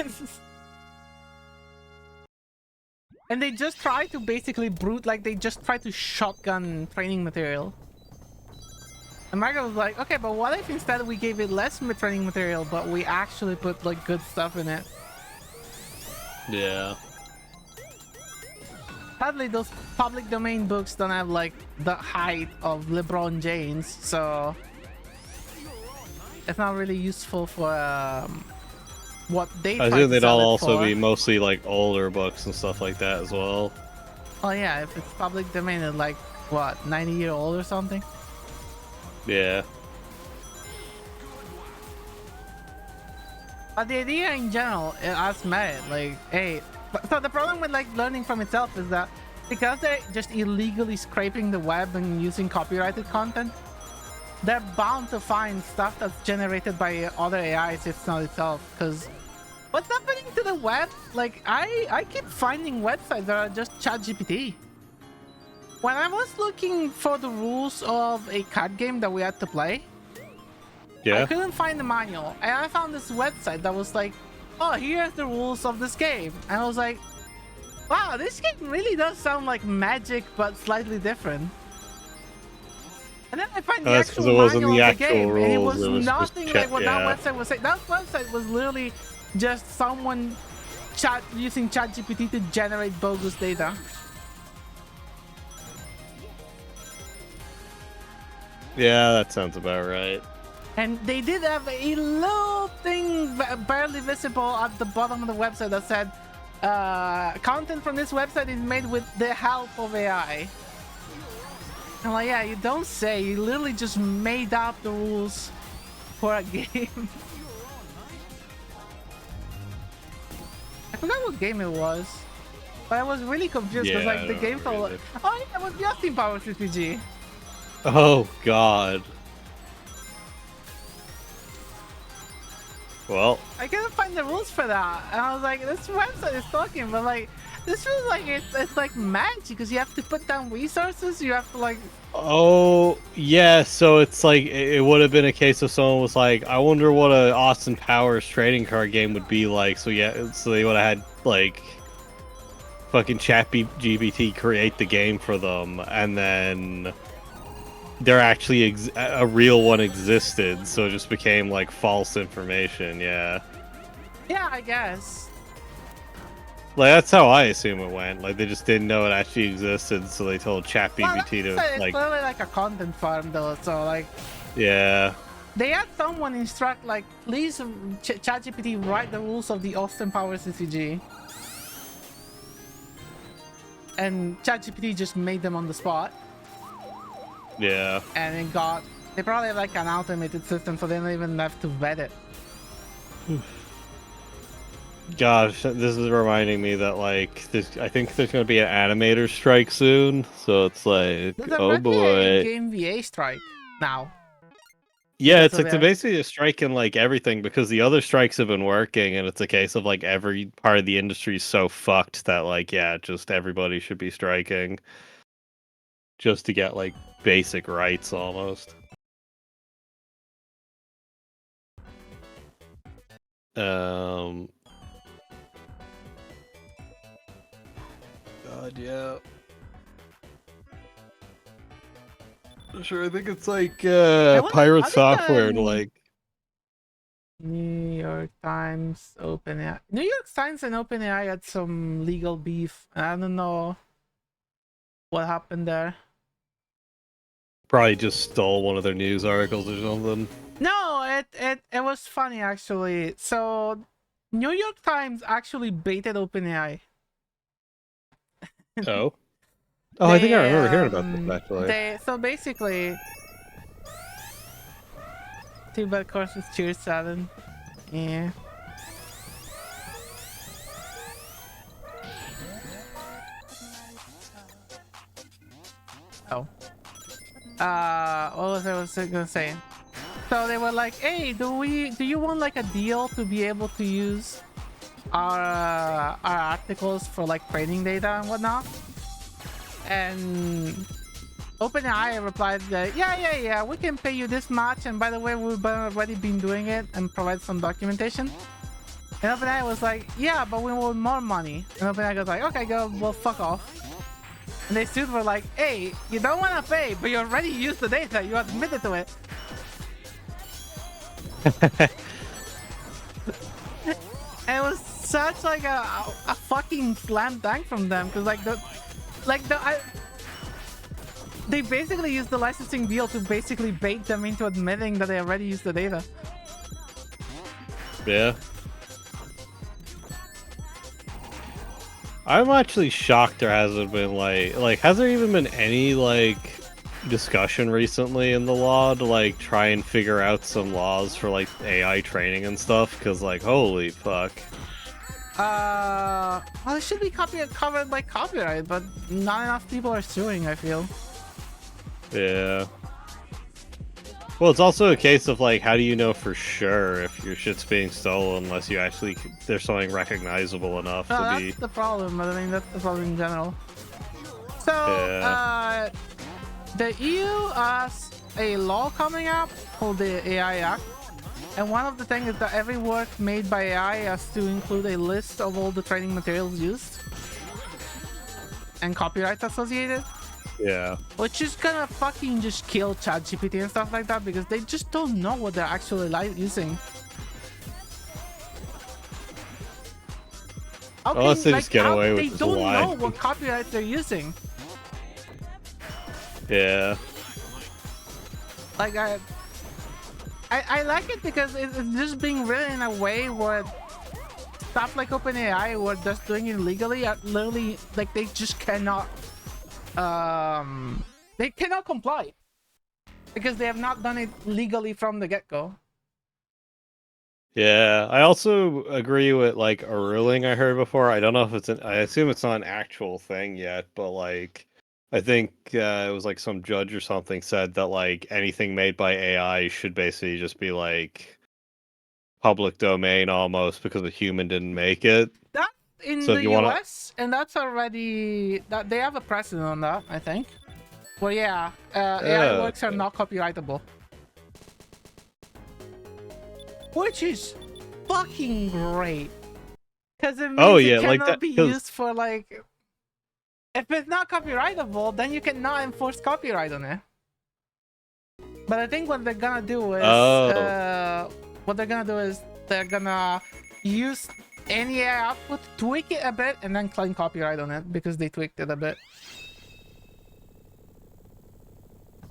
Speaker 1: and they just try to basically they just try to shotgun training material. And Microsoft was like, okay, but what if instead we gave it less training material, but we actually put like good stuff in it?
Speaker 2: Yeah.
Speaker 1: Sadly, those public domain books don't have like the height of LeBron James, so it's not really useful for what they
Speaker 2: I
Speaker 1: try
Speaker 2: think
Speaker 1: to
Speaker 2: they'd all
Speaker 1: sell it
Speaker 2: also
Speaker 1: for.
Speaker 2: be mostly like older books and stuff like that as well.
Speaker 1: Oh yeah, if it's public domain, it's like what 90-year-old or something.
Speaker 2: Yeah.
Speaker 1: But the idea in general, it has merit. Like, hey, so the problem with like learning from itself is that because they're just illegally scraping the web and using copyrighted content, they're bound to find stuff that's generated by other AIs if it's not itself. Because what's happening to the web? Like, I keep finding websites that are just ChatGPT. When I was looking for the rules of a card game that we had to play, I
Speaker 2: Yeah.
Speaker 1: couldn't find the manual, and I found this website that was like, oh, here's the rules of this game. And I was like, wow, this game really does sound like Magic, but slightly different. And then I find the
Speaker 2: That's because
Speaker 1: actual
Speaker 2: it wasn't
Speaker 1: manual
Speaker 2: the
Speaker 1: of the
Speaker 2: actual
Speaker 1: game, and it
Speaker 2: rules.
Speaker 1: was
Speaker 2: It was just
Speaker 1: nothing like what
Speaker 2: yeah.
Speaker 1: that website was saying. That website was literally just someone using ChatGPT to generate bogus data.
Speaker 2: Yeah, that sounds about right.
Speaker 1: And they did have a little thing barely visible at the bottom of the website that said, content from this website is made with the help of AI. I'm like, yeah, you don't say. You literally just made up the rules for a game. I forgot what game it was. But I was really confused because
Speaker 2: Yeah,
Speaker 1: like the game felt like, oh yeah, it was the Austin Powers RPG.
Speaker 2: Oh god. Well,
Speaker 1: I couldn't find the rules for that, and I was like, this website is talking, but like, this feels like it's like magic because you have to put down resources. You have to like.
Speaker 2: oh yeah. So it's like it would have been a case of someone was like, I wonder what a Austin Powers trading card game would be like. So yeah, so they would have had like fucking ChatGPT create the game for them, and then there actually a real one existed, so it just became like false information. Yeah.
Speaker 1: Yeah, I guess.
Speaker 2: Like that's how I assume it went. Like they just didn't know it actually existed, so they told
Speaker 1: Well,
Speaker 2: ChatGPT to
Speaker 1: it's
Speaker 2: like.
Speaker 1: literally like a content farm though, so like
Speaker 2: Yeah.
Speaker 1: they had someone instruct like, please ChatGPT write the rules of the Austin Powers CCG, and ChatGPT just made them on the spot.
Speaker 2: Yeah.
Speaker 1: And it got. They probably have like an automated system, so they don't even have to vet it.
Speaker 2: Gosh, this is reminding me that like I think there's gonna be an animator strike soon, so it's like,
Speaker 1: There's
Speaker 2: oh
Speaker 1: a
Speaker 2: boy.
Speaker 1: game VA strike now.
Speaker 2: Yeah, it's
Speaker 1: Because
Speaker 2: like
Speaker 1: of
Speaker 2: they're
Speaker 1: it.
Speaker 2: basically a strike in like everything because the other strikes have been working, and it's a case of like every part of the industry is so fucked that like yeah, just everybody should be striking just to get like basic rights almost. Um. God, yeah. Sure, I think it's like Pirate Software to like.
Speaker 1: New York Times, OpenAI. New York Times and OpenAI had some legal beef. I don't know what happened there.
Speaker 2: Probably just stole one of their news articles or something.
Speaker 1: No, it was funny actually. So, New York Times actually baited OpenAI.
Speaker 2: Oh. Oh, I think I remember hearing about this actually.
Speaker 1: So basically, too bad course was Tier 7. Yeah. Oh. What was I gonna say? So they were like, hey, do you want like a deal to be able to use our articles for like training data and whatnot? And OpenAI replied that yeah, we can pay you this much, and by the way, we've already been doing it and provide some documentation. And OpenAI was like, yeah, but we want more money. And OpenAI goes like, okay, go, well, fuck off. And they sued were like, hey, you don't want to pay, but you already used the data, you admitted to it. And it was such like a fucking slam dunk from them, because they basically used the licensing deal to basically bait them into admitting that they already used the data.
Speaker 2: Yeah. I'm actually shocked there hasn't been has there even been any discussion recently in the law to try and figure out some laws for AI training and stuff? Because holy fuck.
Speaker 1: Well, it should be covered by copyright, but not enough people are suing, I feel.
Speaker 2: Yeah. Well, it's also a case of how do you know for sure if your shit's being stolen unless you actually there's something recognizable enough
Speaker 1: No,
Speaker 2: to
Speaker 1: that's
Speaker 2: be.
Speaker 1: the problem, but I mean, that's the problem in general. So,
Speaker 2: Yeah.
Speaker 1: the EU has a law coming up called the AI Act. And one of the things is that every work made by AI has to include a list of all the training materials used and copyrights associated.
Speaker 2: Yeah.
Speaker 1: Which is gonna fucking just kill ChatGPT and stuff like that because they just don't know what they're actually using.
Speaker 2: Unless they just get away with
Speaker 1: they
Speaker 2: this
Speaker 1: don't know
Speaker 2: line.
Speaker 1: what copyrights they're using.
Speaker 2: Yeah.
Speaker 1: Like I like it because it's just being written in a way where stuff like OpenAI were just doing it illegally are literally they just cannot they cannot comply because they have not done it legally from the get-go.
Speaker 2: Yeah, I also agree with a ruling I heard before. I don't know if I assume it's not an actual thing yet, but I think it was some judge or something said that anything made by AI should basically just be public domain almost because a human didn't make it.
Speaker 1: That's in
Speaker 2: So if
Speaker 1: the
Speaker 2: you want to,
Speaker 1: US, and that's already that they have a precedent on that, I think. Well, yeah, AI works are not copyrightable, which is fucking great because it means it cannot be used for if it's not copyrightable, then you cannot enforce copyright on it. But I think what they're gonna do is they're gonna use any AI output, tweak it a bit, and then claim copyright on it because they tweaked it a bit.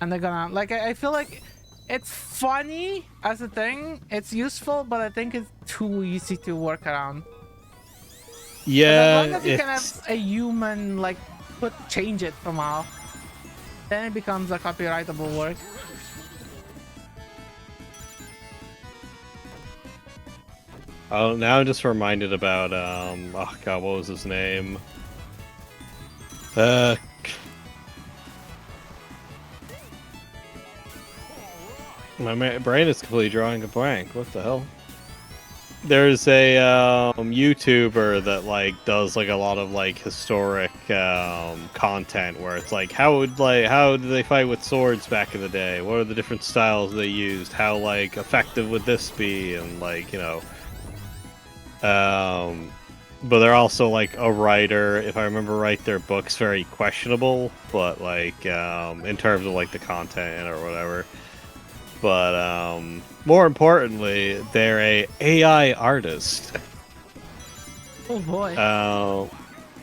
Speaker 1: And they're gonna I feel like it's funny as a thing, it's useful, but I think it's too easy to work around.
Speaker 2: yeah,
Speaker 1: As long as you can have a human change it somehow, then it becomes a copyrightable work.
Speaker 2: Oh, now I'm just reminded about oh god, what was his name? My brain is completely drawing a blank. What the hell? There's a YouTuber that does a lot of historic content where it's how did they fight with swords back in the day? What are the different styles they used? How effective would this be? And but they're also a writer. If I remember right, their book's very questionable, but in terms of the content or whatever. But more importantly, they're a AI artist.
Speaker 1: Oh boy.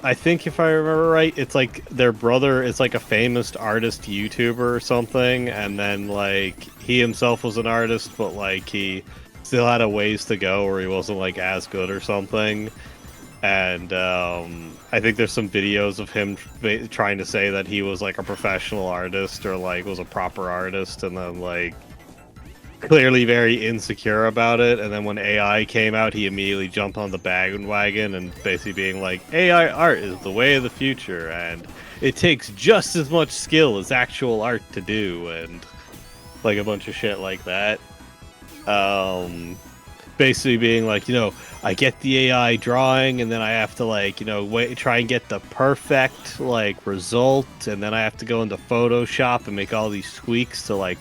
Speaker 2: I think if I remember right, it's their brother is a famous artist YouTuber or something, and then he himself was an artist, but he still had a ways to go where he wasn't as good or something. And I think there's some videos of him trying to say that he was a professional artist or was a proper artist, and then clearly very insecure about it. And then when AI came out, he immediately jumped on the bandwagon and basically being AI art is the way of the future, and it takes just as much skill as actual art to do, and a bunch of shit like that. Basically being I get the AI drawing, and then I have to try and get the perfect result, and then I have to go into Photoshop and make all these tweaks to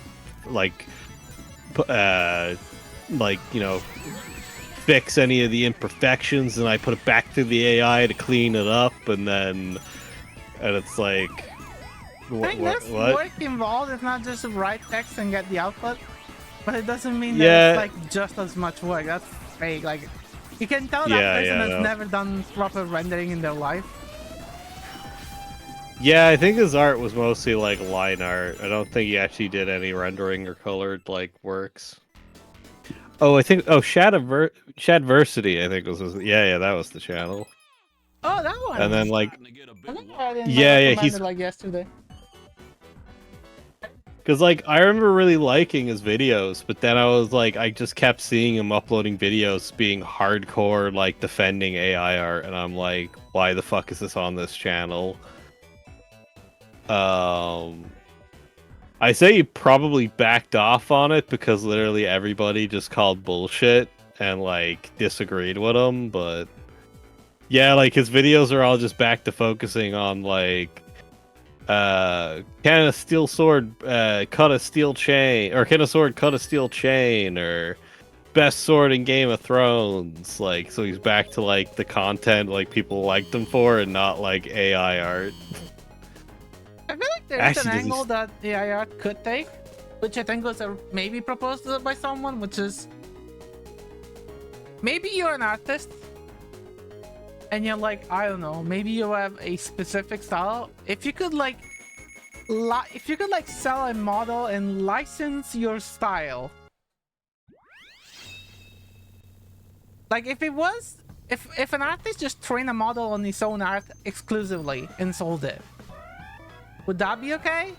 Speaker 2: fix any of the imperfections, and I put it back to the AI to clean it up, and it's
Speaker 1: I think there's work involved. It's not just write text and get the output, but it doesn't mean that it's just as much work. That's fake. You can tell that person has never done proper rendering in their life.
Speaker 2: Yeah, I think his art was mostly line art. I don't think he actually did any rendering or colored works. Oh, I think Shadversity, I think was his, yeah, that was the channel.
Speaker 1: Oh, that one.
Speaker 2: And then like,
Speaker 1: I think I didn't
Speaker 2: yeah,
Speaker 1: recommend
Speaker 2: he's
Speaker 1: it like yesterday.
Speaker 2: because like I remember really liking his videos, but then I was like, I just kept seeing him uploading videos being hardcore like defending AI art, and I'm like, why the fuck is this on this channel? I say he probably backed off on it because literally everybody just called bullshit and like disagreed with him, but yeah, like his videos are all just back to focusing on like can a steel sword cut a steel chain, or can a sword cut a steel chain, or best sword in Game of Thrones. Like, so he's back to like the content like people liked him for, and not like AI art.
Speaker 1: I feel like there is an
Speaker 2: Actually, does he
Speaker 1: angle that the AI could take, which I think was maybe proposed by someone, which is maybe you're an artist and you're like, I don't know, maybe you have a specific style. If you could like sell a model and license your style, like if an artist just trained a model on his own art exclusively and sold it, would that be okay?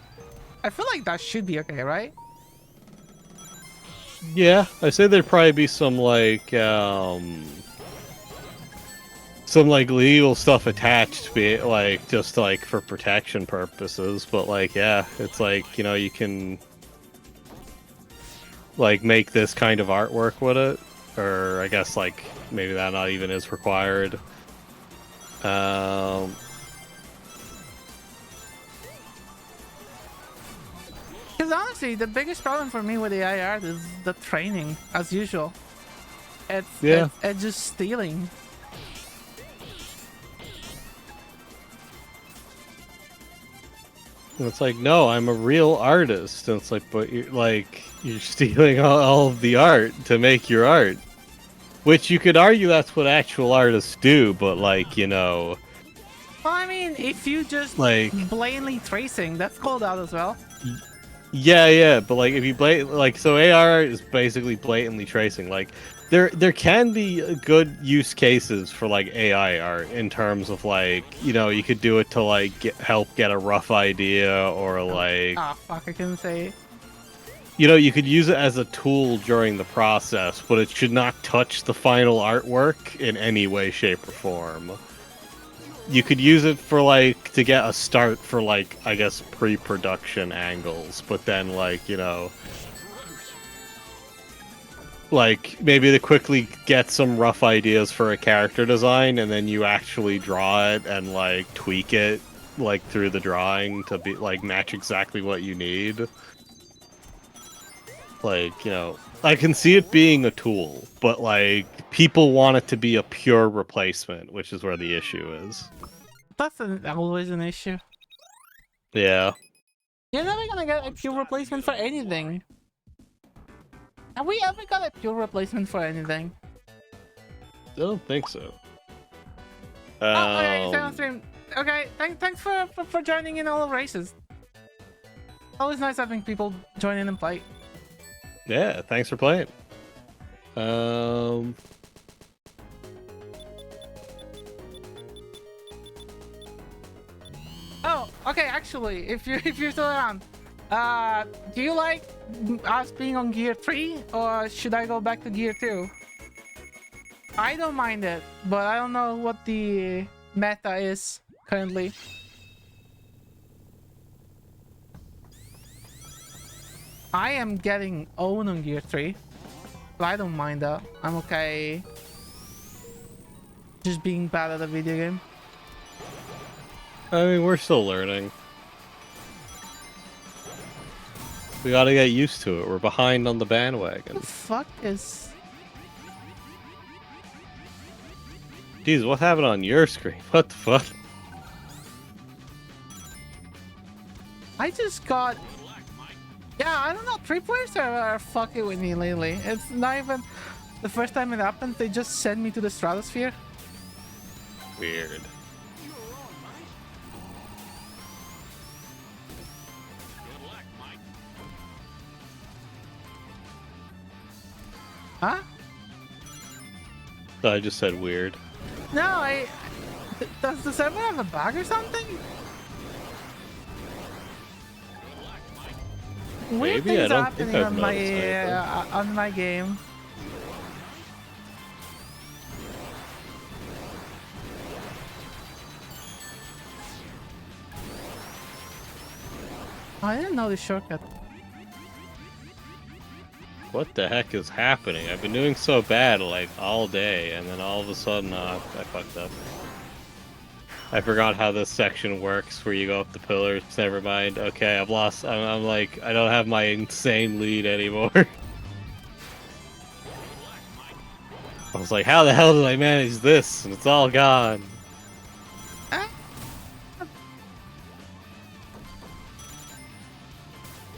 Speaker 1: I feel like that should be okay, right?
Speaker 2: Yeah, I say there'd probably be some like legal stuff attached, be like just like for protection purposes. But like, yeah, it's like, you know, you can like make this kind of artwork with it, or I guess like maybe that not even is required.
Speaker 1: Because honestly, the biggest problem for me with AI art is the training, as usual. It's just stealing.
Speaker 2: And it's like, no, I'm a real artist. And it's like, but you're stealing all of the art to make your art. Which you could argue that's what actual artists do, but like, you know.
Speaker 1: Well, I mean, if you just
Speaker 2: like
Speaker 1: blatantly tracing, that's called out as well.
Speaker 2: Yeah, but like if you so AR is basically blatantly tracing. Like there can be good use cases for like AI art in terms of like, you know, you could do it to like help get a rough idea, or like
Speaker 1: fuck, I couldn't say it.
Speaker 2: You know, you could use it as a tool during the process, but it should not touch the final artwork in any way, shape, or form. You could use it for like to get a start for like, I guess, pre-production angles, but then like, you know, like maybe to quickly get some rough ideas for a character design, and then you actually draw it and like tweak it like through the drawing to be like match exactly what you need. Like, you know, I can see it being a tool, but like people want it to be a pure replacement, which is where the issue is.
Speaker 1: That's always an issue.
Speaker 2: Yeah.
Speaker 1: You're never gonna get a pure replacement for anything. Have we ever got a pure replacement for anything?
Speaker 2: I don't think so.
Speaker 1: Okay, stay on stream. Okay, thanks for joining in all of races. Always nice having people join in and play.
Speaker 2: Yeah, thanks for playing. Oh,
Speaker 1: okay. Actually, if you're still around, do you like us being on Gear 3, or should I go back to Gear 2? I don't mind it, but I don't know what the meta is currently. I am getting owned on Gear 3, but I don't mind that. I'm okay just being bad at a video game.
Speaker 2: I mean, we're still learning. We gotta get used to it. We're behind on the bandwagon.
Speaker 1: What the fuck is...
Speaker 2: Jeez, what happened on your screen? What the fuck?
Speaker 1: I just got... Yeah, I don't know. 3 players are fucking with me lately. It's not even the first time it happens. They just send me to the stratosphere.
Speaker 2: Weird.
Speaker 1: Huh?
Speaker 2: I just said weird.
Speaker 1: No, Does the server have a bug or something? Weird
Speaker 2: Maybe, I
Speaker 1: things are
Speaker 2: don't think
Speaker 1: happening
Speaker 2: I've noticed anything.
Speaker 1: on my game. I didn't know the shortcut.
Speaker 2: What the heck is happening? I've been doing so bad like all day, and then all of a sudden I fucked up. I forgot how this section works where you go up the pillars. Never mind. Okay, I've lost. I'm like, I don't have my insane lead anymore. I was like, how the hell did I manage this? And it's all gone.
Speaker 1: Ah,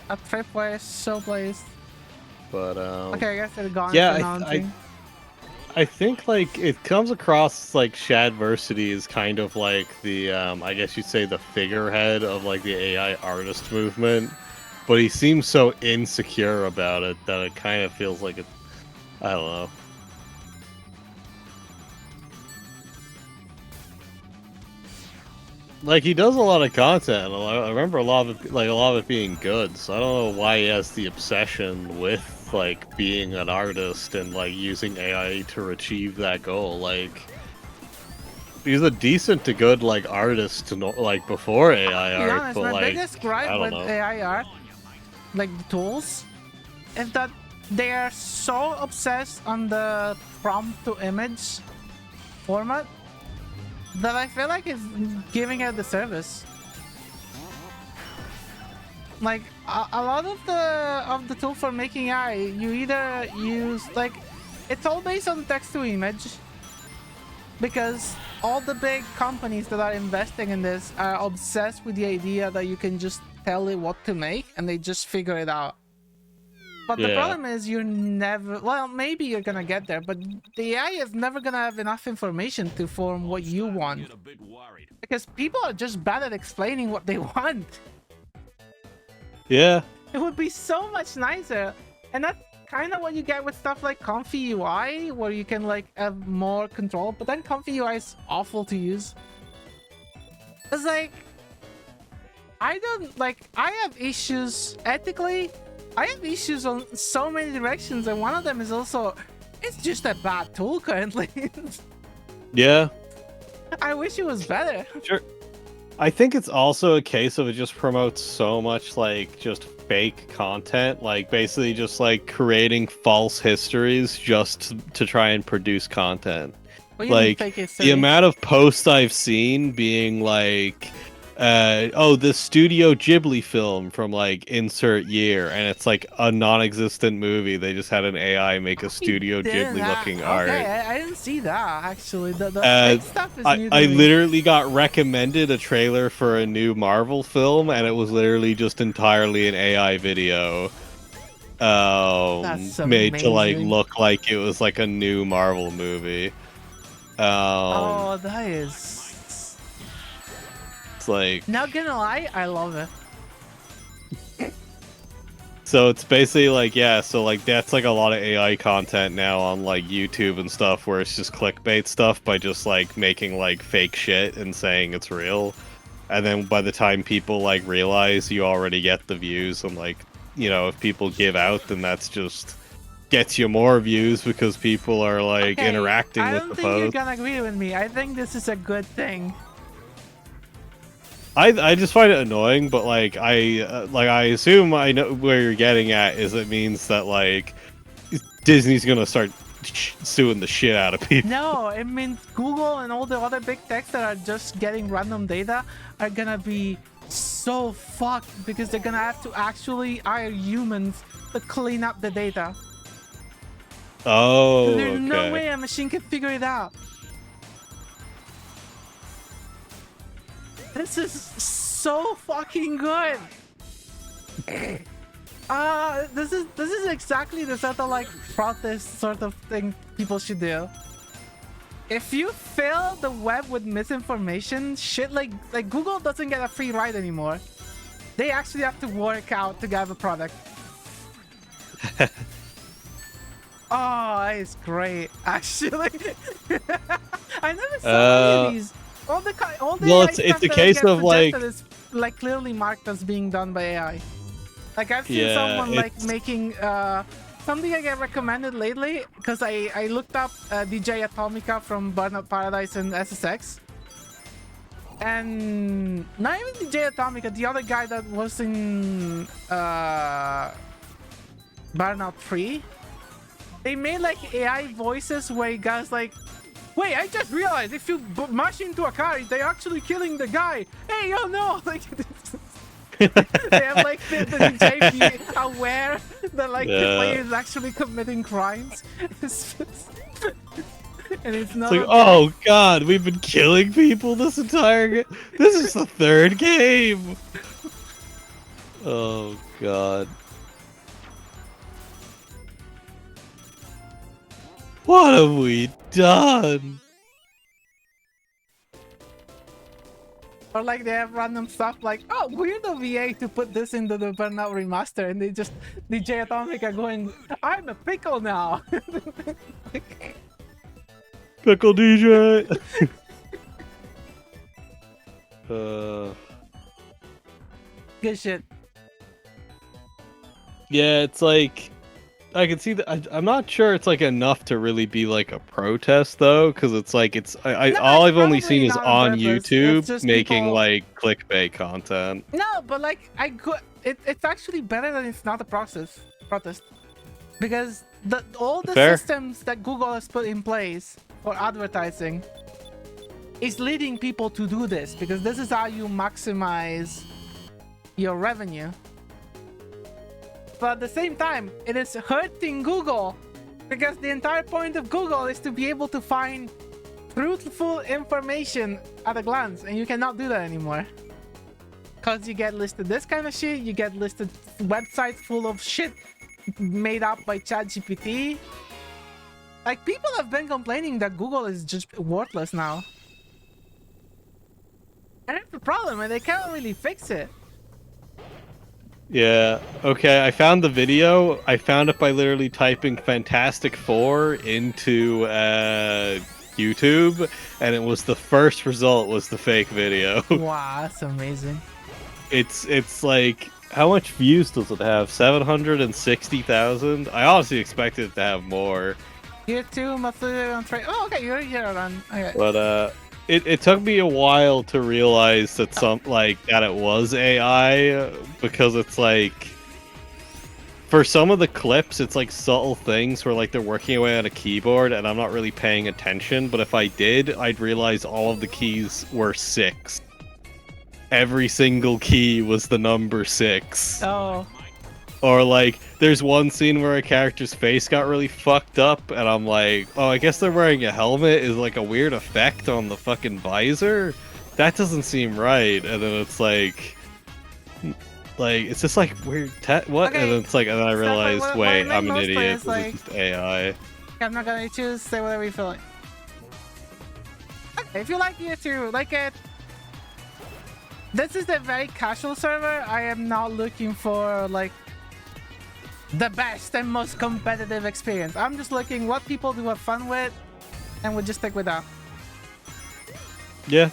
Speaker 1: a tripwire so placed.
Speaker 2: But
Speaker 1: Okay, I guess they're gone
Speaker 2: yeah,
Speaker 1: for announcing.
Speaker 2: I think like it comes across like Shadversity is kind of like the I guess you'd say the figurehead of like the AI artist movement, but he seems so insecure about it that it kind of feels like it. I don't know. Like he does a lot of content. I remember a lot of it, like a lot of it being good. So I don't know why he has the obsession with like being an artist and like using AI to achieve that goal. Like he's a decent to good like artist to know, like before AI
Speaker 1: To be
Speaker 2: art,
Speaker 1: honest,
Speaker 2: but
Speaker 1: my
Speaker 2: like
Speaker 1: biggest
Speaker 2: I
Speaker 1: gripe
Speaker 2: don't
Speaker 1: with
Speaker 2: know.
Speaker 1: AI art, like the tools, is that they are so obsessed on the prompt to image format that I feel like it's giving it the service. Like a lot of the tool for making AI, you either use like it's all based on text to image because all the big companies that are investing in this are obsessed with the idea that you can just tell it what to make and they just figure it out. But the
Speaker 2: Yeah,
Speaker 1: problem is you're never, well, maybe you're gonna get there, but the AI is never gonna have enough information to form what you want. Because people are just bad at explaining what they want.
Speaker 2: yeah,
Speaker 1: It would be so much nicer. And that's kind of what you get with stuff like Comfy UI, where you can like have more control, but then Comfy UI is awful to use. It's like, I don't, like, I have issues ethically. I have issues on so many directions, and one of them is also, it's just a bad tool currently.
Speaker 2: yeah.
Speaker 1: I wish it was better.
Speaker 2: Sure. I think it's also a case of it just promotes so much like just fake content, like basically just like creating false histories just to try and produce content.
Speaker 1: What do you mean
Speaker 2: Like
Speaker 1: fake
Speaker 2: the
Speaker 1: history?
Speaker 2: amount of posts I've seen being like oh, the Studio Ghibli film from like insert year, and it's like a non-existent movie. They just had an AI make a Studio Ghibli looking art.
Speaker 1: Okay, I didn't see that actually. The
Speaker 2: Uh,
Speaker 1: fake stuff is new to
Speaker 2: I
Speaker 1: me.
Speaker 2: literally got recommended a trailer for a new Marvel film, and it was literally just entirely an AI video,
Speaker 1: That's
Speaker 2: made to like
Speaker 1: amazing.
Speaker 2: look like it was like a new Marvel movie.
Speaker 1: Oh, that is.
Speaker 2: It's like,
Speaker 1: Not gonna lie, I love it.
Speaker 2: so it's basically like, yeah, so like that's like a lot of AI content now on like YouTube and stuff, where it's just clickbait stuff by just like making like fake shit and saying it's real. And then by the time people like realize, you already get the views, and like, you know, if people give out, then that's just gets you more views because people are like
Speaker 1: Okay,
Speaker 2: interacting
Speaker 1: I
Speaker 2: with
Speaker 1: don't
Speaker 2: the
Speaker 1: think you're
Speaker 2: post.
Speaker 1: gonna agree with me. I think this is a good thing.
Speaker 2: I just find it annoying, but like I assume I know where you're getting at is it means that like Disney's gonna start suing the shit out of people.
Speaker 1: No, it means Google and all the other big techs that are just getting random data are gonna be so fucked because they're gonna have to actually hire humans to clean up the data.
Speaker 2: Oh,
Speaker 1: There's no
Speaker 2: okay.
Speaker 1: way a machine can figure it out. This is so fucking good. This is exactly the sort of like protest sort of thing people should do. If you fill the web with misinformation, shit like Google doesn't get a free ride anymore. They actually have to work out to get a product. Oh, it's great, actually. I never saw any of these. all the
Speaker 2: Well,
Speaker 1: AI
Speaker 2: it's
Speaker 1: stuff
Speaker 2: a
Speaker 1: that
Speaker 2: case
Speaker 1: gets
Speaker 2: of like,
Speaker 1: suggested is like clearly marked as being done by AI. Like I've seen
Speaker 2: yeah,
Speaker 1: someone like
Speaker 2: it's
Speaker 1: making something I get recommended lately because I looked up DJ Atomica from Burnout Paradise and SSX, and not even DJ Atomica, the other guy that was in Burnout 3. They made like AI voices where he goes like, "Wait, I just realized if you mash into a car, they're actually killing the guy. Hey, oh no!" Like they have like the DJ be aware that like the player is actually committing crimes. And it's
Speaker 2: It's
Speaker 1: not
Speaker 2: like,
Speaker 1: okay.
Speaker 2: oh god, we've been killing people this entire game. This is the third game. Oh god. What have we done?
Speaker 1: Or like they have random stuff like, oh, we're the VA to put this into the Burnout remaster, and they just DJ Atomica going, I'm a pickle now.
Speaker 2: Pickle DJ.
Speaker 1: Good shit.
Speaker 2: Yeah, it's like I can see that. I'm not sure it's like enough to really be like a protest though, because it's like
Speaker 1: No,
Speaker 2: all
Speaker 1: it's
Speaker 2: I've only
Speaker 1: probably
Speaker 2: seen is
Speaker 1: not
Speaker 2: on
Speaker 1: purpose. It's
Speaker 2: YouTube
Speaker 1: just
Speaker 2: making
Speaker 1: people...
Speaker 2: like clickbait content.
Speaker 1: No, but like it's actually better than it's not a protest, because all the
Speaker 2: Fair.
Speaker 1: systems that Google has put in place for advertising is leading people to do this, because this is how you maximize your revenue. But at the same time, it is hurting Google, because the entire point of Google is to be able to find truthful information at a glance, and you cannot do that anymore. Because you get listed this kind of shit, you get listed websites full of shit made up by ChatGPT. Like, people have been complaining that Google is just worthless now. And that's the problem, and they can't really fix it.
Speaker 2: Yeah. Okay. I found the video. I found it by literally typing "Fantastic Four" into YouTube, and it was the first result was the fake video.
Speaker 1: Wow, that's amazing.
Speaker 2: It's like, how much views does it have? 760,000. I honestly expected it to have more.
Speaker 1: Year 2, Matsuda on trade. Oh, okay, you're here on. Okay.
Speaker 2: But it took me a while to realize that that it was AI, because it's like, for some of the clips it's like subtle things where like they're working away on a keyboard and I'm not really paying attention, but if I did, I'd realize all of the keys were 6. Every single key was the number 6.
Speaker 1: Oh.
Speaker 2: Or like, there's one scene where a character's face got really fucked up, and I'm like, oh, I guess they're wearing a helmet is like a weird effect on the fucking visor? That doesn't seem right. And then it's like it's just like weird what?
Speaker 1: Okay.
Speaker 2: And then it's like, and then I realized,
Speaker 1: what
Speaker 2: wait,
Speaker 1: I
Speaker 2: I'm an
Speaker 1: mostly
Speaker 2: idiot,
Speaker 1: is
Speaker 2: this
Speaker 1: like...
Speaker 2: is just AI.
Speaker 1: I'm not gonna choose, say whatever you feel like. Okay, if you like year 2, like it... This is a very casual server. I am not looking for like the best and most competitive experience. I'm just looking what people do have fun with, and we'll just stick with that.
Speaker 2: Yeah.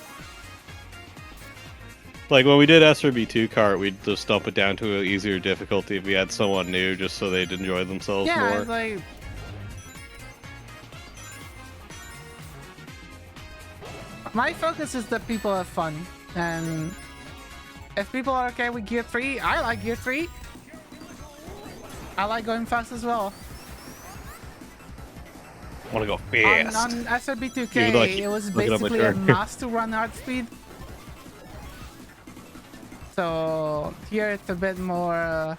Speaker 2: Like when we did SRB2 kart, we'd just dump it down to an easier difficulty if we had someone new, just so they'd enjoy themselves more.
Speaker 1: Yeah, it's like... My focus is that people have fun, and if people are okay with Gear 3, I like Gear 3. I like going fast as well.
Speaker 2: I want to go fast.
Speaker 1: On SRB2K, it was basically a must to run hard speed. So here it's a bit more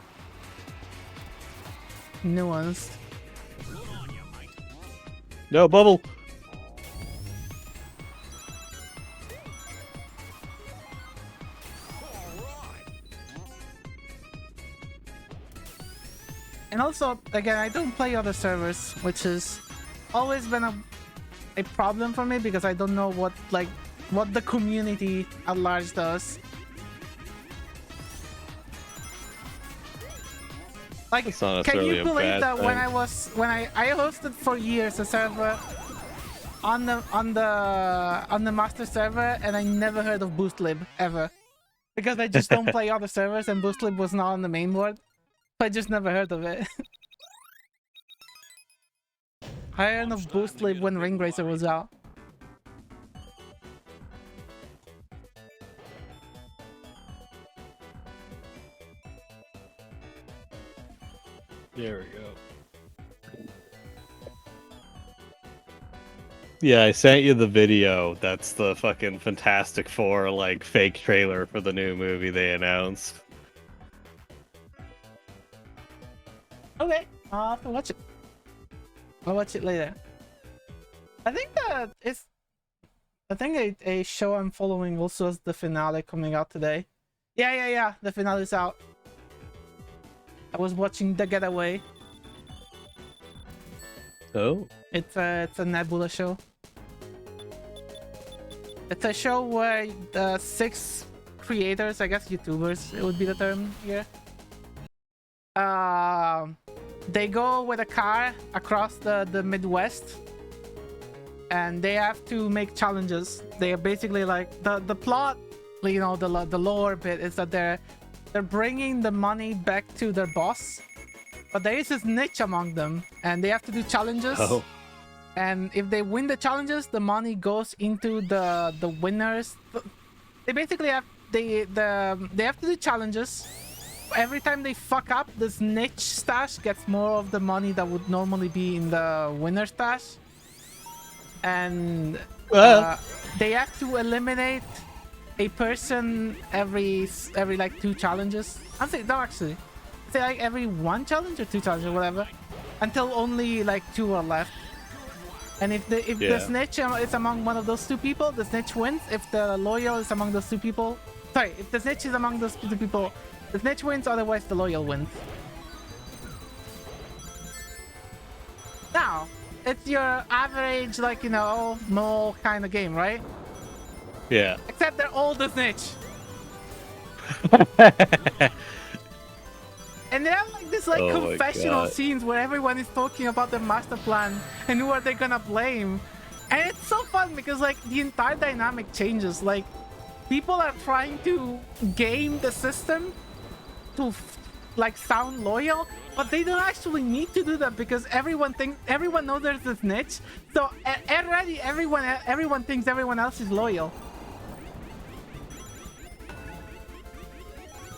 Speaker 1: nuanced.
Speaker 2: No, bubble!
Speaker 1: And also, again, I don't play other servers, which has always been a problem for me, because I don't know what the community at large does. Like, can you believe that when I hosted for years a server on the master server, and I never heard of BoostLib ever, because I just don't play other servers, and BoostLib was not on the main board. I just never heard of it. I heard of BoostLib when Ring Racer was out.
Speaker 2: There we go. Yeah, I sent you the video. That's the fucking Fantastic Four, like, fake trailer for the new movie they announced.
Speaker 1: Okay, I'll have to watch it. I'll watch it later. I think that it's... I think a show I'm following also has the finale coming out today. Yeah, the finale's out. I was watching The Getaway.
Speaker 2: Oh?
Speaker 1: It's a Nebula show. It's a show where the 6 creators, I guess YouTubers, it would be the term here. They go with a car across the Midwest, and they have to make challenges. They are basically like the plot, you know, the lore bit is that they're bringing the money back to their boss, but there is this niche among them, and they have to do challenges.
Speaker 2: Oh.
Speaker 1: And if they win the challenges, the money goes into the winners. They basically have they have to do challenges. Every time they fuck up, this niche stash gets more of the money that would normally be in the winner stash. And they have to eliminate a person every like 2 challenges. I'm saying no, actually, say like every 1 challenge or 2 challenges or whatever, until only like 2 are left. And if the snitch is among one of those 2 people, the snitch wins. If the loyal is among those 2 people, sorry, if the snitch is among those 2 people, the snitch wins. Otherwise, the loyal wins. Now, it's your average, like, you know, mole kind of game, right?
Speaker 2: Yeah.
Speaker 1: Except they're all the snitch. And they have like this like confessional scenes where everyone is talking about their master plan and who are they gonna blame. And it's so fun because like the entire dynamic changes. Like people are trying to game the system to like sound loyal, but they don't actually need to do that because everyone knows there's this niche. So already everyone thinks everyone else is loyal.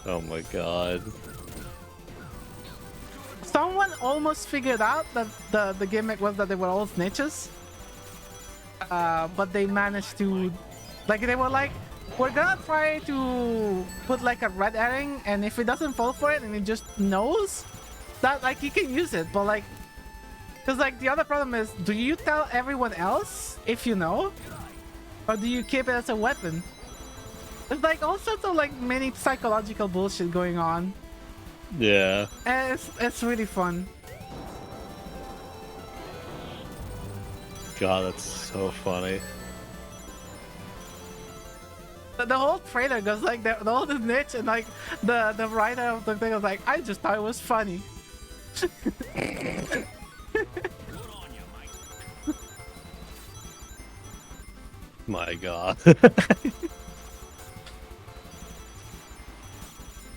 Speaker 2: Oh my god.
Speaker 1: Someone almost figured out that the gimmick was that they were all snitches, but they managed to, like, they were like, we're gonna try to put like a red herring, and if it doesn't fall for it and it just knows that, like, you can use it, but like, because like the other problem is, do you tell everyone else if you know, or do you keep it as a weapon? There's like all sorts of like many psychological bullshit going on.
Speaker 2: Yeah.
Speaker 1: And it's really fun.
Speaker 2: God, that's so funny.
Speaker 1: The whole trailer goes like the whole niche, and like the writer of the thing was like, I just thought it was funny.
Speaker 2: My God.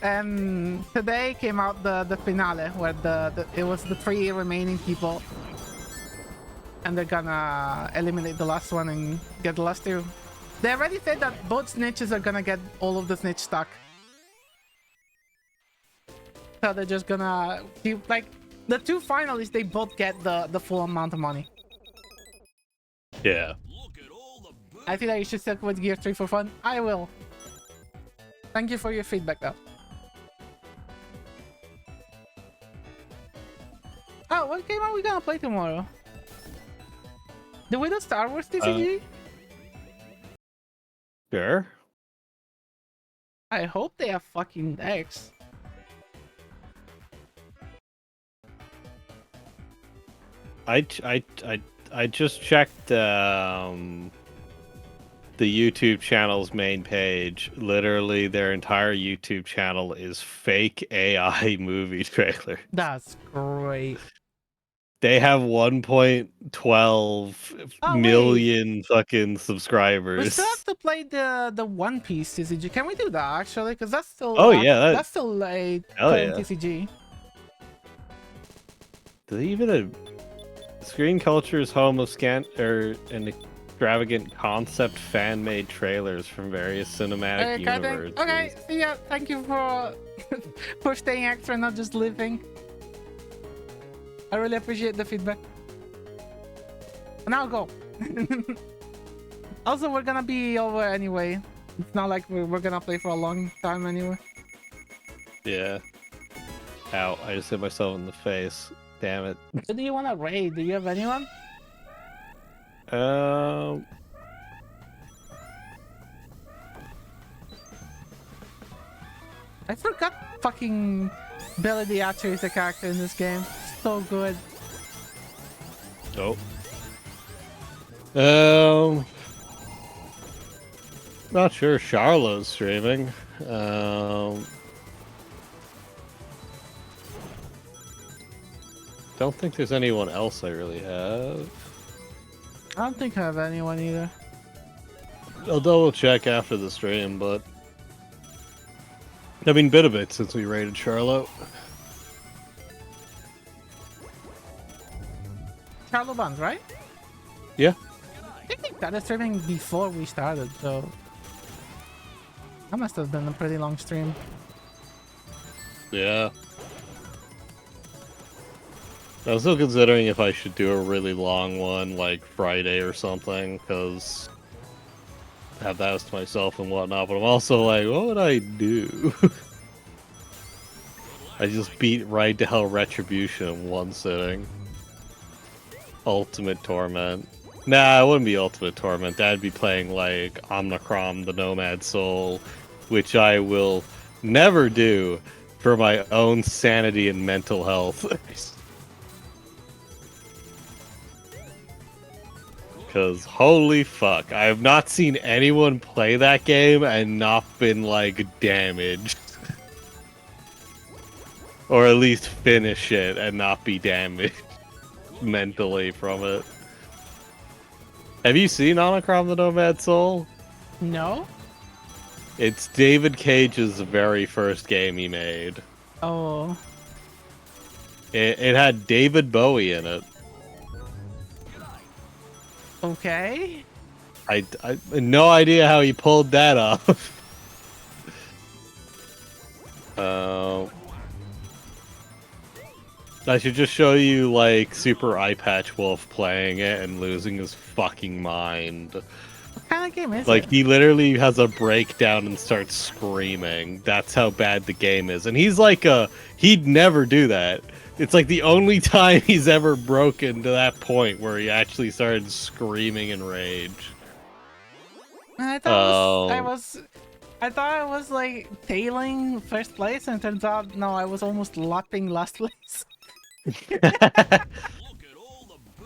Speaker 1: And today came out the finale where it was the 3 remaining people, and they're gonna eliminate the last one and get the last 2. They already said that both snitches are gonna get all of the snitch stock, so they're just gonna keep, like, the 2 finalists, they both get the full amount of money.
Speaker 2: Yeah.
Speaker 1: I feel like you should stick with Gear 3 for fun. I will. Thank you for your feedback though. Oh, what game are we gonna play tomorrow? Do we do Star Wars TCG?
Speaker 2: Sure.
Speaker 1: I hope they have fucking decks.
Speaker 2: I just checked the YouTube channel's main page. Literally, their entire YouTube channel is fake AI movie trailer.
Speaker 1: That's great.
Speaker 2: They have 1.12
Speaker 1: Oh wait,
Speaker 2: million fucking
Speaker 1: we still have
Speaker 2: subscribers.
Speaker 1: to play the One Piece TCG. Can we do that actually? Because
Speaker 2: Oh yeah,
Speaker 1: that's still a
Speaker 2: hell
Speaker 1: current
Speaker 2: yeah.
Speaker 1: TCG.
Speaker 2: Do they even Screen Culture is home of an extravagant concept fan-made trailers from various cinematic
Speaker 1: Okay, Karting.
Speaker 2: universes.
Speaker 1: Okay, see ya. Thank you for for staying extra, not just living. I really appreciate the feedback. Now go. Also, we're gonna be over anyway. It's not like we're gonna play for a long time anyway.
Speaker 2: Yeah. Ow, I just hit myself in the face. Damn it.
Speaker 1: Who do you want to raid? Do you have anyone?
Speaker 2: Um,
Speaker 1: I forgot fucking Billy the Archer is a character in this game. So good.
Speaker 2: oh. Um, not sure. Charlotte's streaming. Don't think there's anyone else I really have.
Speaker 1: I don't think I have anyone either.
Speaker 2: I'll double check after the stream, but I mean, been a bit since we raided Charlotte.
Speaker 1: Charlo Buns, right?
Speaker 2: Yeah.
Speaker 1: I think they started streaming before we started, so that must have been a pretty long stream.
Speaker 2: Yeah. I was still considering if I should do a really long one, like Friday or something, because have that to myself and whatnot, but I'm also like, what would I do? I just beat Ride to Hell Retribution in one sitting. Ultimate Torment. Nah, it wouldn't be Ultimate Torment. That'd be playing like Omnicrom the Nomad Soul, which I will never do for my own sanity and mental health. Because holy fuck, I have not seen anyone play that game and not been like damaged. Or at least finish it and not be damaged mentally from it. Have you seen Omnicrom the Nomad Soul?
Speaker 1: No?
Speaker 2: It's David Cage's very first game he made.
Speaker 1: Oh.
Speaker 2: It had David Bowie in it.
Speaker 1: Okay.
Speaker 2: I no idea how he pulled that off. I should just show you like Super Eye Patch Wolf playing it and losing his fucking mind.
Speaker 1: What kind of game is
Speaker 2: Like
Speaker 1: it?
Speaker 2: he literally has a breakdown and starts screaming. That's how bad the game is. And he's like he'd never do that. It's like the only time he's ever broken to that point where he actually started screaming in rage.
Speaker 1: I thought I thought I was like tailing first place, and turns out no, I was almost lapping last place.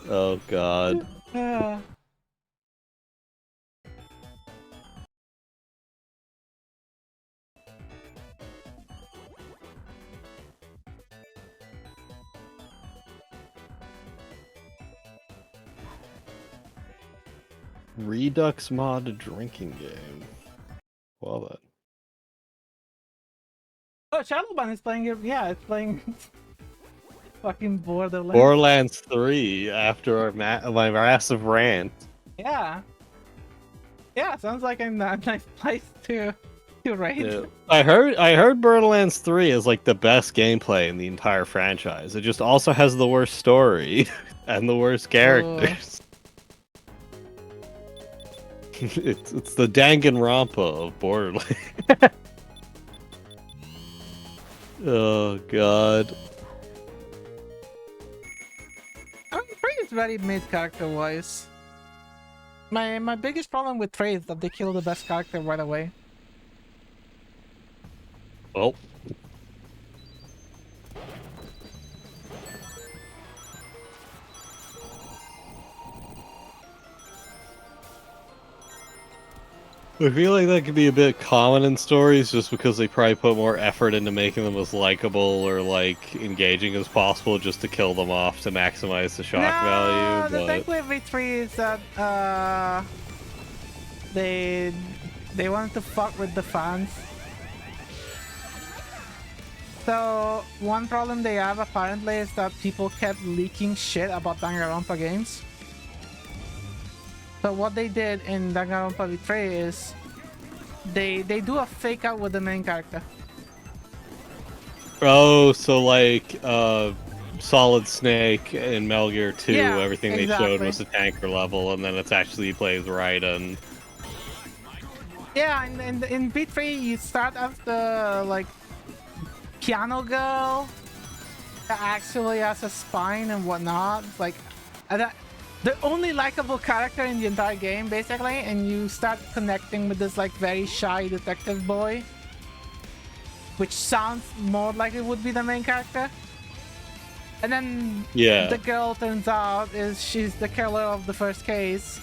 Speaker 2: Oh god. Redux mod drinking game. Well then.
Speaker 1: Oh, Shadowban is playing it. Yeah, it's playing fucking Borderlands.
Speaker 2: Borderlands 3 after my massive rant.
Speaker 1: Yeah. Yeah, sounds like a nice place to raid.
Speaker 2: Yeah. I heard Borderlands 3 is like the best gameplay in the entire franchise. It just also has the worst story and the worst characters. It's the Danganronpa of Borderlands. Oh god.
Speaker 1: I'm pretty it's very mid character wise. My biggest problem with Trey is that they kill the best character right away.
Speaker 2: Well. I feel like that could be a bit common in stories just because they probably put more effort into making them as likable or like engaging as possible just to kill them off to maximize the shock value,
Speaker 1: No, the thing
Speaker 2: but
Speaker 1: with V3 is that they they wanted to fuck with the fans. So one problem they have apparently is that people kept leaking shit about Danganronpa games. So what they did in Danganronpa V3 is they do a fake out with the main character.
Speaker 2: oh, so like Solid Snake in Metal Gear 2,
Speaker 1: Yeah,
Speaker 2: everything they showed was the tanker level, and then it's actually plays Raiden.
Speaker 1: Yeah, in V3 you start as the like piano girl that actually has a spine and whatnot. Like the only likable character in the entire game, basically, and you start connecting with this like very shy detective boy, which sounds more like it would be the main character. And then the girl turns out she's the killer of the first case.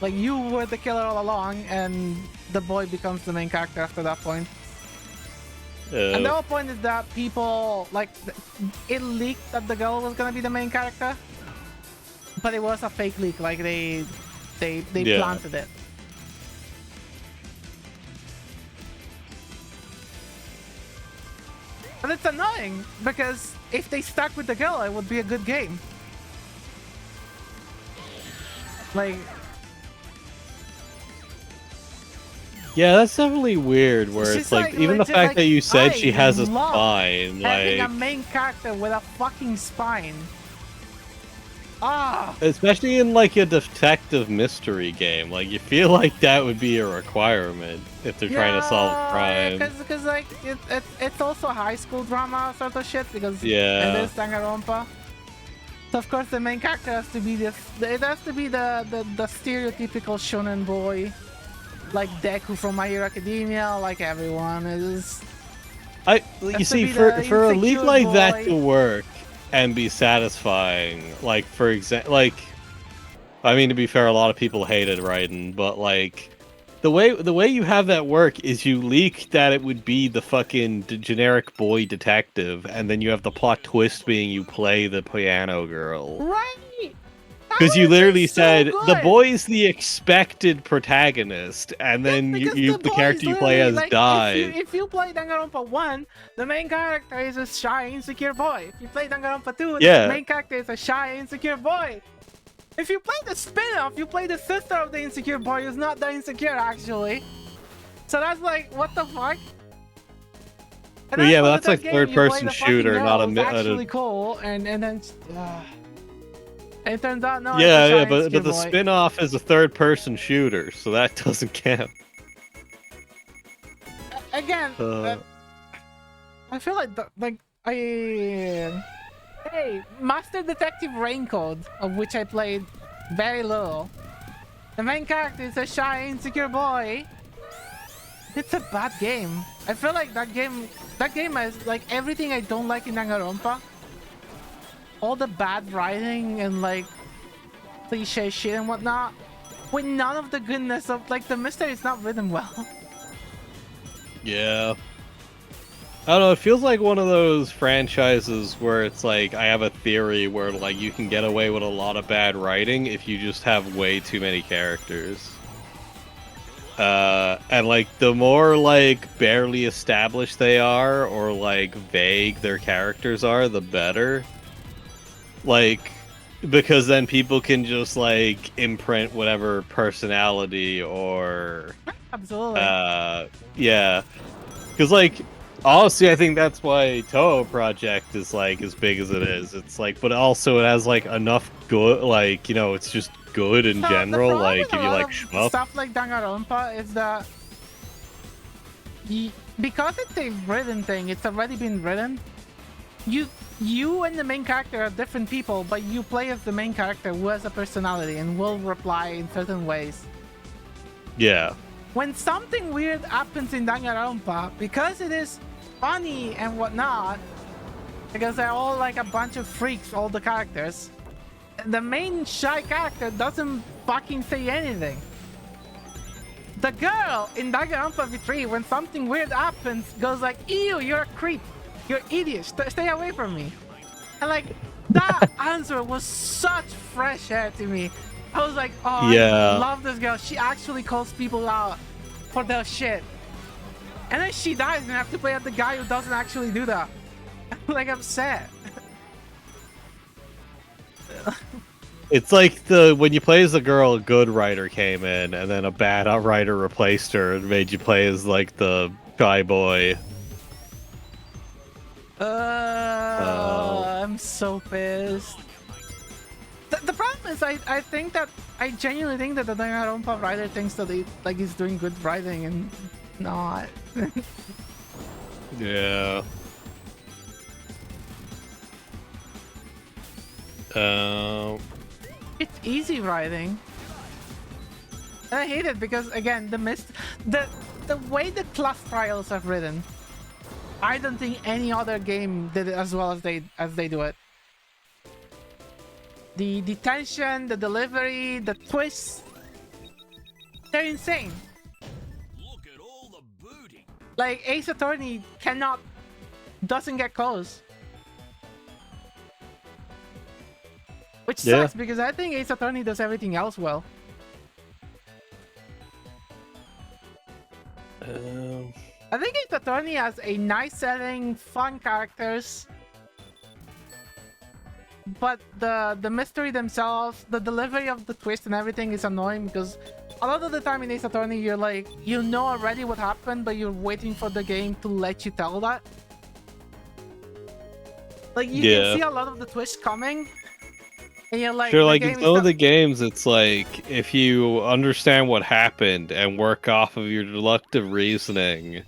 Speaker 1: Like you were the killer all along, and the boy becomes the main character after that point. And the whole point is that people like it leaked that the girl was gonna be the main character, but it was a fake leak. Like they planted it. And it's annoying because if they stuck with the girl, it would be a good game. Like.
Speaker 2: Yeah, that's definitely weird. Where it's like even the fact that you said she has a spine,
Speaker 1: having a main character with a fucking spine. Ah.
Speaker 2: Especially in like a detective mystery game, like you feel like that would be a requirement if they're trying to solve a crime.
Speaker 1: Because like it's also high school drama sort of shit because it is Danganronpa. So of course the main character has to be this. It has to be the stereotypical shonen boy. Like Deku from My Hero Academia, like everyone is.
Speaker 2: You see, for a leak like that to work and be satisfying, like for example, like, I mean, to be fair, a lot of people hated Raiden, but like, the way you have that work is you leak that it would be the fucking generic boy detective, and then you have the plot twist being you play the piano girl.
Speaker 1: Right.
Speaker 2: Because you literally said the boy's the expected protagonist, and then the character you play as dies.
Speaker 1: If you play Danganronpa 1, the main character is a shy, insecure boy. If you play Danganronpa 2, the main character is a shy, insecure boy. If you play the spin-off, you play the sister of the insecure boy who's not that insecure, actually. So that's like, what the fuck?
Speaker 2: Well, yeah, but that's like third-person shooter, not a...
Speaker 1: actually cool, and then... it turns out no.
Speaker 2: Yeah, but the spin-off is a third-person shooter, so that doesn't count.
Speaker 1: Again, I feel like hey, Master Detective Raincode, of which I played very little. The main character is a shy, insecure boy. It's a bad game. I feel like that game has like everything I don't like in Danganronpa. All the bad writing and like cliche shit and whatnot, with none of the goodness of like the mystery is not written well.
Speaker 2: Yeah. I don't know, it feels like one of those franchises where it's like, I have a theory where like you can get away with a lot of bad writing if you just have way too many characters. And like the more like barely established they are or like vague their characters are, the better. Like, because then people can just like imprint whatever personality or
Speaker 1: absolutely
Speaker 2: yeah, because like honestly I think that's why Toho Project is like as big as it is. It's like, but also it has like enough good, like, you know, it's just good in general. Like if you like shmup
Speaker 1: stuff like Danganronpa is that because it's a written thing, it's already been written. You and the main character are different people, but you play as the main character who has a personality and will reply in certain ways.
Speaker 2: Yeah.
Speaker 1: When something weird happens in Danganronpa, because it is funny and whatnot, because they're all like a bunch of freaks, all the characters, the main shy character doesn't fucking say anything. The girl in Danganronpa V3, when something weird happens, goes like, "Ew, you're a creep. You're idiot. Stay away from me." And like, that answer was such fresh air to me. I was like, oh, I
Speaker 2: Yeah.
Speaker 1: love this girl. She actually calls people out for their shit. And then she dies and I have to play as the guy who doesn't actually do that. I'm like upset.
Speaker 2: It's like when you play as the girl, a good writer came in, and then a bad writer replaced her and made you play as like the shy boy.
Speaker 1: I'm so pissed. The problem is, I think that I genuinely think that the Danganronpa writer thinks that he's doing good writing and not.
Speaker 2: Yeah.
Speaker 1: It's easy writing. And I hate it because again the way the class trials are written, I don't think any other game did it as well as they do it. The tension, the delivery, the twists, they're insane.
Speaker 3: Look at all the booty.
Speaker 1: Like Ace Attorney doesn't get close. Which sucks because I think Ace Attorney does everything else well. I think Ace Attorney has a nice setting, fun characters, but the mystery themselves, the delivery of the twist and everything is annoying because a lot of the time in Ace Attorney you're like, you know already what happened, but you're waiting for the game to let you tell that. Like you can see a lot of the twists coming. And you're like,
Speaker 2: sure, like in some of the games, it's like if you understand what happened and work off of your deductive reasoning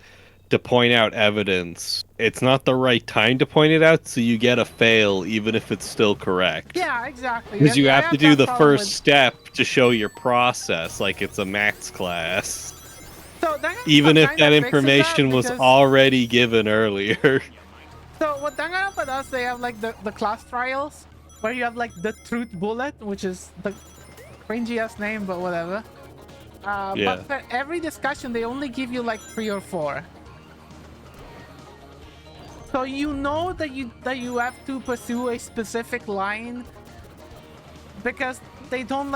Speaker 2: to point out evidence, it's not the right time to point it out, so you get a fail even if it's still correct.
Speaker 1: Yeah, exactly.
Speaker 2: Because you have to do the first step to show your process, like it's a maths class.
Speaker 1: So
Speaker 2: even if that information was already given earlier.
Speaker 1: So what Danganronpa does, they have like the class trials, where you have like the truth bullet, which is the cringy ass name, but whatever. But for every discussion, they only give you like 3 or 4. So you know that you have to pursue a specific line because they don't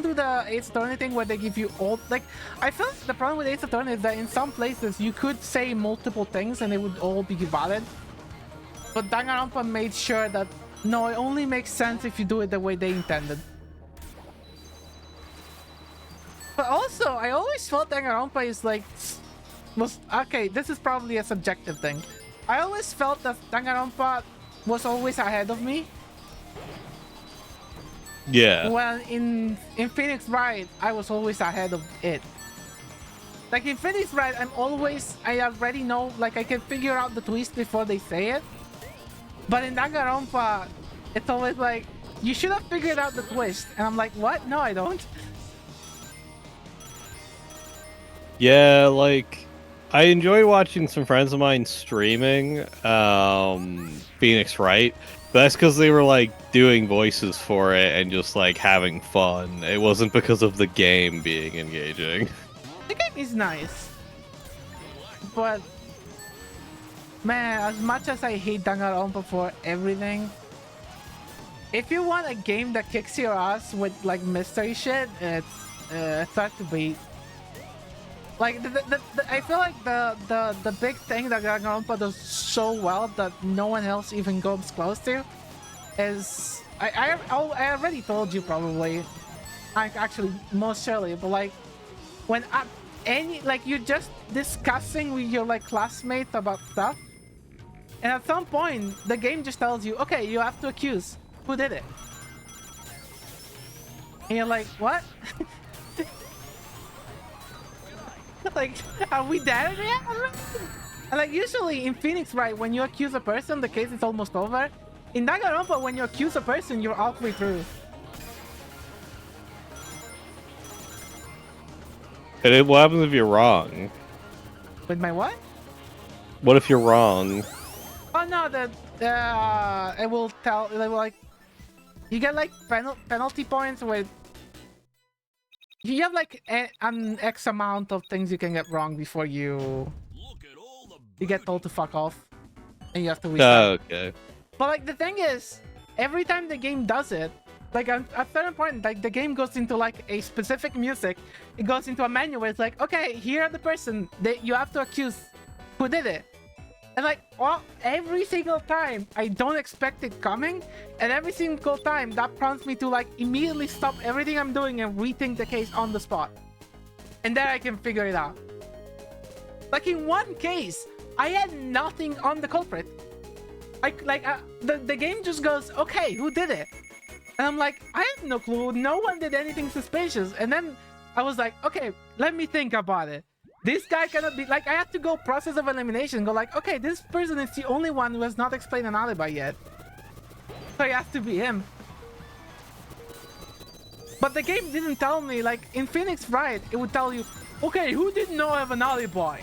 Speaker 1: do the Ace Attorney thing where they give you all like. I feel the problem with Ace Attorney is that in some places you could say multiple things and they would all be valid. But Danganronpa made sure that no, it only makes sense if you do it the way they intended. But also, I always felt Danganronpa is like was okay. This is probably a subjective thing. I always felt that Danganronpa was always ahead of me.
Speaker 2: Yeah.
Speaker 1: Well, in Phoenix Wright, I was always ahead of it. Like in Phoenix Wright, I already know, like I can figure out the twist before they say it. But in Danganronpa, it's always like, you should have figured out the twist. And I'm like, what? No, I don't.
Speaker 2: Yeah, like, I enjoy watching some friends of mine streaming Phoenix Wright. But that's because they were, like, doing voices for it and just, like, having fun. It wasn't because of the game being engaging.
Speaker 1: The game is nice. But man, as much as I hate Danganronpa for everything, if you want a game that kicks your ass with like mystery shit, it's hard to beat. Like I feel like the big thing that Danganronpa does so well that no one else even comes close to is I already told you probably, actually most surely, but like when you're just discussing with your like classmates about stuff. And at some point, the game just tells you, okay, you have to accuse who did it. And you're like, what? Like, are we there yet? And like, usually in Phoenix Wright, when you accuse a person, the case is almost over. In Danganronpa, when you accuse a person, you're halfway through.
Speaker 2: And what happens if you're wrong?
Speaker 1: With my what?
Speaker 2: What if you're wrong?
Speaker 1: Oh no, it will tell, it will like, you get like penalty points with, you have like an X amount of things you can get wrong before you
Speaker 3: Look at all the
Speaker 1: get
Speaker 3: booty.
Speaker 1: told to fuck off, and you have to restart.
Speaker 2: Okay.
Speaker 1: But like the thing is, every time the game does it, like at a certain point, like the game goes into like a specific music. It goes into a menu where it's like, okay, here are the person that you have to accuse who did it. And like every single time, I don't expect it coming, and every single time that prompts me to like immediately stop everything I'm doing and rethink the case on the spot. And then I can figure it out. Like in one case, I had nothing on the culprit. The game just goes, okay, who did it? And I'm like, I have no clue. No one did anything suspicious. And then I was like, okay, let me think about it. This guy cannot be like, I had to go process of elimination, go like, okay, this person is the only one who has not explained an alibi yet. So it has to be him. But the game didn't tell me, like in Phoenix Wright, it would tell you, okay, who didn't know have an alibi?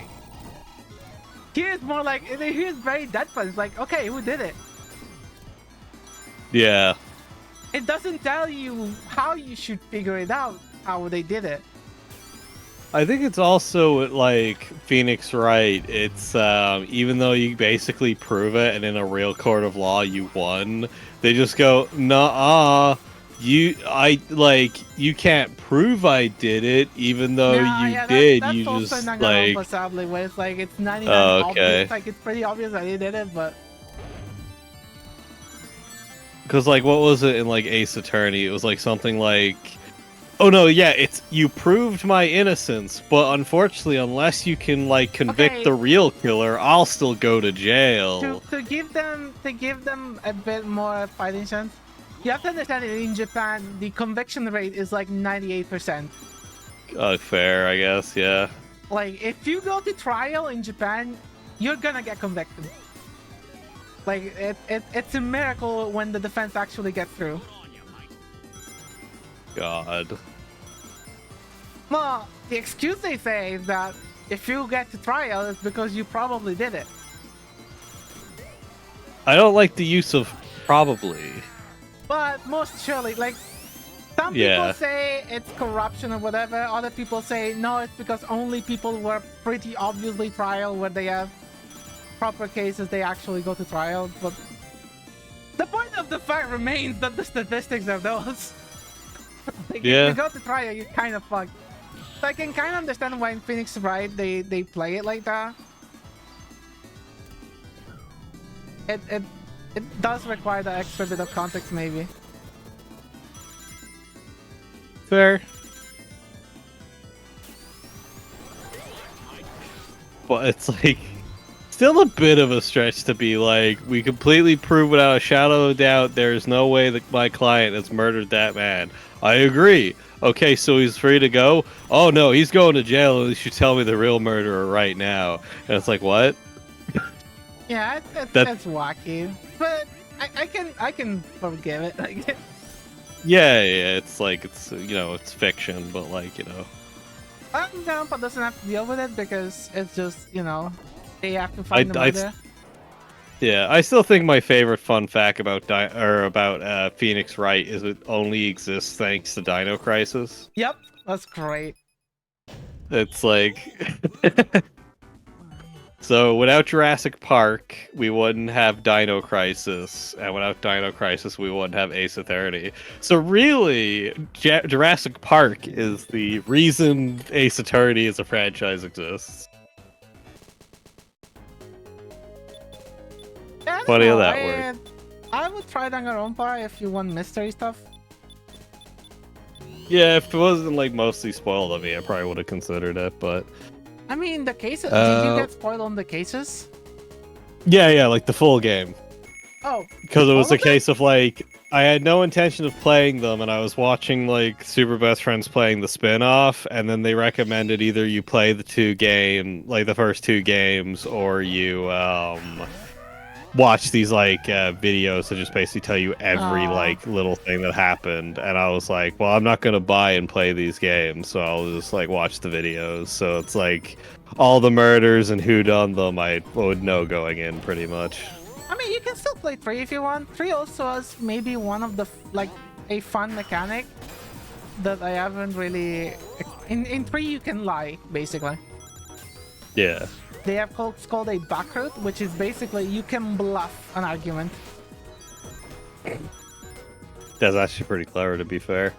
Speaker 1: Here's more like, here's very deadpan. It's like, okay, who did it?
Speaker 2: Yeah.
Speaker 1: It doesn't tell you how you should figure it out, how they did it.
Speaker 2: I think it's also like Phoenix Wright. It's even though you basically prove it, and in a real court of law you won, they just go, "Nah, you can't prove I did it, even though you did.
Speaker 1: That's
Speaker 2: you
Speaker 1: also
Speaker 2: just
Speaker 1: like sadly, where it's like it's 99 obvious, like it's pretty obvious that he did it, but
Speaker 2: because like what was it in like Ace Attorney? It was like something like. Oh no, yeah, it's you proved my innocence, but unfortunately, unless you can like convict the real killer, I'll still go to jail.
Speaker 1: To give them a bit more fighting chance, you have to understand that in Japan the conviction rate is like 98%.
Speaker 2: Fair, I guess, yeah.
Speaker 1: Like if you go to trial in Japan, you're gonna get convicted. Like it's a miracle when the defense actually gets through.
Speaker 2: God.
Speaker 1: Well, the excuse they say is that if you get to trial, it's because you probably did it.
Speaker 2: I don't like the use of probably.
Speaker 1: But most surely, like, some people say it's corruption or whatever. Other people say, no, it's because only people who are pretty obviously trial where they have proper cases, they actually go to trial. But the point of the fact remains that the statistics are those. Like, if you go to trial, you're kind of fucked. So I can kind of understand why in Phoenix Wright they play it like that. It does require the extra bit of context, maybe.
Speaker 2: Fair. But it's like still a bit of a stretch to be like, we completely prove without a shadow of doubt there's no way that my client has murdered that man. I agree. Okay, so he's free to go? Oh no, he's going to jail. You should tell me the real murderer right now. And it's like, what?
Speaker 1: Yeah, that's wacky. But I can forgive it. Like,
Speaker 2: yeah, it's like it's fiction, but like
Speaker 1: Grandpa doesn't have to deal with it because it's just they have to find the murder.
Speaker 2: Yeah, I still think my favorite fun fact about Phoenix Wright is it only exists thanks to Dino Crisis.
Speaker 1: Yep, that's great.
Speaker 2: It's like so without Jurassic Park, we wouldn't have Dino Crisis, and without Dino Crisis, we wouldn't have Ace Attorney. So really, Jurassic Park is the reason Ace Attorney as a franchise exists. Funny how that works.
Speaker 1: I would try Danganronpa if you want mystery stuff.
Speaker 2: Yeah, if it wasn't like mostly spoiled on me, I probably would have considered it, but
Speaker 1: I mean the cases, did you get spoiled on the cases?
Speaker 2: Yeah, like the full game.
Speaker 1: Oh.
Speaker 2: Because it was a case of like I had no intention of playing them, and I was watching like Super Best Friends playing the spin-off, and then they recommended either you play the first two games, or you watch these like videos that just basically tell you every like little thing that happened. And I was like, well, I'm not gonna buy and play these games, so I'll just like watch the videos. So it's like all the murders and who done them I would know going in pretty much.
Speaker 1: I mean, you can still play 3 if you want. 3 also has maybe one of the like a fun mechanic that I haven't really. In 3 you can lie basically.
Speaker 2: Yeah.
Speaker 1: They have it's called a back route, which is basically you can bluff an argument.
Speaker 2: That's actually pretty clever, to be fair.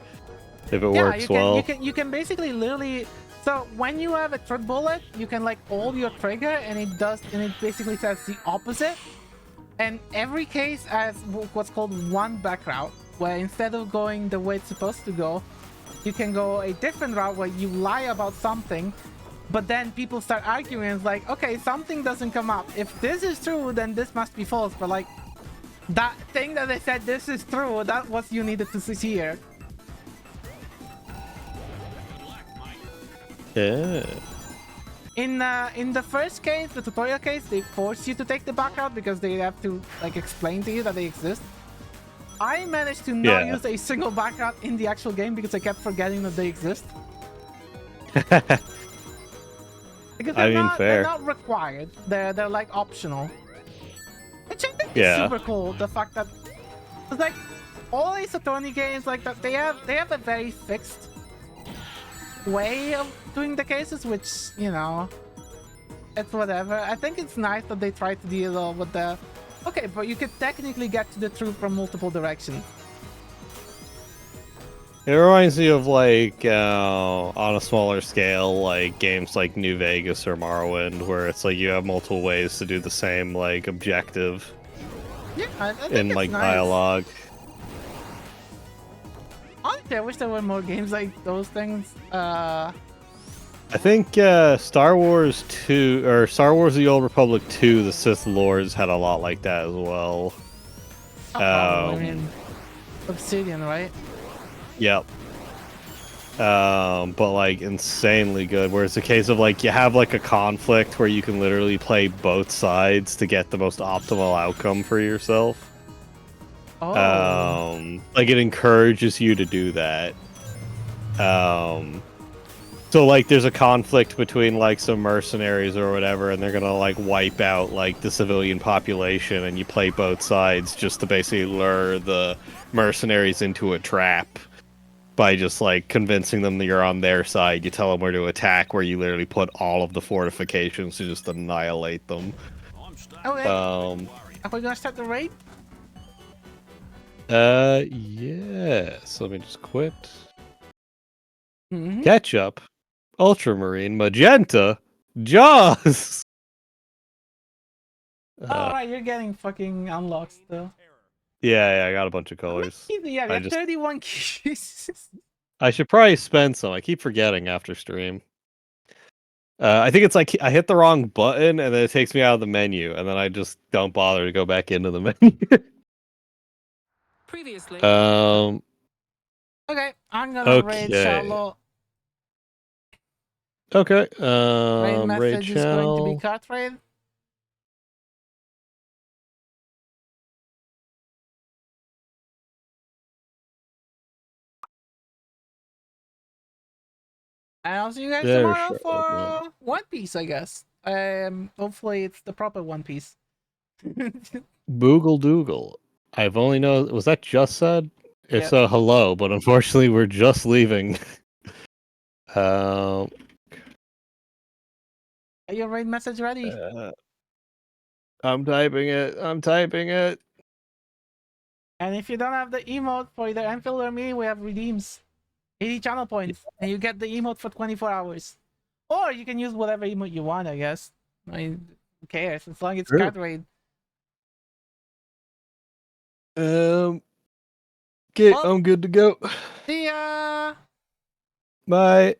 Speaker 2: If it
Speaker 1: Yeah,
Speaker 2: works well.
Speaker 1: you can basically literally. So when you have a truth bullet, you can like hold your trigger, and it basically says the opposite. And every case has what's called one back route, where instead of going the way it's supposed to go, you can go a different route where you lie about something, but then people start arguing. It's like, okay, something doesn't come up. If this is true, then this must be false. But like that thing that they said this is true, that was you needed to see here.
Speaker 2: Yeah.
Speaker 1: In the first case, the tutorial case, they force you to take the back route because they have to like explain to you that they exist. I managed to not use a single back route in the actual game because I kept forgetting that they exist. Because they're not required. They're like optional. Which I think is super cool. The fact that it's like all these Saturni games like that, they have a very fixed way of doing the cases, which, you know, it's whatever. I think it's nice that they try to deal with the okay, but you could technically get to the truth from multiple directions.
Speaker 2: It reminds me of like on a smaller scale, like games like New Vegas or Morrowind, where it's like you have multiple ways to do the same like objective.
Speaker 1: Yeah, I think
Speaker 2: in
Speaker 1: it's
Speaker 2: like
Speaker 1: nice.
Speaker 2: dialogue.
Speaker 1: Honestly, I wish there were more games like those things.
Speaker 2: I think Star Wars 2 or Star Wars: The Old Republic 2, the Sith Lords had a lot like that as well.
Speaker 1: I mean, Obsidian, right?
Speaker 2: Yep. But like insanely good. Where it's a case of like you have like a conflict where you can literally play both sides to get the most optimal outcome for yourself.
Speaker 1: Oh.
Speaker 2: Like it encourages you to do that. So like there's a conflict between like some mercenaries or whatever, and they're gonna like wipe out like the civilian population, and you play both sides just to basically lure the mercenaries into a trap by just like convincing them that you're on their side. You tell them where to attack, where you literally put all of the fortifications to just annihilate them.
Speaker 1: Okay. Are we gonna start the raid?
Speaker 2: Yes. Let me just quit. Ketchup, Ultramarine, Magenta, Jaws.
Speaker 1: Oh, right, you're getting fucking unlocked still.
Speaker 2: Yeah, I got a bunch of colors.
Speaker 1: Yeah, we have 31 keys.
Speaker 2: I should probably spend some. I keep forgetting after stream. I think it's like I hit the wrong button and then it takes me out of the menu, and then I just don't bother to go back into the menu.
Speaker 4: Previously.
Speaker 1: Okay, I'm gonna raid Charlotte.
Speaker 2: Okay.
Speaker 1: Raid message is going to be kart raid. And I'll see you guys tomorrow for One Piece, I guess. Hopefully it's the proper One Piece.
Speaker 2: Boogle Doogle. I've only known. Was that just said? It's a hello, but unfortunately we're just leaving.
Speaker 1: Are your raid message ready?
Speaker 2: I'm typing it.
Speaker 1: And if you don't have the emote for either Enfield or me, we have redeems. 80 channel points, and you get the emote for 24 hours. Or you can use whatever emote you want, I guess. I mean, who cares? As long as it's kart raid.
Speaker 2: Okay, I'm good to go.
Speaker 1: See ya!
Speaker 2: Bye.